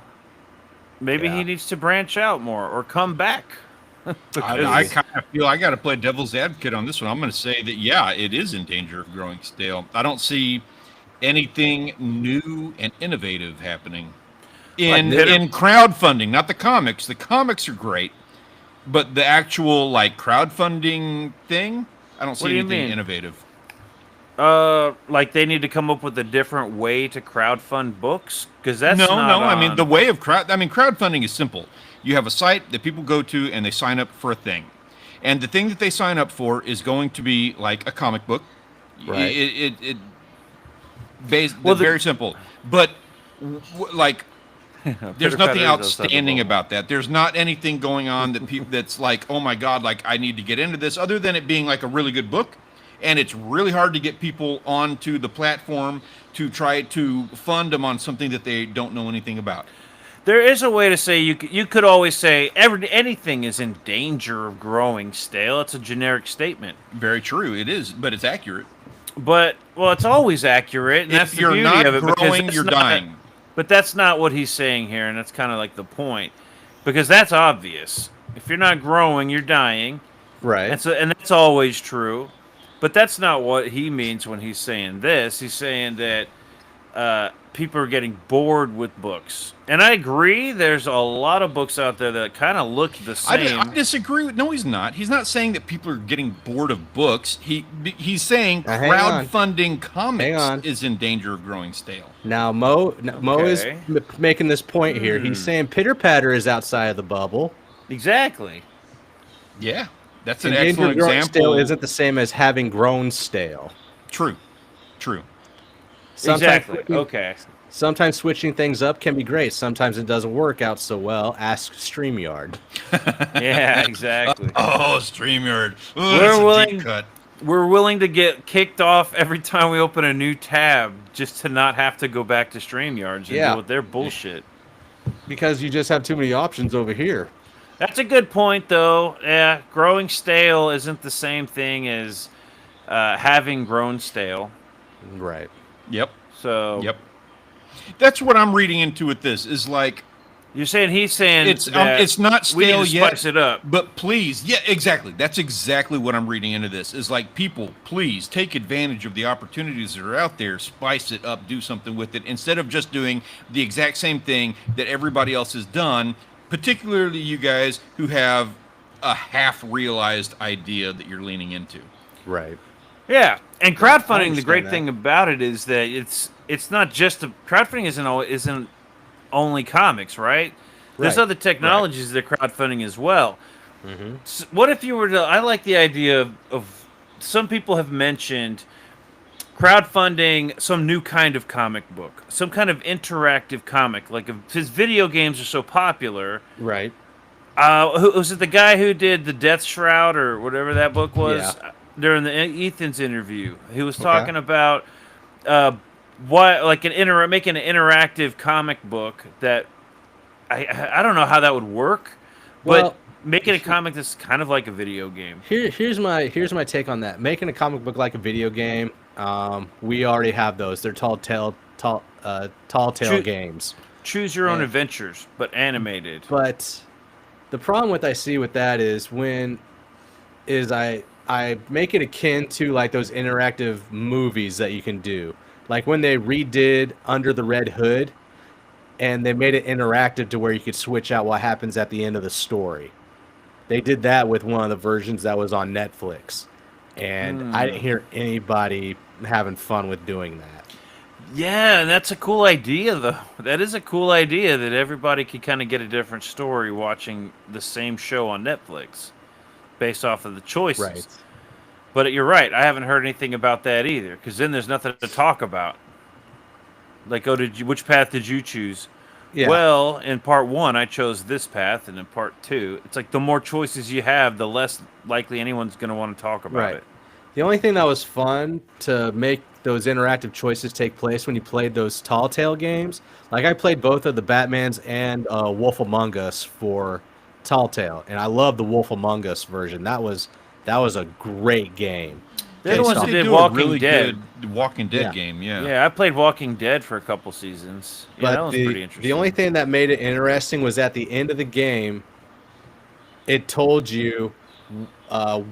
[SPEAKER 3] Maybe he needs to branch out more or come back.
[SPEAKER 1] I kind of feel I got to play devil's advocate on this one. I'm going to say that, yeah, it is in danger of growing stale. I don't see anything new and innovative happening in crowdfunding, not the comics. The comics are great, but the actual like crowdfunding thing, I don't see anything innovative.
[SPEAKER 3] Like they need to come up with a different way to crowdfund books, because that's
[SPEAKER 1] no. I mean, the way of crowdfunding is simple. You have a site that people go to and they sign up for a thing, and the thing that they sign up for is going to be like a comic book.
[SPEAKER 2] Right.
[SPEAKER 1] Very simple, but like. There's nothing outstanding about that. There's not anything going on that's like, oh my God, like I need to get into this, other than it being like a really good book. And it's really hard to get people onto the platform to try to fund them on something that they don't know anything about.
[SPEAKER 3] There is a way to say you could always say anything is in danger of growing stale. It's a generic statement.
[SPEAKER 1] Very true. It is, but it's accurate.
[SPEAKER 3] But it's always accurate, and that's the beauty of it.
[SPEAKER 1] If you're not growing, you're dying.
[SPEAKER 3] But that's not what he's saying here, and that's kind of like the point, because that's obvious. If you're not growing, you're dying.
[SPEAKER 2] Right.
[SPEAKER 3] And that's always true. But that's not what he means when he's saying this. He's saying that people are getting bored with books. And I agree, there's a lot of books out there that kind of look the same.
[SPEAKER 1] I disagree with. No, he's not. He's not saying that people are getting bored of books. He's saying crowdfunding comics is in danger of growing stale.
[SPEAKER 2] Now, Mo is making this point here. He's saying Pitter Patter is outside of the bubble.
[SPEAKER 3] Exactly.
[SPEAKER 1] Yeah. That's an excellent example.
[SPEAKER 2] Stale isn't the same as having grown stale.
[SPEAKER 1] True.
[SPEAKER 3] Exactly. Okay.
[SPEAKER 2] Sometimes switching things up can be great. Sometimes it doesn't work out so well. Ask StreamYard.
[SPEAKER 3] Yeah, exactly.
[SPEAKER 1] StreamYard. Ooh,
[SPEAKER 3] we're willing to get kicked off every time we open a new tab just to not have to go back to StreamYard and deal with their bullshit.
[SPEAKER 2] Because you just have too many options over here.
[SPEAKER 3] That's a good point, though. Yeah, growing stale isn't the same thing as having grown stale.
[SPEAKER 2] Right.
[SPEAKER 1] Yep.
[SPEAKER 3] So.
[SPEAKER 1] Yep. That's what I'm reading into with this. Is like
[SPEAKER 3] you're saying he's saying
[SPEAKER 1] it's not stale
[SPEAKER 3] we
[SPEAKER 1] yet.
[SPEAKER 3] Spice it up.
[SPEAKER 1] But please, yeah, exactly. That's exactly what I'm reading into this. Is like people, please take advantage of the opportunities that are out there. Spice it up. Do something with it instead of just doing the exact same thing that everybody else has done. Particularly you guys who have a half-realized idea that you're leaning into.
[SPEAKER 2] Right.
[SPEAKER 3] Yeah, and crowdfunding. The great thing about it is that it's not just crowdfunding isn't only comics, right? There's other technologies that are crowdfunding as well.
[SPEAKER 2] Mm-hmm.
[SPEAKER 3] So what if you were to? I like the idea of some people have mentioned crowdfunding some new kind of comic book, some kind of interactive comic. Like his video games are so popular,
[SPEAKER 2] right?
[SPEAKER 3] Was it the guy who did the Death Shroud or whatever that book was?
[SPEAKER 2] Yeah.
[SPEAKER 3] During the Ethan's interview, he was talking about making an interactive comic book that I don't know how that would work, but Make it a comic that's kind of like a video game.
[SPEAKER 2] Here's my take on that. Making a comic book like a video game. We already have those. They're tall tale games.
[SPEAKER 3] Choose your own adventures, but animated.
[SPEAKER 2] But the problem I see with that is I make it akin to like those interactive movies that you can do. Like when they redid Under the Red Hood and they made it interactive to where you could switch out what happens at the end of the story. They did that with one of the versions that was on Netflix. And I didn't hear anybody having fun with doing that.
[SPEAKER 3] Yeah, that's a cool idea, though. That is a cool idea that everybody could kind of get a different story watching the same show on Netflix based off of the choices.
[SPEAKER 2] Right.
[SPEAKER 3] But you're right. I haven't heard anything about that either, because then there's nothing to talk about. Like, which path did you choose?
[SPEAKER 2] Yeah.
[SPEAKER 3] Well, in part 1, I chose this path, and in part 2, it's like the more choices you have, the less likely anyone's going to want to talk about it.
[SPEAKER 2] The only thing that was fun to make those interactive choices take place when you played those Tall Tale games, like I played both of the Batmans and Wolf Among Us for Tall Tale, and I love the Wolf Among Us version. That was a great game.
[SPEAKER 3] They're the ones that did
[SPEAKER 1] Walking Dead game, yeah.
[SPEAKER 3] Yeah, I played Walking Dead for a couple seasons. Yeah, that was pretty interesting.
[SPEAKER 2] The only thing that made it interesting was at the end of the game, it told you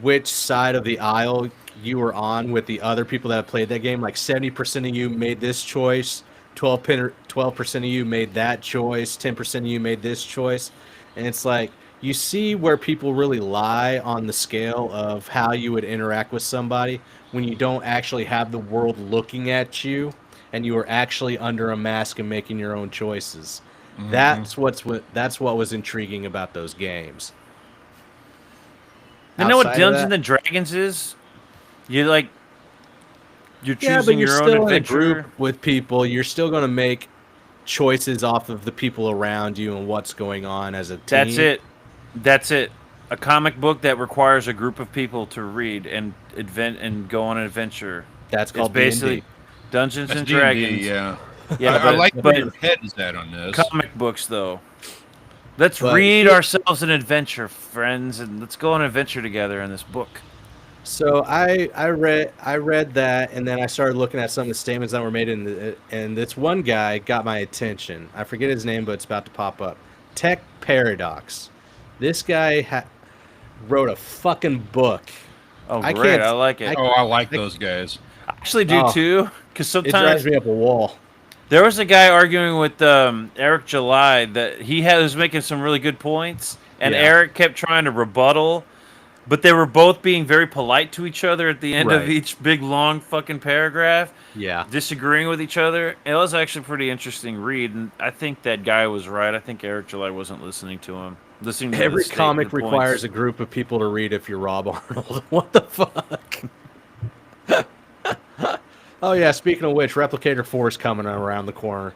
[SPEAKER 2] which side of the aisle you were on with the other people that have played that game. Like 70% of you made this choice, 12% of you made that choice, 10% of you made this choice. And it's like, you see where people really lie on the scale of how you would interact with somebody when you don't actually have the world looking at you and you are actually under a mask and making your own choices. Mm-hmm. That's what was intriguing about those games.
[SPEAKER 3] You know what Dungeons and Dragons is? You're choosing your own
[SPEAKER 2] still
[SPEAKER 3] adventure.
[SPEAKER 2] In a group with people. You're still going to make choices off of the people around you and what's going on as a team.
[SPEAKER 3] That's it. A comic book that requires a group of people to read and go on an adventure.
[SPEAKER 2] That's called
[SPEAKER 3] basically
[SPEAKER 2] D&D.
[SPEAKER 3] Dungeons and Dragons.
[SPEAKER 1] D&D, yeah.
[SPEAKER 3] Yeah,
[SPEAKER 1] I like where your head is at on this.
[SPEAKER 3] Comic books, though. Let's read ourselves an adventure, friends, and let's go on an adventure together in this book.
[SPEAKER 2] So I read that, and then I started looking at some of the statements that were made and this one guy got my attention. I forget his name, but it's about to pop up. Tech Paradox. This guy wrote a fucking book.
[SPEAKER 3] Oh, great! I like it.
[SPEAKER 1] I like those guys.
[SPEAKER 3] I actually do too, because sometimes
[SPEAKER 2] it drives me up a wall.
[SPEAKER 3] There was a guy arguing with Eric July that he was making some really good points, and Eric kept trying to rebuttal. But they were both being very polite to each other at the end of each big, long fucking paragraph.
[SPEAKER 2] Yeah.
[SPEAKER 3] Disagreeing with each other. It was actually a pretty interesting read, and I think that guy was right. I think Eric July wasn't listening to him.
[SPEAKER 2] Every comic requires a group of people to read if you're Rob Arnold. What the fuck? Oh, yeah, speaking of which, Replicator 4 is coming around the corner.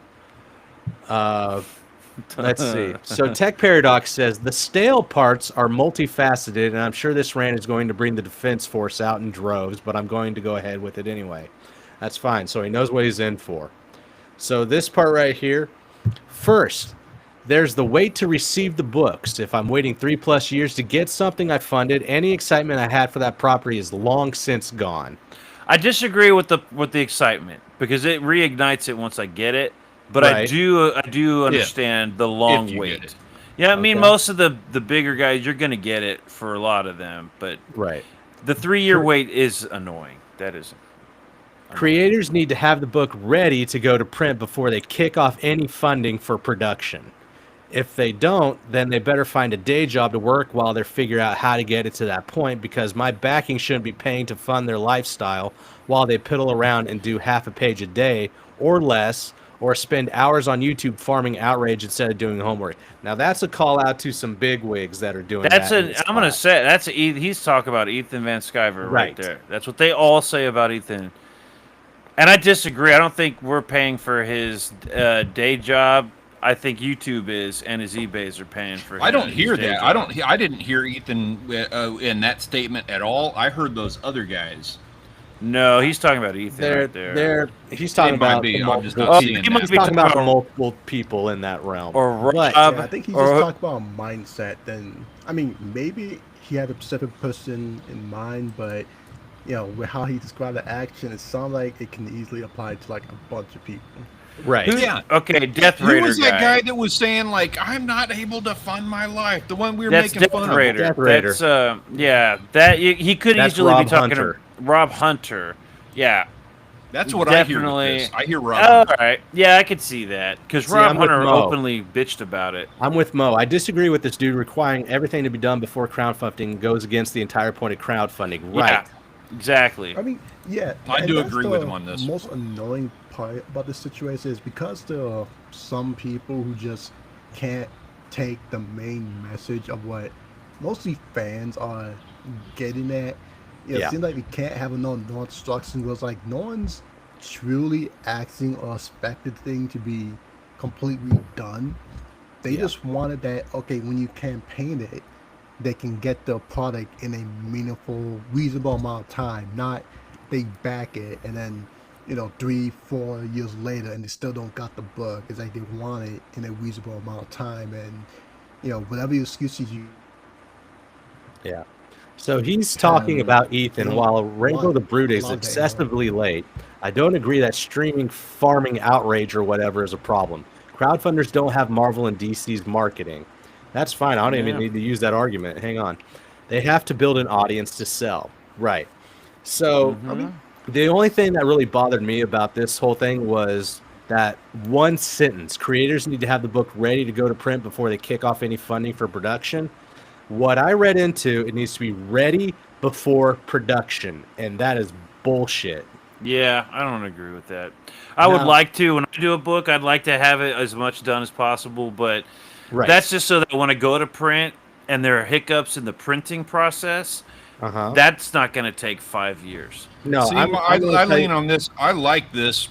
[SPEAKER 2] Let's see. So Tech Paradox says, the stale parts are multifaceted, and I'm sure this rant is going to bring the Defense Force out in droves, but I'm going to go ahead with it anyway. That's fine. So he knows what he's in for. So this part right here, first, there's the wait to receive the books. If I'm waiting 3+ years to get something I funded, any excitement I had for that property is long since gone.
[SPEAKER 3] I disagree with the excitement because it reignites it once I get it. But I do understand the long wait. Yeah, I mean, most of the bigger guys, you're going to get it for a lot of them. But the 3-year wait is annoying. That is annoying.
[SPEAKER 2] Creators need to have the book ready to go to print before they kick off any funding for production. If they don't, then they better find a day job to work while they figure out how to get it to that point, because my backing shouldn't be paying to fund their lifestyle while they piddle around and do half a page a day or less, or spend hours on YouTube farming outrage instead of doing homework. Now that's a call out to some bigwigs that are doing that.
[SPEAKER 3] I'm going to say he's talking about Ethan Van Sciver right there. That's what they all say about Ethan. And I disagree. I don't think we're paying for his day job. I think YouTube is, and his eBays are paying for him.
[SPEAKER 1] I don't hear that. I didn't hear Ethan in that statement at all. I heard those other guys
[SPEAKER 3] No, he's talking about Ethan right there.
[SPEAKER 2] He's talking about
[SPEAKER 1] be.
[SPEAKER 2] the
[SPEAKER 1] I'm just
[SPEAKER 2] multiple.
[SPEAKER 1] not seeing
[SPEAKER 3] he might
[SPEAKER 2] He's
[SPEAKER 3] be
[SPEAKER 2] talking about
[SPEAKER 3] talking
[SPEAKER 2] multiple people in that realm.
[SPEAKER 3] or Rob.
[SPEAKER 2] But-
[SPEAKER 4] Yeah, I think he just
[SPEAKER 3] or-
[SPEAKER 4] talked about mindset. Then I mean, maybe he had a specific person in mind, but with how he described the action, it sounds like it can easily apply to like a bunch of people.
[SPEAKER 2] Right.
[SPEAKER 1] Yeah.
[SPEAKER 3] Okay, Death
[SPEAKER 1] Who
[SPEAKER 3] Raider
[SPEAKER 1] was that guy that was saying like, "I'm not able to fund my life"? The one we were
[SPEAKER 3] That's
[SPEAKER 1] making
[SPEAKER 3] Death
[SPEAKER 1] fun
[SPEAKER 3] Raider.
[SPEAKER 2] Death Raider.
[SPEAKER 3] That's that he could
[SPEAKER 2] That's
[SPEAKER 3] easily
[SPEAKER 2] Rob
[SPEAKER 3] be talking
[SPEAKER 2] Hunter.
[SPEAKER 3] to Rob Hunter. Yeah.
[SPEAKER 1] of. That's what
[SPEAKER 3] Definitely.
[SPEAKER 1] I hear. With this. I hear Rob.
[SPEAKER 3] All
[SPEAKER 1] Hunter.
[SPEAKER 3] right. Yeah, I could see that because
[SPEAKER 2] See,
[SPEAKER 3] Rob
[SPEAKER 2] I'm with
[SPEAKER 3] Hunter
[SPEAKER 2] Mo.
[SPEAKER 3] openly bitched about it.
[SPEAKER 2] I'm with Mo. I disagree with this dude requiring everything to be done before crowdfunding goes against the entire point of crowdfunding. Right.
[SPEAKER 3] Yeah, exactly.
[SPEAKER 4] I mean, yeah,
[SPEAKER 1] I
[SPEAKER 4] and
[SPEAKER 1] do
[SPEAKER 4] that's
[SPEAKER 1] agree with him on this.
[SPEAKER 4] The most annoying part about this situation is because there are some people who just can't take the main message of what mostly fans are getting at. It
[SPEAKER 2] Yeah.
[SPEAKER 4] seems like we can't have no instruction. Was like no one's truly asking or expected thing to be completely done. They just wanted that. Okay, when you campaign it, they can get the product in a meaningful, reasonable amount of time. Not they back it and then 3-4 years later and they still don't got the book. It's like they want it in a reasonable amount of time, and whatever excuses you.
[SPEAKER 2] Yeah. So he's talking about Ethan while Rainbow the Brood is
[SPEAKER 4] love that,
[SPEAKER 2] excessively late. I don't agree that streaming farming outrage or whatever is a problem. Crowdfunders don't have Marvel and DC's marketing. That's fine. I don't even need to use that argument. Hang on. They have to build an audience to sell. Right. So the only thing that really bothered me about this whole thing was that one sentence. Creators need to have the book ready to go to print before they kick off any funding for production. What I read into, it needs to be ready before production, and that is bullshit.
[SPEAKER 3] Yeah, I don't agree with that. I would like to, when I do a book, I'd like to have it as much done as possible, but that's just so that when I go to print and there are hiccups in the printing process, that's not going to take 5 years.
[SPEAKER 2] No,
[SPEAKER 1] See, I lean on this. I like this.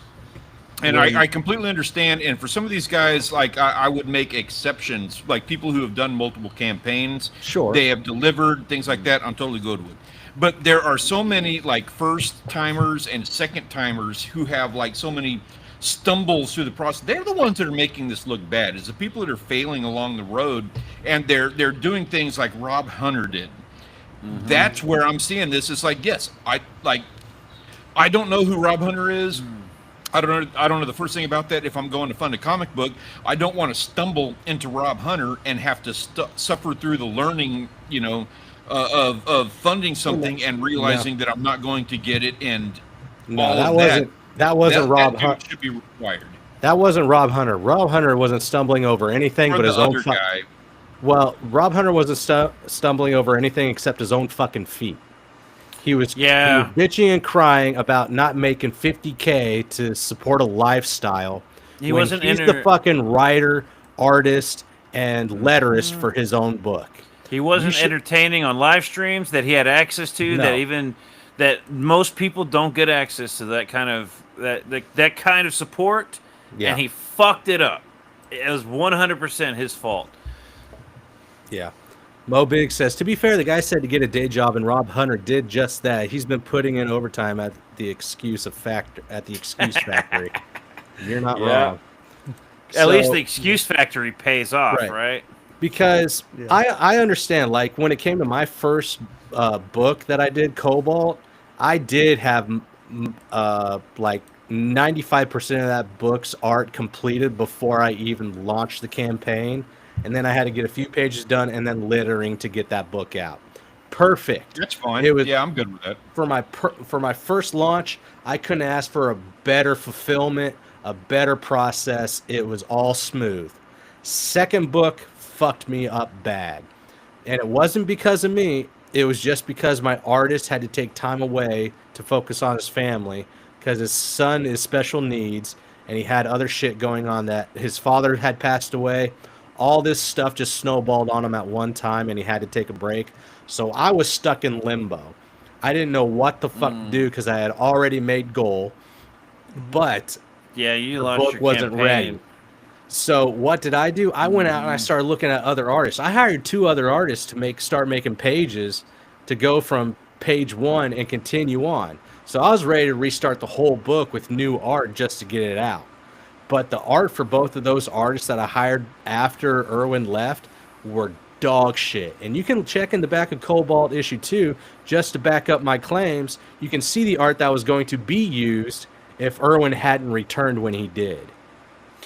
[SPEAKER 1] And I completely understand. And for some of these guys, like I would make exceptions, like people who have done multiple campaigns.
[SPEAKER 2] Sure.
[SPEAKER 1] They have delivered, things like that. I'm totally good with. But there are so many like first timers and second timers who have like so many stumbles through the process. They're the ones that are making this look bad. It's the people that are failing along the road, and they're doing things like Rob Hunter did. That's where I'm seeing this. It's like, yes, I don't know who Rob Hunter is. I don't know the first thing about that. If I'm going to fund a comic book, I don't want to stumble into Rob Hunter and have to suffer through the learning, of funding something and realizing that I'm not going to get it. And that
[SPEAKER 2] wasn't Rob Hunter.
[SPEAKER 1] Should be required.
[SPEAKER 2] That wasn't Rob Hunter. Rob Hunter wasn't stumbling over anything but his own
[SPEAKER 1] guy.
[SPEAKER 2] Well, Rob Hunter wasn't stumbling over anything except his own fucking feet. He was bitching and crying about not making $50K to support a lifestyle.
[SPEAKER 3] He wasn't.
[SPEAKER 2] He's the fucking writer, artist, and letterist for his own book.
[SPEAKER 3] He wasn't entertaining on live streams that he had access to.
[SPEAKER 2] No.
[SPEAKER 3] That most people don't get access to that kind of support.
[SPEAKER 2] Yeah.
[SPEAKER 3] And he fucked it up. It was 100% his fault.
[SPEAKER 2] Yeah. Mo Big says, to be fair, the guy said to get a day job, and Rob Hunter did just that. He's been putting in overtime at the excuse factory. You're not wrong.
[SPEAKER 3] At least the excuse factory pays off, right?
[SPEAKER 2] Because I understand, like, when it came to my first book that I did, Cobalt, I did have like 95% of that book's art completed before I even launched the campaign. And then I had to get a few pages done and then littering to get that book out. Perfect.
[SPEAKER 1] That's fine. I'm good with that.
[SPEAKER 2] For my first launch, I couldn't ask for a better fulfillment, a better process. It was all smooth. Second book fucked me up bad. And it wasn't because of me. It was just because my artist had to take time away to focus on his family because his son is special needs and he had other shit going on that his father had passed away. All this stuff just snowballed on him at one time, and he had to take a break. So I was stuck in limbo. I didn't know what the fuck to do because I had already made goal, but
[SPEAKER 3] you
[SPEAKER 2] the
[SPEAKER 3] launched
[SPEAKER 2] book
[SPEAKER 3] your
[SPEAKER 2] wasn't
[SPEAKER 3] campaign.
[SPEAKER 2] ready. So what did I do? I went out and I started looking at other artists. I hired 2 other artists to start making pages to go from page 1 and continue on. So I was ready to restart the whole book with new art just to get it out. But the art for both of those artists that I hired after Irwin left were dog shit. And you can check in the back of Cobalt issue 2 just to back up my claims. You can see the art that was going to be used if Irwin hadn't returned when he did.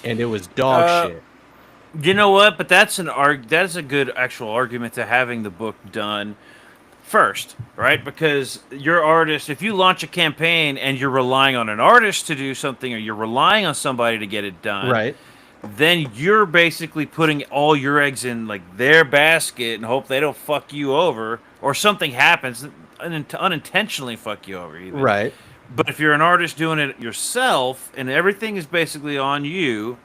[SPEAKER 2] And it was dog shit.
[SPEAKER 3] You know what? But that's a good actual argument to having the book done first, right? Because your artist, if you launch a campaign and you're relying on an artist to do something, or you're relying on somebody to get it done,
[SPEAKER 2] right?
[SPEAKER 3] Then you're basically putting all your eggs in like their basket and hope they don't fuck you over, or something happens unintentionally fuck you over, even.
[SPEAKER 2] Right.
[SPEAKER 3] But if you're an artist doing it yourself and everything is basically on you,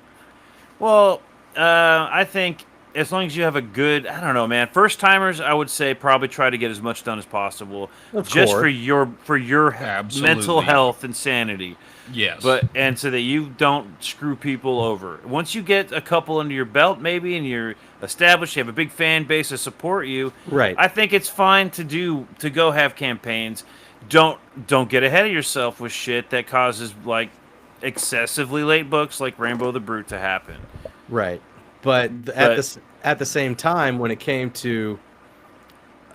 [SPEAKER 3] well, I think as long as you have a good, I don't know, man. First timers, I would say probably try to get as much done as possible, just for your mental health and sanity.
[SPEAKER 1] Yes.
[SPEAKER 3] And so that you don't screw people over. Once you get a couple under your belt, maybe, and you're established, you have a big fan base to support you.
[SPEAKER 2] Right.
[SPEAKER 3] I think it's fine to go have campaigns. Don't get ahead of yourself with shit that causes like excessively late books like Rainbow the Brute to happen.
[SPEAKER 2] Right. But at the same time, when it came to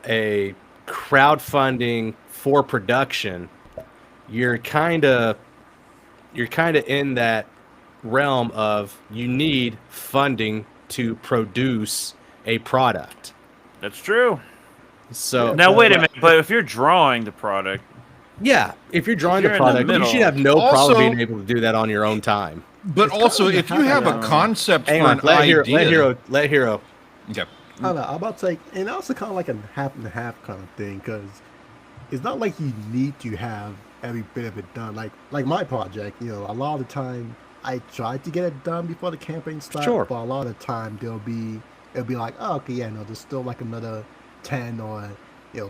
[SPEAKER 2] a crowdfunding for production, you're kind of in that realm of you need funding to produce a product.
[SPEAKER 3] That's true.
[SPEAKER 2] So
[SPEAKER 3] now wait a minute, but if you're drawing the product,
[SPEAKER 2] yeah, if you're drawing the product, you should have no problem being able to do that on your own time.
[SPEAKER 1] But it's also, if you have a concept for an
[SPEAKER 2] idea, let Hero.
[SPEAKER 1] Okay.
[SPEAKER 4] I don't know. I'm about to say, and also kind of like a half and half kind of thing, because it's not like you need to have every bit of it done. Like my project, a lot of the time I tried to get it done before the campaign starts.
[SPEAKER 2] Sure.
[SPEAKER 4] But a lot of the time it'll be like, oh, okay, yeah, no, there's still like another 10 or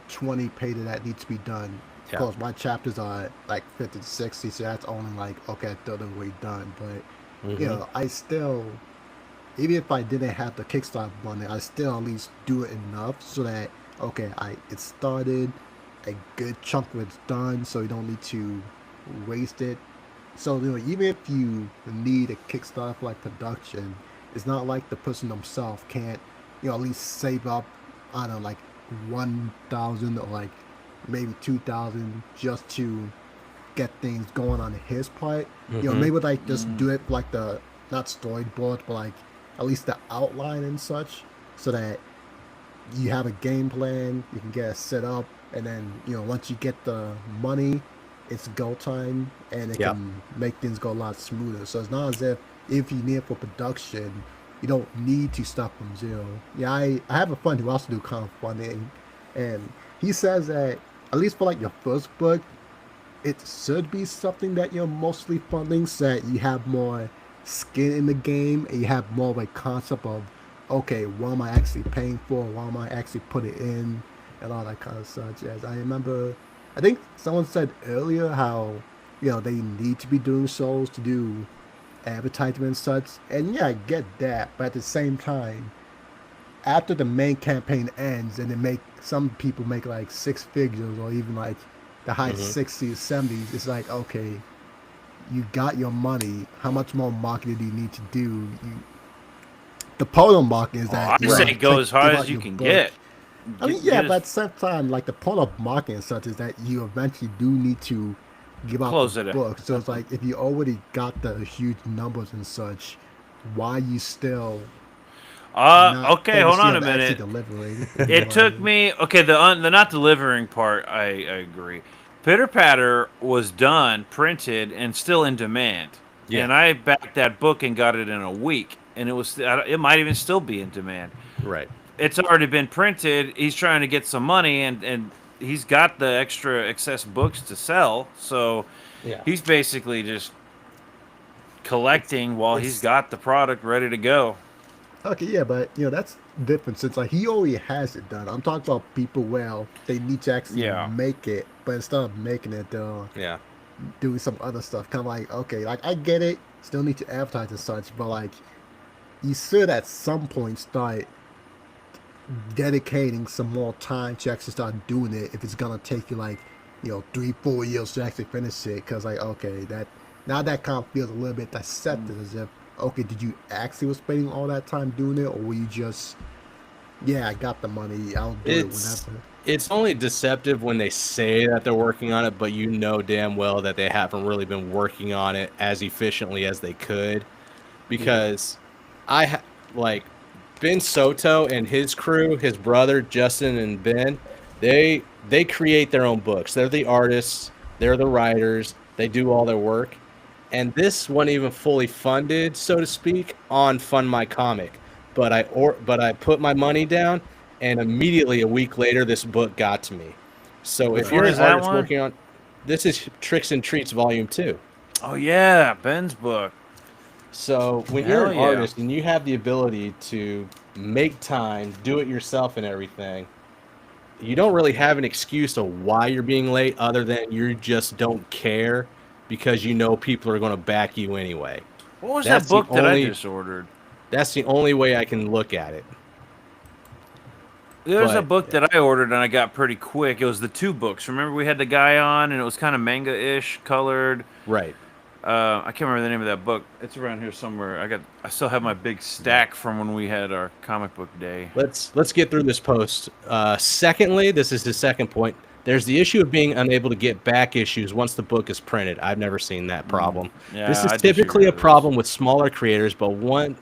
[SPEAKER 4] 20 pages that needs to be done. Of course, my chapters are like 50 to 60, so that's only like, okay, a third of the way done. But, I still, even if I didn't have the Kickstarter money, I still at least do it enough so that, okay, it started, a good chunk of it's done, so you don't need to waste it. So, even if you need a Kickstarter for like production, it's not like the person themselves can't, at least save up, I don't know, like 1,000 or like maybe 2,000 just to get things going on his part. Maybe like just do it like the, not storyboard, but like at least the outline and such, so that you have a game plan, you can get it set up, and then once you get the money, it's go time, and it can make things go a lot smoother. So it's not as if you need it for production, you don't need to start from zero. Yeah, I have a friend who also do crowdfunding, and he says that at least for like your first book, it should be something that you're mostly funding, so that you have more skin in the game and you have more of a concept of, okay, what am I actually paying for? What am I actually putting in? And all that kind of such. As I remember, I think someone said earlier how, they need to be doing shows to do advertisement and such. And yeah, I get that. But at the same time, after the main campaign ends and some people make like six figures or even like the high 60s, 70s, it's like, okay, you got your money. How much more marketing do you need to do? The point of marketing is that
[SPEAKER 3] I say go as hard as you can get.
[SPEAKER 4] I mean, yeah, but at the same time, like the point of marketing and such is that you eventually do need to give out the book. So it's like, if you already got the huge numbers and such, why you still?
[SPEAKER 3] Okay, hold on a minute. It took me the not delivering part. I agree. Pitter Patter was done, printed, and still in demand. Yeah. And I backed that book and got it in a week, and it might even still be in demand.
[SPEAKER 2] Right.
[SPEAKER 3] It's already been printed. He's trying to get some money, and he's got the excess books to sell. So he's basically just collecting while he's got the product ready to go.
[SPEAKER 4] Okay, yeah, but that's different since like he already has it done. I'm talking about people they need to actually make it, but instead of making it, they're doing some other stuff. Kind of like, okay, like I get it, still need to advertise and such, but like you should at some point start dedicating some more time to actually start doing it if it's gonna take you like 3-4 years to actually finish it. Because like, okay, that kind of feels a little bit deceptive, as if, okay, did you actually was spending all that time doing it, or were you just, yeah, I got the money, I'll do it whenever.
[SPEAKER 2] It's only deceptive when they say that they're working on it, but you know damn well that they haven't really been working on it as efficiently as they could. Because like Ben Soto and his crew, his brother Justin and Ben, they create their own books. They're the artists, they're the writers, they do all their work. And this wasn't even fully funded, so to speak, on Fund My Comic. But I put my money down, and immediately a week later, this book got to me. So if you're an artist working on, this is Tricks and Treats Volume 2.
[SPEAKER 3] Oh yeah, Ben's book.
[SPEAKER 2] So when you're an artist and you have the ability to make time, do it yourself and everything, you don't really have an excuse of why you're being late other than you just don't care because you know people are going to back you anyway.
[SPEAKER 3] What was that book that I just ordered?
[SPEAKER 2] That's the only way I can look at it.
[SPEAKER 3] There's a book that I ordered and I got pretty quick. It was the 2 books. Remember we had the guy on and it was kind of manga-ish colored.
[SPEAKER 2] Right.
[SPEAKER 3] I can't remember the name of that book. It's around here somewhere. I still have my big stack from when we had our comic book day.
[SPEAKER 2] Let's get through this post. Secondly, this is the second point. There's the issue of being unable to get back issues once the book is printed. I've never seen that problem.
[SPEAKER 3] Yeah,
[SPEAKER 2] this is typically a problem with smaller creators, but one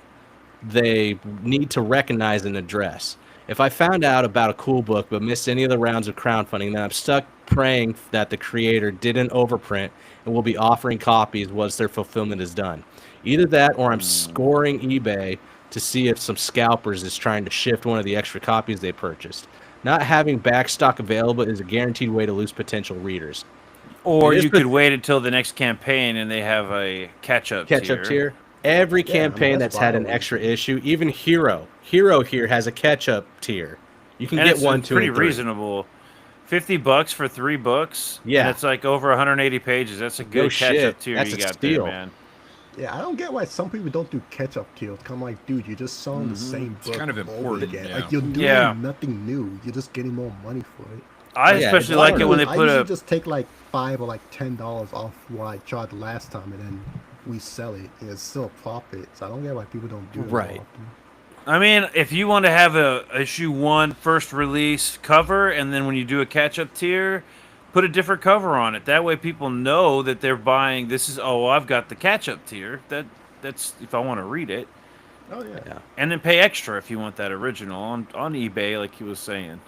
[SPEAKER 2] they need to recognize and address. If I found out about a cool book but missed any of the rounds of crowdfunding, then I'm stuck praying that the creator didn't overprint and will be offering copies once their fulfillment is done. Either that or I'm scoring eBay to see if some scalpers is trying to shift one of the extra copies they purchased. Not having back stock available is a guaranteed way to lose potential readers.
[SPEAKER 3] Or you could wait until the next campaign and they have a catch-up
[SPEAKER 2] tier. Every campaign that's had an extra issue, even Hero here has a catch-up tier. You can get 1, 2,
[SPEAKER 3] pretty
[SPEAKER 2] and 3.
[SPEAKER 3] reasonable. $50 for 3 books.
[SPEAKER 2] Yeah,
[SPEAKER 3] and it's like over 180 pages. That's a good catch-up tier you got there, man.
[SPEAKER 4] Yeah, I don't get why some people don't do catch-up tiers. Come like, dude, you're just selling the same book.
[SPEAKER 1] It's kind of important.
[SPEAKER 4] Again.
[SPEAKER 1] Yeah.
[SPEAKER 4] Like you're doing nothing new. You're just getting more money for it.
[SPEAKER 3] I especially like it when they put
[SPEAKER 4] I usually just take like $5 or like $10 off what I charged last time, and then we sell it. And it's still a profit. So I don't get why people don't do it.
[SPEAKER 2] Right.
[SPEAKER 3] I mean, if you want to have a issue 1 first release cover, and then when you do a catch-up tier, put a different cover on it. That way people know that they're buying. This is, I've got the catch-up tier. That's if I want to read it.
[SPEAKER 4] Oh, yeah.
[SPEAKER 3] And then pay extra if you want that original on eBay, like he was saying.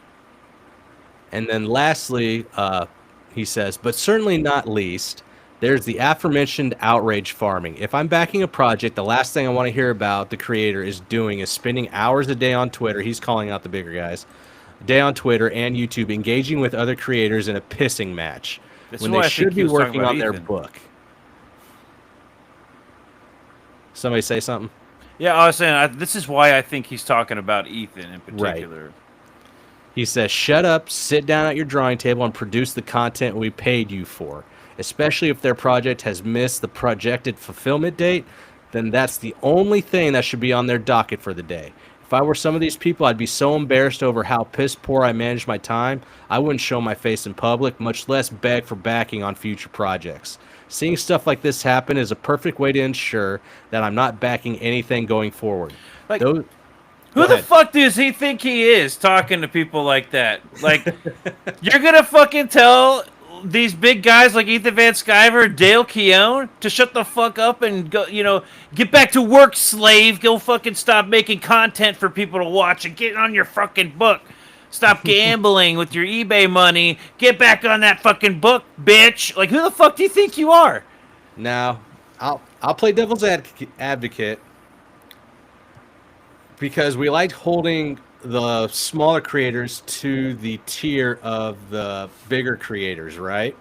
[SPEAKER 2] And then lastly, he says, but certainly not least, there's the aforementioned outrage farming. If I'm backing a project, the last thing I want to hear about the creator is doing is spending hours a day on Twitter. He's calling out the bigger guys. Day on Twitter and YouTube, engaging with other creators in a pissing match when they should be working on their book. Somebody say something?
[SPEAKER 3] Yeah, I was saying this is why I think he's talking about Ethan in particular.
[SPEAKER 2] Right. He says, shut up, sit down at your drawing table, and produce the content we paid you for. Especially if their project has missed the projected fulfillment date, then that's the only thing that should be on their docket for the day. If I were some of these people, I'd be so embarrassed over how piss poor I managed my time, I wouldn't show my face in public, much less beg for backing on future projects. Seeing stuff like this happen is a perfect way to ensure that I'm not backing anything going forward.
[SPEAKER 3] Like, who the fuck does he think he is talking to people like that? Like, you're going to fucking tell these big guys like Ethan Van Sciver, Dale Keown to shut the fuck up and go, get back to work, slave. Go fucking stop making content for people to watch and get on your fucking book. Stop gambling with your eBay money. Get back on that fucking book, bitch. Like, who the fuck do you think you are?
[SPEAKER 2] Now, I'll play devil's advocate because we like holding the smaller creators to the tier of the bigger creators, right?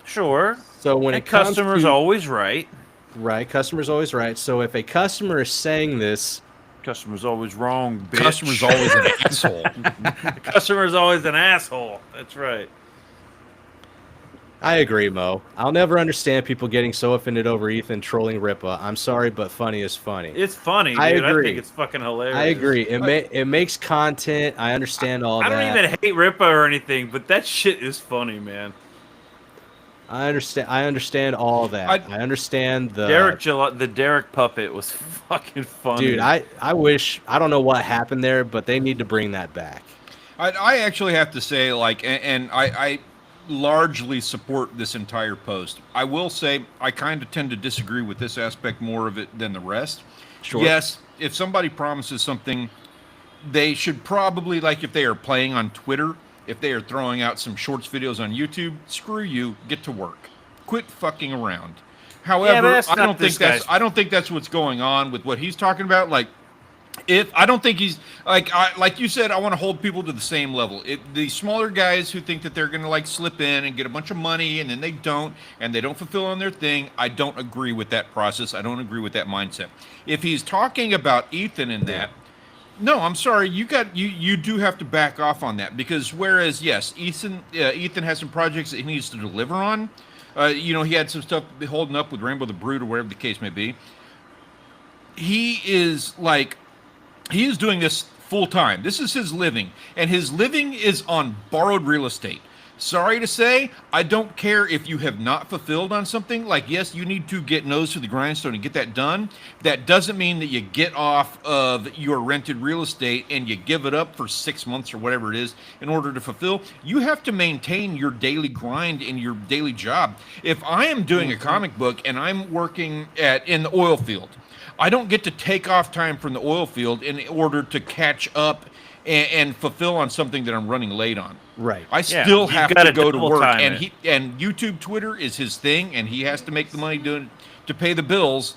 [SPEAKER 3] Sure.
[SPEAKER 2] So when
[SPEAKER 3] it comes customer's always right.
[SPEAKER 2] Right, customer's always right. So if a customer is saying this,
[SPEAKER 3] customer's always wrong, bitch.
[SPEAKER 1] Customer's always an asshole.
[SPEAKER 3] Customer's always an asshole. That's right.
[SPEAKER 2] I agree, Mo. I'll never understand people getting so offended over Ethan trolling Ripa. I'm sorry, but funny is funny.
[SPEAKER 3] It's funny, dude.
[SPEAKER 2] I
[SPEAKER 3] I
[SPEAKER 2] agree.
[SPEAKER 3] think it's fucking hilarious.
[SPEAKER 2] I agree. It makes content. I understand all
[SPEAKER 3] I
[SPEAKER 2] that.
[SPEAKER 3] don't even hate Ripa or anything, but that shit is funny, man.
[SPEAKER 2] I understand all that. I understand the
[SPEAKER 3] the Derek puppet was fucking funny.
[SPEAKER 2] Dude, I wish, I don't know what happened there, but they need to bring that back.
[SPEAKER 1] I actually have to say, like, and I largely support this entire post. I will say I kind of tend to disagree with this aspect more of it than the rest.
[SPEAKER 2] Sure.
[SPEAKER 1] Yes, if somebody promises something, they should probably, like if they are playing on Twitter, if they are throwing out some shorts videos on YouTube, screw you, get to work. Quit fucking around. However, I don't think that's what's going on with what he's talking about. Like, I don't think he's like you said, I want to hold people to the same level. The smaller guys who think that they're going to like slip in and get a bunch of money and then they don't fulfill on their thing, I don't agree with that process. I don't agree with that mindset. If he's talking about Ethan and that, no, I'm sorry, you do have to back off on that, because whereas yes, Ethan has some projects that he needs to deliver on. He had some stuff holding up with Rainbow the Brood or whatever the case may be. He is doing this full time. This is his living, and his living is on borrowed real estate. Sorry to say, I don't care if you have not fulfilled on something. Like, yes, you need to get nose to the grindstone and get that done. That doesn't mean that you get off of your rented real estate and you give it up for 6 months or whatever it is in order to fulfill. You have to maintain your daily grind in your daily job. If I am doing a comic book and I'm working in the oil field, I don't get to take off time from the oil field in order to catch up and fulfill on something that I'm running late on.
[SPEAKER 2] Right.
[SPEAKER 1] I still have to go to work, and YouTube, Twitter is his thing, and he has to make the money to pay the bills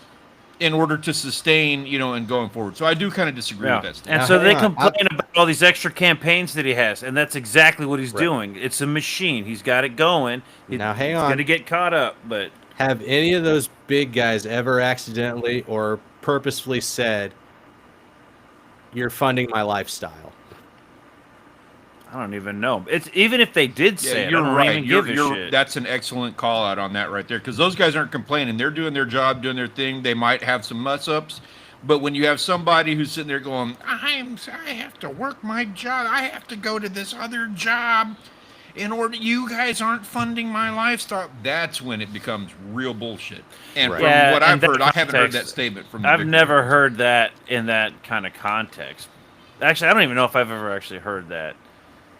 [SPEAKER 1] in order to sustain, and going forward. So I do kind of disagree with that statement.
[SPEAKER 3] And so they complain about all these extra campaigns that he has, and that's exactly what he's doing. It's a machine. He's got it going.
[SPEAKER 2] Now hang on.
[SPEAKER 3] He's going to get caught up, but
[SPEAKER 2] have any of those big guys ever accidentally or purposefully said, "You're funding my lifestyle"?
[SPEAKER 3] I don't even know. It's even if they did say
[SPEAKER 1] you're
[SPEAKER 3] it, I don't
[SPEAKER 1] right.
[SPEAKER 3] even give a shit.
[SPEAKER 1] That's an excellent call out on that right there, because those guys aren't complaining. They're doing their job, doing their thing. They might have some mess ups, but when you have somebody who's sitting there going, I have to work my job, I have to go to this other job in order, you guys aren't funding my lifestyle, that's when it becomes real bullshit. And from what I've heard, I haven't heard that statement from
[SPEAKER 3] I've never heard that in that kind of context. Actually, I don't even know if I've ever actually heard that.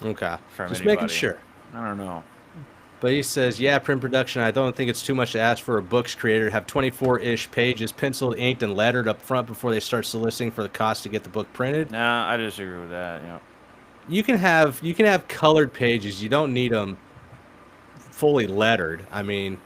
[SPEAKER 2] Okay.
[SPEAKER 3] From
[SPEAKER 2] Just
[SPEAKER 3] anybody.
[SPEAKER 2] making sure.
[SPEAKER 3] I don't know.
[SPEAKER 2] But he says, yeah, print production, I don't think it's too much to ask for a book's creator to have 24-ish pages penciled, inked, and lettered up front before they start soliciting for the cost to get the book printed.
[SPEAKER 3] Nah, I disagree with that. Yeah.
[SPEAKER 2] You can have colored pages. You don't need them fully lettered. I mean,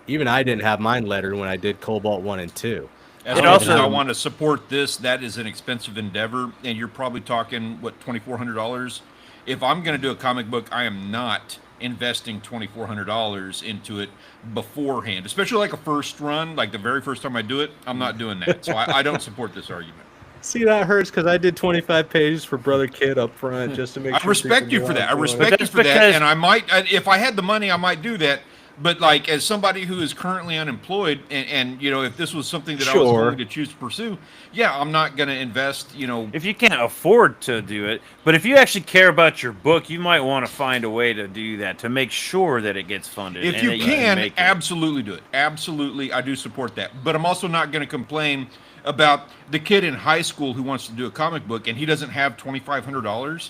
[SPEAKER 2] even I didn't have mine lettered when I did Cobalt 1 and 2.
[SPEAKER 1] And also, I want to support this. That is an expensive endeavor, and you're probably talking, what, $2,400? If I'm going to do a comic book, I am not investing $2,400 into it beforehand, especially like a first run, like the very first time I do it. I'm not doing that. So I don't support this argument.
[SPEAKER 2] See, that hurts because I did 25 pages for Brother Kid up front just to make sure.
[SPEAKER 1] I respect you for that. I respect you for that. And I might, if I had the money, I might do that. But like, as somebody who is currently unemployed, and if this was something that I was going to choose to pursue, yeah, I'm not going to invest.
[SPEAKER 3] If you can't afford to do it, but if you actually care about your book, you might want to find a way to do that to make sure that it gets funded.
[SPEAKER 1] If you can, absolutely do it. Absolutely, I do support that. But I'm also not going to complain about the kid in high school who wants to do a comic book and he doesn't have $2,500.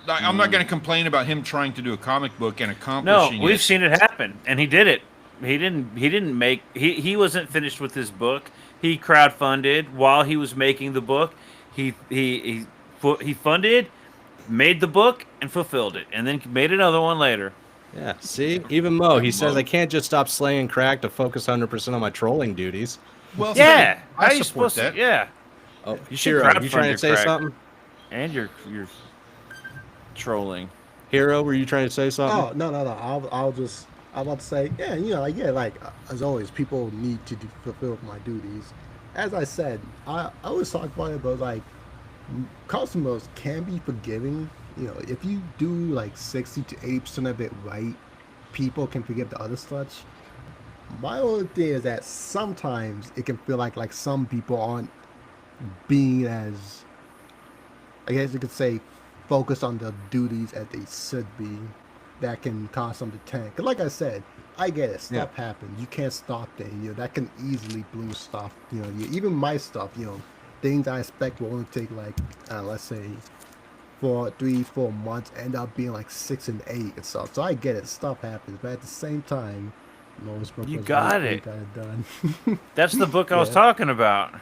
[SPEAKER 1] I'm not going to complain about him trying to do a comic book and accomplishing it.
[SPEAKER 3] No, we've seen it happen, and he did it. He wasn't finished with his book. He crowdfunded while he was making the book. He funded, made the book, and fulfilled it, and then made another one later.
[SPEAKER 2] Yeah, see? Even Mo, he says, I can't just stop slaying crack to focus 100% on my trolling duties.
[SPEAKER 1] Well,
[SPEAKER 3] yeah,
[SPEAKER 1] I support that.
[SPEAKER 3] Yeah.
[SPEAKER 2] Oh, you trying to say something?
[SPEAKER 3] And you're trolling.
[SPEAKER 2] Hero, were you trying to say something?
[SPEAKER 4] Oh, no. I'm about to say, as always, people need to fulfill my duties. As I said, I always talk about it, but like, customers can be forgiving. If you do like 60 to 80% of it right, people can forgive the other such. My only thing is that sometimes it can feel like some people aren't being as, I guess you could say, focused on the duties as they should be. That can cause them to tank. 'Cause like I said, I get it. Stuff happens. You can't stop things. That can easily blow stuff. Even my stuff. Things I expect will only take like, let's say, 3-4 months, end up being like 6 and 8 and stuff. So I get it. Stuff happens, but at the same time,
[SPEAKER 3] you got it.
[SPEAKER 4] Got it done.
[SPEAKER 3] That's the book I was talking about.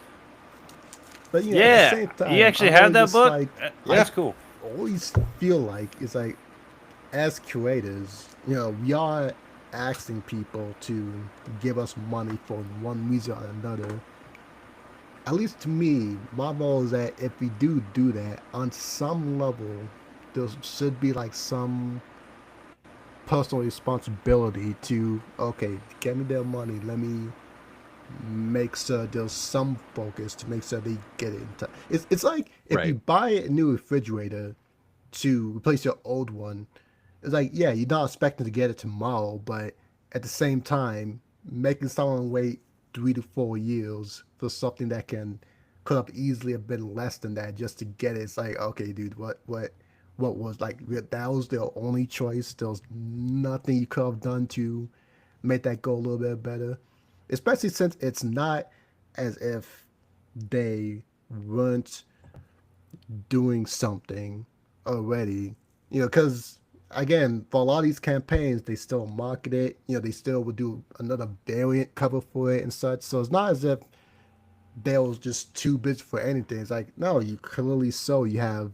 [SPEAKER 4] But at the same time,
[SPEAKER 3] you actually had that book. That's cool.
[SPEAKER 4] Always feel like it's like, as curators, we are asking people to give us money for one reason or another. At least to me, my role is that if we do that, on some level, there should be like some personal responsibility to, okay, get me their money, let me make sure there's some focus to make sure they get it in time. It's like if you buy a new refrigerator to replace your old one, it's like, yeah, you're not expecting to get it tomorrow, but at the same time, making someone wait 3 to 4 years for something that could have easily have been less than that just to get it. It's like, okay, dude, what was like, that was their only choice. There was nothing you could have done to make that go a little bit better, especially since it's not as if they weren't doing something already, because again, for a lot of these campaigns, they still market it. They still would do another variant cover for it and such. So it's not as if they was just too busy for anything. It's like, no, you clearly you have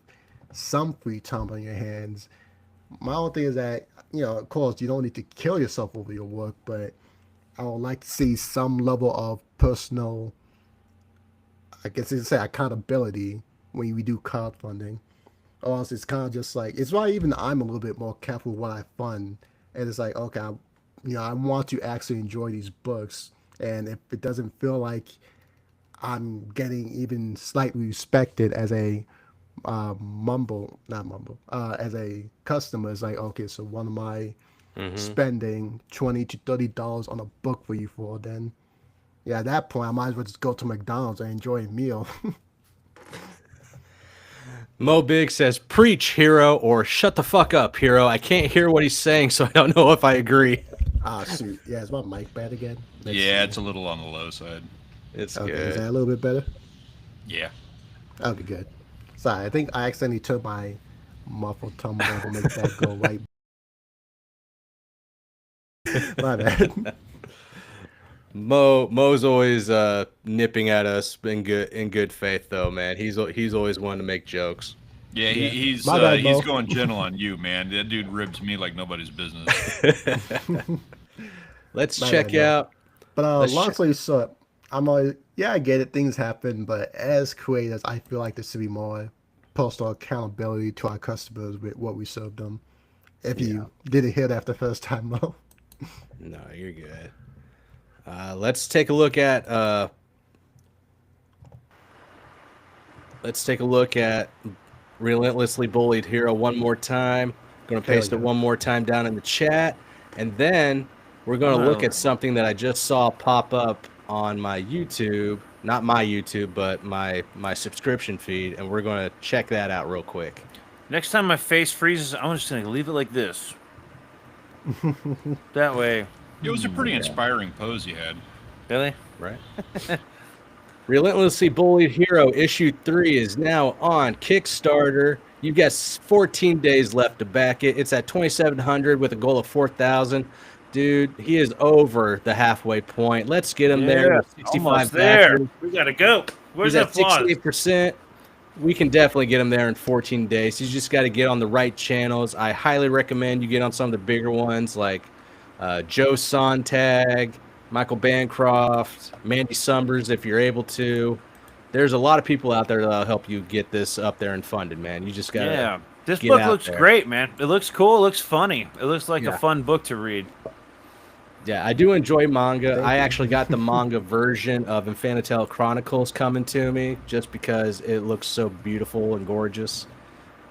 [SPEAKER 4] some free time on your hands. My only thing is that, of course, you don't need to kill yourself over your work, but I would like to see some level of personal, I guess you could say, accountability when we do crowdfunding. Or else it's kind of just like, it's why even I'm a little bit more careful what I fund. And it's like, okay, I want to actually enjoy these books. And if it doesn't feel like I'm getting even slightly respected as a as a customer, it's like, okay, so what am I spending $20 to $30 on a book for you for? Then, yeah, at that point, I might as well just go to McDonald's and enjoy a meal.
[SPEAKER 2] Mo Big says, preach, hero, or shut the fuck up, hero. I can't hear what he's saying, so I don't know if I agree.
[SPEAKER 4] Shoot. Yeah, is my mic bad again?
[SPEAKER 1] It's a little on the low side.
[SPEAKER 2] It's
[SPEAKER 4] okay,
[SPEAKER 2] good.
[SPEAKER 4] Is that a little bit better?
[SPEAKER 1] Yeah.
[SPEAKER 4] Okay, good. Sorry, I think I accidentally took my muffled tumbler to make that go right. My bad.
[SPEAKER 2] Mo's always nipping at us in good faith, though, man. He's always wanting to make jokes.
[SPEAKER 1] Yeah, he's
[SPEAKER 4] bad,
[SPEAKER 1] he's going gentle on you, man. That dude ribs me like nobody's business.
[SPEAKER 2] Let's check out.
[SPEAKER 4] But long story short, I'm always, I get it. Things happen, but as creators, I feel like there should be more personal accountability to our customers with what we serve them. If you didn't hear that the first time, Mo.
[SPEAKER 2] No, you're good. Let's take a look at Relentlessly Bullied Hero one more time. Going to paste it one more time down in the chat, and then we're going to look at something that I just saw pop up on my YouTube, not my YouTube, but my subscription feed, and we're going to check that out real quick.
[SPEAKER 3] Next time my face freezes, I'm just going to leave it like this. That way.
[SPEAKER 1] It was a pretty inspiring pose you had.
[SPEAKER 3] Really?
[SPEAKER 2] Right. Relentlessly Bullied Hero issue 3 is now on Kickstarter. You've got 14 days left to back it. It's at 2,700 with a goal of 4,000. Dude, he is over the halfway point. Let's get him there. 65
[SPEAKER 3] almost there.
[SPEAKER 2] backers.
[SPEAKER 3] We gotta go. Where's
[SPEAKER 2] He's
[SPEAKER 3] that
[SPEAKER 2] at 68%. We can definitely get him there in 14 days. You just got to get on the right channels. I highly recommend you get on some of the bigger ones like Joe Sontag, Michael Bancroft, Mandy Summers, if you're able to. There's a lot of people out there that'll help you get this up there and funded, man. You just got to
[SPEAKER 3] This book looks great, man. It looks cool. It looks funny. It looks like a fun book to read.
[SPEAKER 2] Yeah, I do enjoy manga. I actually got the manga version of Infanatale Chronicles coming to me just because it looks so beautiful and gorgeous.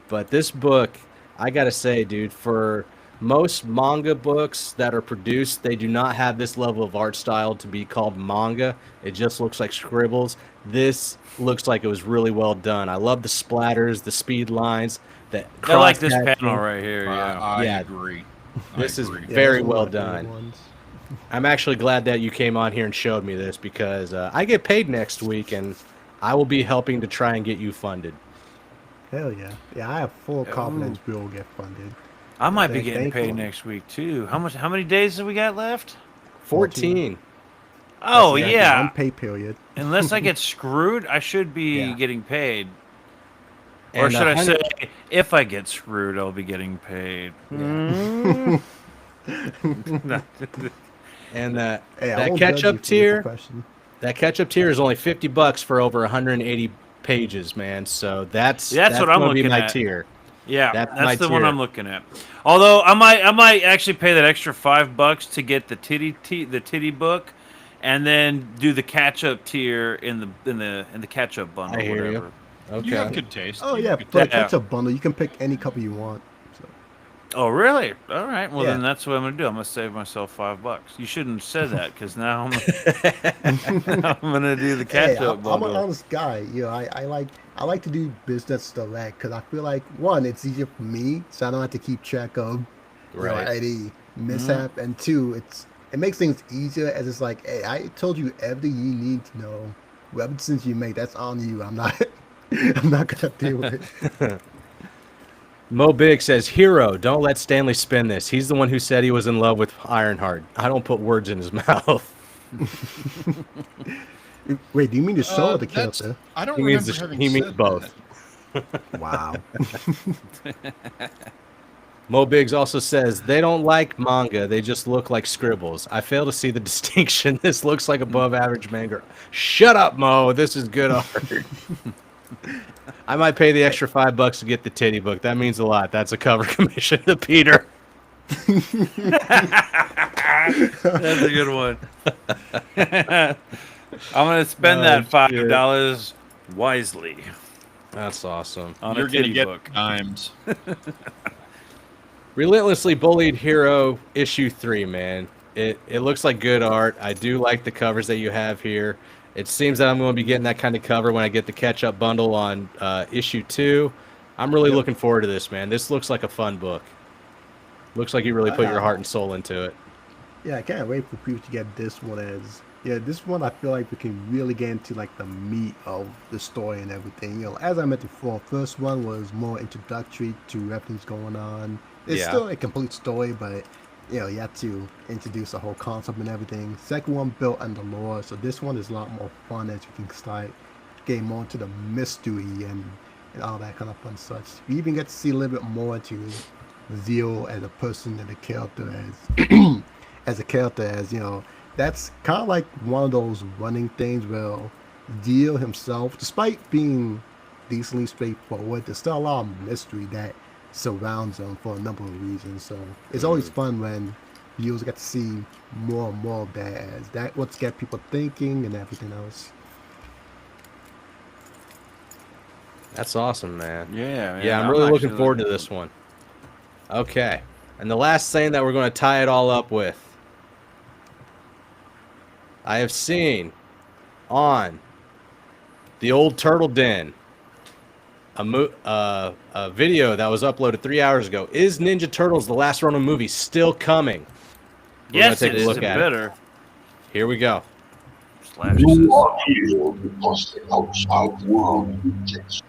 [SPEAKER 2] But this book, I got to say, dude, for most manga books that are produced, they do not have this level of art style to be called manga. It just looks like scribbles. This looks like it was really well done. I love the splatters, the speed lines, the
[SPEAKER 3] I like this
[SPEAKER 2] cross-hatching.
[SPEAKER 3] panel right here. Yeah.
[SPEAKER 1] I
[SPEAKER 2] Yeah.
[SPEAKER 1] agree.
[SPEAKER 2] This is
[SPEAKER 1] I agree.
[SPEAKER 2] very
[SPEAKER 4] those are
[SPEAKER 2] well
[SPEAKER 4] my favorite
[SPEAKER 2] done.
[SPEAKER 4] ones.
[SPEAKER 2] I'm actually glad that you came on here and showed me this because I get paid next week and I will be helping to try and get you funded.
[SPEAKER 4] Hell yeah. Yeah, I have full confidence we'll get funded.
[SPEAKER 3] I might be
[SPEAKER 4] Thank-
[SPEAKER 3] getting
[SPEAKER 4] thank
[SPEAKER 3] paid
[SPEAKER 4] you.
[SPEAKER 3] next week too. How many days have we got left?
[SPEAKER 2] 14.
[SPEAKER 3] Oh
[SPEAKER 4] That's the
[SPEAKER 3] yeah.
[SPEAKER 4] unpaid period.
[SPEAKER 3] Unless I get screwed, I should be
[SPEAKER 2] Yeah.
[SPEAKER 3] getting paid. Or
[SPEAKER 2] And
[SPEAKER 3] should I
[SPEAKER 2] 100
[SPEAKER 3] say, if I get screwed, I'll be getting paid. Mm.
[SPEAKER 2] And
[SPEAKER 4] Hey, I
[SPEAKER 2] that
[SPEAKER 4] won't judge
[SPEAKER 2] catch-up
[SPEAKER 4] you for your
[SPEAKER 2] tier,
[SPEAKER 4] profession.
[SPEAKER 2] that catch-up tier is only $50 for over 180 pages, man. So that's
[SPEAKER 3] That's what I'm
[SPEAKER 2] gonna be
[SPEAKER 3] looking
[SPEAKER 2] my
[SPEAKER 3] at.
[SPEAKER 2] tier.
[SPEAKER 3] Yeah,
[SPEAKER 2] That's
[SPEAKER 3] that's
[SPEAKER 2] my
[SPEAKER 3] the one
[SPEAKER 2] tier.
[SPEAKER 3] I'm looking at. Although I might actually pay that extra $5 to get the titty book, and then do the catch up tier in the catch up bundle.
[SPEAKER 2] I hear you.
[SPEAKER 3] whatever.
[SPEAKER 2] Okay.
[SPEAKER 1] You have good taste.
[SPEAKER 4] Oh
[SPEAKER 1] You
[SPEAKER 4] yeah,
[SPEAKER 1] have good
[SPEAKER 4] for the
[SPEAKER 1] taste.
[SPEAKER 4] catch-up bundle, you can pick any cover you want. So.
[SPEAKER 3] Oh really? All right. Well
[SPEAKER 4] Yeah.
[SPEAKER 3] then that's what I'm gonna do. I'm gonna save myself $5. You shouldn't have said that because now I'm gonna do the catch
[SPEAKER 4] Hey,
[SPEAKER 3] up
[SPEAKER 4] I'm
[SPEAKER 3] bundle.
[SPEAKER 4] an honest guy. You know, I like to do business direct because I feel like one, it's easier for me, so I don't have to keep track of
[SPEAKER 2] Right.
[SPEAKER 4] any mishap, and two, it makes things easier as it's like, hey, I told you everything you need to know. Whatever decisions you make, that's on you. I'm not, I'm not gonna deal with it.
[SPEAKER 2] Mo Big says, "Hero, don't let Stanley spin this. He's the one who said he was in love with Ironheart. I don't put words in his mouth."
[SPEAKER 4] Wait, do you mean the show or the
[SPEAKER 1] That's-
[SPEAKER 4] character?
[SPEAKER 1] I don't
[SPEAKER 2] He means
[SPEAKER 1] remember having
[SPEAKER 2] he means
[SPEAKER 1] said
[SPEAKER 2] both.
[SPEAKER 1] that.
[SPEAKER 4] Wow.
[SPEAKER 2] Mo Biggs also says they don't like manga; they just look like scribbles. I fail to see the distinction. This looks like above average manga. Shut up, Mo. This is good art. I might pay the extra $5 to get the titty book. That means a lot. That's a cover commission to Peter.
[SPEAKER 3] That's a good one. I'm gonna spend that $5 wisely
[SPEAKER 2] That's awesome.
[SPEAKER 3] on
[SPEAKER 1] You're
[SPEAKER 3] a
[SPEAKER 1] gonna
[SPEAKER 3] titty
[SPEAKER 1] get
[SPEAKER 3] book.
[SPEAKER 1] times.
[SPEAKER 2] Relentlessly Bullied Hero issue 3, man. It looks like good art. I do like the covers that you have here. It seems that I'm going to be getting that kind of cover when I get the catch-up bundle on issue 2. I'm really looking forward to this, man. This looks like a fun book. Looks like you really put your heart and soul into it.
[SPEAKER 4] Yeah, I can't wait for people to get this one this one I feel like we can really get into like the meat of the story and everything. You know, as I mentioned before, first one was more introductory to everything's going on. It's
[SPEAKER 2] Yeah.
[SPEAKER 4] still a complete story, but you know, you have to introduce a whole concept and everything. Second one built on the lore, so this one is a lot more fun as you can start getting more into the mystery and all that kind of fun such. You even get to see a little bit more to Zeal as a person and a character as as a character, as you know, that's kind of like one of those running things where Zeal himself, despite being decently straightforward, there's still a lot of mystery that surrounds him for a number of reasons. So it's always fun when viewers get to see more and more of that, as that what's get people thinking and everything else.
[SPEAKER 2] That's awesome, man.
[SPEAKER 3] Yeah, man,
[SPEAKER 2] Yeah, I'm really looking
[SPEAKER 3] actually
[SPEAKER 2] forward to this one. Okay. And the last thing that we're going to tie it all up with. I have seen on the old Turtle Den a video that was uploaded 3 hours ago. Is Ninja Turtles: The Last Ronin movie still coming? We're
[SPEAKER 3] Yes,
[SPEAKER 2] gonna
[SPEAKER 3] it
[SPEAKER 2] take a
[SPEAKER 3] is.
[SPEAKER 2] look
[SPEAKER 3] It
[SPEAKER 2] at
[SPEAKER 3] better.
[SPEAKER 2] Here we go.
[SPEAKER 3] Slash
[SPEAKER 12] You
[SPEAKER 3] this.
[SPEAKER 12] are here because the outside world rejects.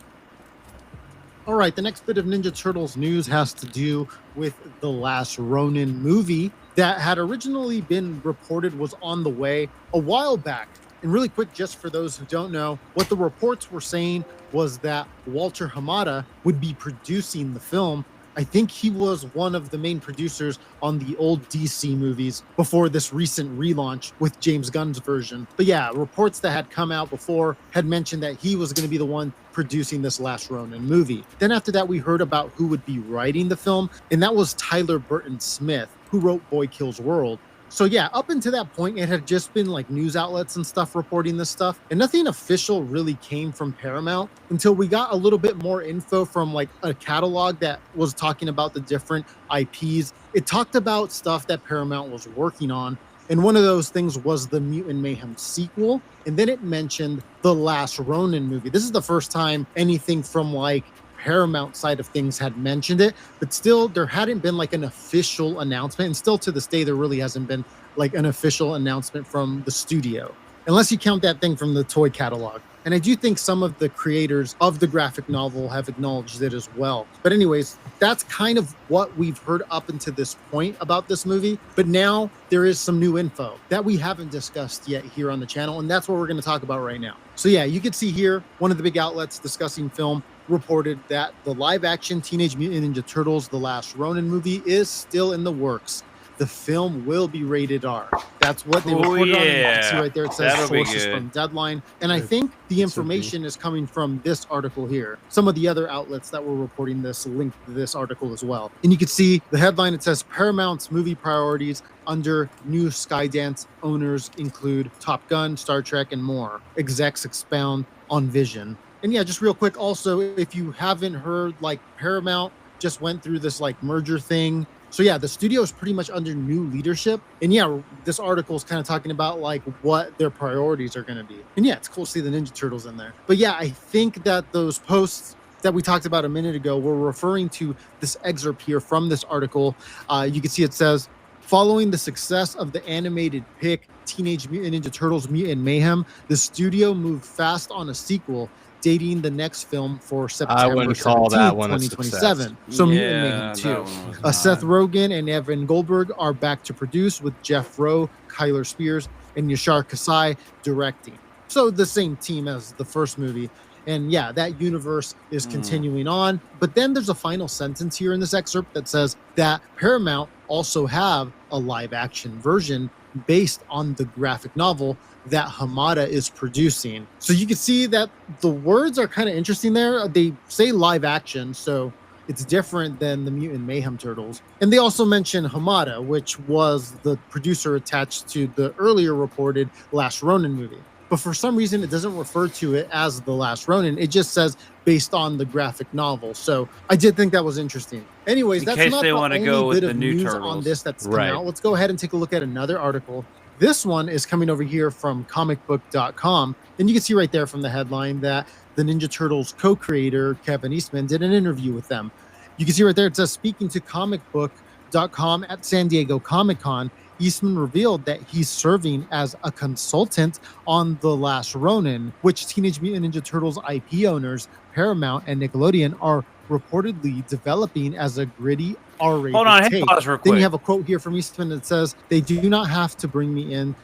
[SPEAKER 13] All right, the next bit of Ninja Turtles news has to do with the Last Ronin movie that had originally been reported was on the way a while back. And really quick, just for those who don't know, what the reports were saying was that Walter Hamada would be producing the film. I think he was one of the main producers on the old DC movies before this recent relaunch with James Gunn's version. But yeah, reports that had come out before had mentioned that he was going to be the one producing this Last Ronin movie. Then after that, we heard about who would be writing the film, and that was Tyler Burton Smith, who wrote Boy Kills World. So yeah, up until that point, it had just been like news outlets and stuff reporting this stuff, and nothing official really came from Paramount until we got a little bit more info from like a catalog that was talking about the different IPs. It talked about stuff that Paramount was working on, and one of those things was the Mutant Mayhem sequel, and then it mentioned the Last Ronin movie. This is the first time anything from like Paramount side of things had mentioned it, but still there hadn't been like an official announcement, and still to this day there really hasn't been like an official announcement from the studio, unless you count that thing from the toy catalog. And I do think some of the creators of the graphic novel have acknowledged it as well. But anyways, that's kind of what we've heard up until this point about this movie. But now there is some new info that we haven't discussed yet here on the channel, and that's what we're going to talk about right now. So yeah, you can see here one of the big outlets discussing film reported that the live-action Teenage Mutant Ninja Turtles The Last Ronin movie is still in the works. The film will be rated R. That's what they reported on. And you can see right there, it says sources from Deadline. And I think the information is coming from this article here. Some of the other outlets that were reporting this linked to this article as well. And you can see the headline, it says Paramount's movie priorities under new Skydance owners include Top Gun, Star Trek, and more. Execs expound on vision. And yeah, just real quick, also, if you haven't heard, like Paramount just went through this like merger thing. So yeah, the studio is pretty much under new leadership. And yeah, this article is kind of talking about like what their priorities are going to be. And yeah, it's cool to see the Ninja Turtles in there. But yeah, I think that those posts that we talked about a minute ago were referring to this excerpt here from this article. You can see it says, following the success of the animated pick Teenage Mutant Ninja Turtles Mutant Mayhem, the studio moved fast on a sequel dating the next film for September
[SPEAKER 2] I wouldn't call that one
[SPEAKER 13] 2027. So Mutant Mayhem 2. Seth Rogen and Evan Goldberg are back to produce, with Jeff Rowe, Kyler Spears, and Yashar Kasai directing. So the same team as the first movie. And yeah, that universe is continuing on. But then there's a final sentence here in this excerpt that says that Paramount also have a live action version based on the graphic novel that Hamada is producing. So you can see that the words are kind of interesting there. They say live action, so it's different than the Mutant Mayhem Turtles. And they also mention Hamada, which was the producer attached to the earlier reported Last Ronin movie. But for some reason, it doesn't refer to it as The Last Ronin. It just says based on the graphic novel. So I did think that was interesting. Anyways, that's not the only bit of news on this that's come out. Let's go ahead and take a look at another article. This one is coming over here from comicbook.com. And you can see right there from the headline that the Ninja Turtles co-creator, Kevin Eastman, did an interview with them. You can see right there, it says, speaking to comicbook.com at San Diego Comic-Con, Eastman revealed that he's serving as a consultant on The Last Ronin, which Teenage Mutant Ninja Turtles IP owners, Paramount and Nickelodeon, are reportedly developing as a gritty R-rated
[SPEAKER 3] Hold on,
[SPEAKER 13] take.
[SPEAKER 3] pause real quick.
[SPEAKER 13] Then you have a quote here from Eastman that says, they do not have to bring me in.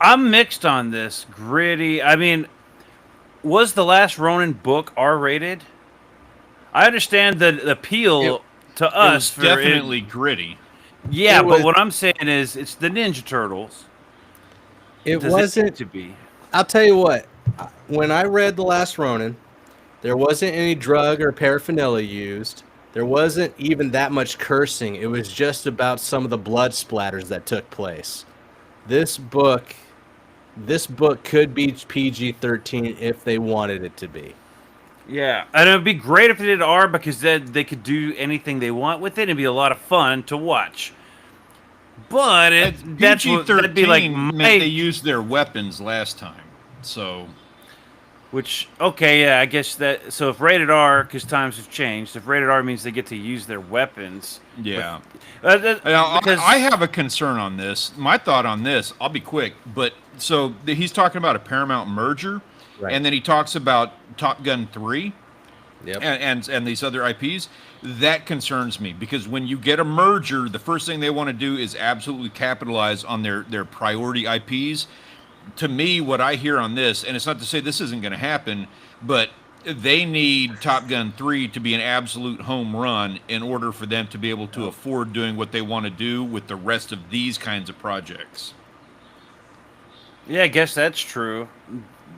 [SPEAKER 3] I'm mixed on this. Gritty. I mean, was the Last Ronin book R-rated? I understand the appeal to us.
[SPEAKER 1] It was definitely gritty.
[SPEAKER 3] Yeah, but what I'm saying is it's the Ninja Turtles.
[SPEAKER 2] It wasn't
[SPEAKER 3] to be.
[SPEAKER 2] I'll tell you what. When I read The Last Ronin, there wasn't any drug or paraphernalia used. There wasn't even that much cursing. It was just about some of the blood splatters that took place. This book could be PG-13 if they wanted it to be.
[SPEAKER 3] Yeah, and it would be great if they did R, because then they could do anything they want with it. It'd be a lot of fun to watch. But that'd be like
[SPEAKER 1] meant they used their weapons last time. So,
[SPEAKER 3] I guess that. So if rated R, because times have changed, if rated R means they get to use their weapons.
[SPEAKER 1] Yeah. I have a concern on this. My thought on this, I'll be quick, but so he's talking about a Paramount merger. Right. And then he talks about Top Gun 3 and these other IPs. That concerns me, because when you get a merger, the first thing they want to do is absolutely capitalize on their priority IPs. To me, what I hear on this, and it's not to say this isn't going to happen, but they need Top Gun 3 to be an absolute home run in order for them to be able to afford doing what they want to do with the rest of these kinds of projects.
[SPEAKER 3] Yeah, I guess that's true.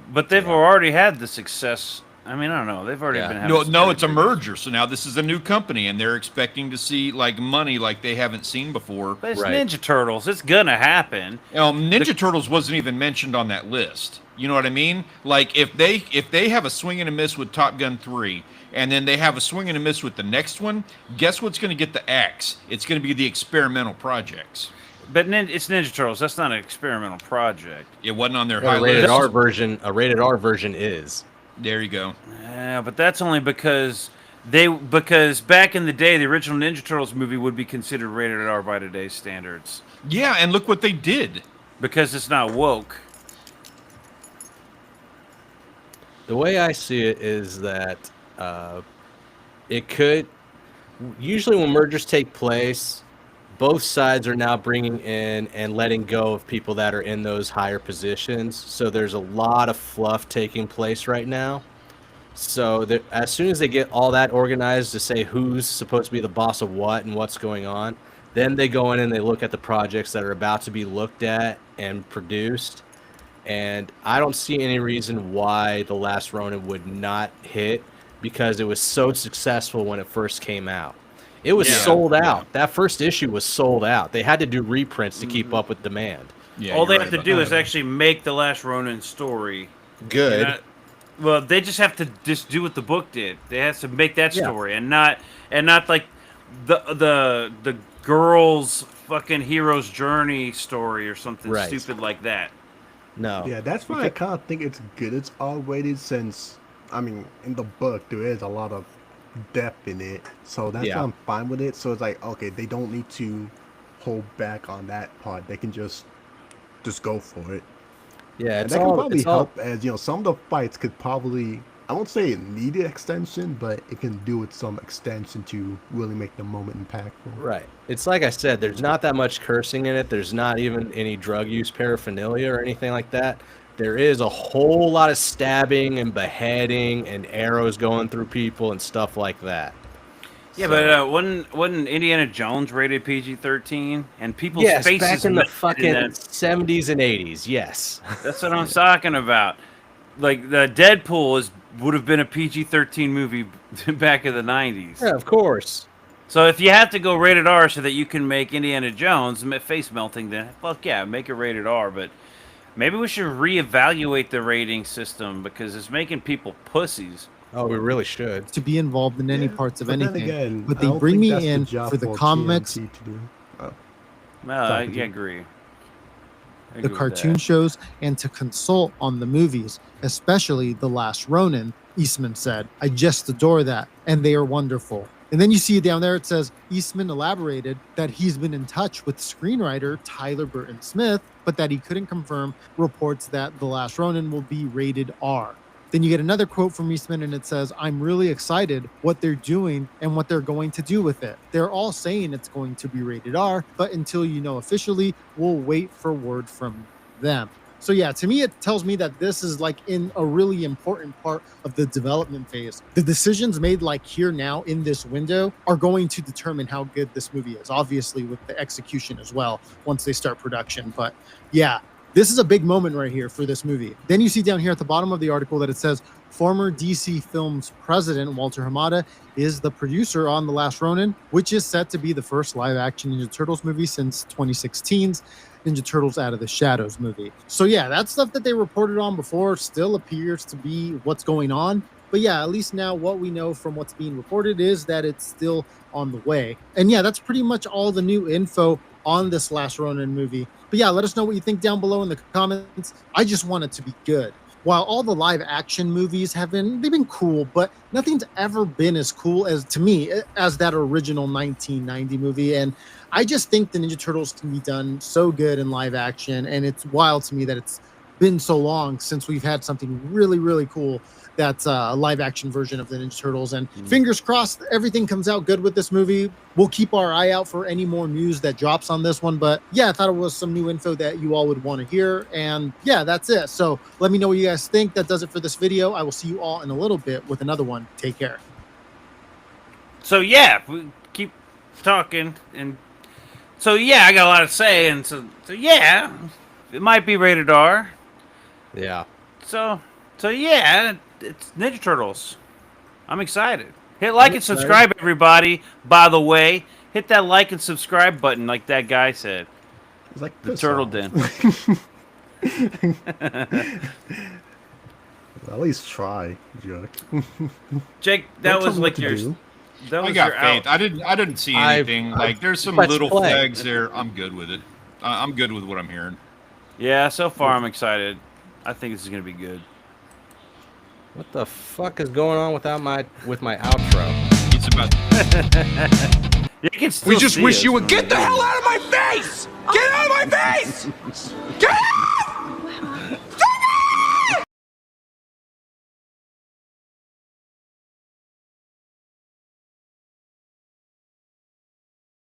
[SPEAKER 3] But they've already had the success I mean, I don't know. They've already been having
[SPEAKER 1] No,
[SPEAKER 3] some
[SPEAKER 1] no,
[SPEAKER 3] pretty
[SPEAKER 1] it's a
[SPEAKER 3] big-
[SPEAKER 1] merger. So now this is a new company, and they're expecting to see like money like they haven't seen before.
[SPEAKER 3] But it's Ninja Turtles. It's gonna happen.
[SPEAKER 1] Ninja Turtles wasn't even mentioned on that list. You know what I mean? Like if they have a swing and a miss with Top Gun 3, and then they have a swing and a miss with the next one, guess what's going to get the X? It's going to be the experimental projects.
[SPEAKER 3] But it's Ninja Turtles. That's not an experimental project.
[SPEAKER 1] It wasn't on their
[SPEAKER 2] Well,
[SPEAKER 1] high
[SPEAKER 2] a rated
[SPEAKER 1] list.
[SPEAKER 2] R version. A rated R version is.
[SPEAKER 1] There you go.
[SPEAKER 3] Yeah, but that's only because back in the day, the original Ninja Turtles movie would be considered rated R by today's standards.
[SPEAKER 1] Yeah, and look what they did.
[SPEAKER 3] Because it's not woke.
[SPEAKER 2] The way I see it is that it could. Usually, when mergers take place, both sides are now bringing in and letting go of people that are in those higher positions. So there's a lot of fluff taking place right now. So that as soon as they get all that organized to say who's supposed to be the boss of what and what's going on, then they go in and they look at the projects that are about to be looked at and produced. And I don't see any reason why The Last Ronin would not hit, because it was so successful when it first came out. It was sold out. Yeah. That first issue was sold out. They had to do reprints to keep up with demand.
[SPEAKER 3] Yeah, all they have to do is actually make the Last Ronin story
[SPEAKER 2] good.
[SPEAKER 3] Well, they just have to just do what the book did. They have to make that story, and not like the girl's fucking hero's journey story or something stupid like that.
[SPEAKER 2] No.
[SPEAKER 4] Yeah, that's why I kind of think it's good. It's R-rated since, I mean, in the book there is a lot of depth in it, so that's why I'm fine with it. So it's like, okay, they don't need to hold back on that part. They can just go for it.
[SPEAKER 2] Yeah,
[SPEAKER 4] and that can probably help, as you know, some of the fights could probably, I won't say it needed extension, but it can do with some extension to really make the moment impactful.
[SPEAKER 2] Right. It's like I said, there's not that much cursing in it. There's not even any drug use paraphernalia or anything like that. There is a whole lot of stabbing and beheading and arrows going through people and stuff like that.
[SPEAKER 3] Yeah, but wasn't Indiana Jones rated PG-13? And people's faces
[SPEAKER 2] back in the fucking
[SPEAKER 3] in
[SPEAKER 2] 70s and 80s, yes.
[SPEAKER 3] That's what I'm talking about. Like, the Deadpool would have been a PG-13 movie back in the 90s.
[SPEAKER 2] Yeah, of course.
[SPEAKER 3] So if you have to go rated R so that you can make Indiana Jones face melting, then fuck yeah, make it rated R. But maybe we should reevaluate the rating system because it's making people pussies.
[SPEAKER 2] Oh, we really should.
[SPEAKER 13] To be involved in any parts of
[SPEAKER 4] but then
[SPEAKER 13] anything.
[SPEAKER 4] again,
[SPEAKER 13] but
[SPEAKER 4] I
[SPEAKER 13] they
[SPEAKER 4] don't
[SPEAKER 13] bring
[SPEAKER 4] think
[SPEAKER 13] me
[SPEAKER 4] that's the
[SPEAKER 13] in
[SPEAKER 4] job
[SPEAKER 13] for the
[SPEAKER 4] for
[SPEAKER 13] comics,
[SPEAKER 4] TNT to do.
[SPEAKER 3] I agree.
[SPEAKER 13] the cartoon shows, and to consult on the movies, especially The Last Ronin. Eastman said, I just adore that, and they are wonderful. And then you see down there, it says Eastman elaborated that he's been in touch with screenwriter Tyler Burton Smith, but that he couldn't confirm reports that The Last Ronin will be rated R. Then you get another quote from Eastman, and it says, I'm really excited what they're doing and what they're going to do with it. They're all saying it's going to be rated R, but until you know officially, we'll wait for word from them. So yeah, to me, it tells me that this is like in a really important part of the development phase. The decisions made like here now in this window are going to determine how good this movie is, obviously with the execution as well, once they start production. But yeah, this is a big moment right here for this movie. Then you see down here at the bottom of the article that it says former DC Films president Walter Hamada is the producer on The Last Ronin, which is set to be the first live-action Ninja Turtles movie since 2016's Ninja Turtles Out of the Shadows movie. So yeah, that stuff that they reported on before still appears to be what's going on. But yeah, at least now what we know from what's being reported is that it's still on the way. And yeah, that's pretty much all the new info on this Last Ronin movie. But yeah, let us know what you think down below in the comments. I just want it to be good. While all the live action movies they've been cool, but nothing's ever been as cool as, to me, as that original 1990 movie. And I just think the Ninja Turtles can be done so good in live action. And it's wild to me that it's been so long since we've had something really, really cool that's a live action version of the Ninja Turtles. And fingers crossed everything comes out good with this movie. We'll keep our eye out for any more news that drops on this one. But yeah, I thought it was some new info that you all would want to hear. And yeah, that's it. So let me know what you guys think. That does it for this video. I will see you all in a little bit with another one. Take care.
[SPEAKER 3] So yeah, we keep talking. And so yeah, I got a lot to say. And so yeah, it might be rated R.
[SPEAKER 2] Yeah.
[SPEAKER 3] So yeah, it's Ninja Turtles. I'm excited. Hit like and subscribe, everybody. By the way, hit that like and subscribe button, like that guy said.
[SPEAKER 4] It's like
[SPEAKER 3] The Turtle Den.
[SPEAKER 4] At least try, Jack.
[SPEAKER 3] Jake, that
[SPEAKER 4] Don't tell
[SPEAKER 3] was
[SPEAKER 4] me
[SPEAKER 3] like
[SPEAKER 4] what to
[SPEAKER 3] your.
[SPEAKER 4] do.
[SPEAKER 3] That was
[SPEAKER 1] I got
[SPEAKER 3] your
[SPEAKER 1] faith.
[SPEAKER 3] out.
[SPEAKER 1] I didn't see anything. Like there's some
[SPEAKER 2] let's
[SPEAKER 1] little
[SPEAKER 2] play.
[SPEAKER 1] flags there. I'm good with it. I'm good with what I'm hearing.
[SPEAKER 3] Yeah, so far I'm excited. I think this is gonna be good.
[SPEAKER 2] What the fuck is going on with my outro?
[SPEAKER 1] It's about.
[SPEAKER 3] You can still
[SPEAKER 7] We just
[SPEAKER 3] see
[SPEAKER 7] wish
[SPEAKER 3] us
[SPEAKER 7] you would
[SPEAKER 3] from
[SPEAKER 7] get the
[SPEAKER 3] the
[SPEAKER 7] hell out of my face! Get out of my face! Get out!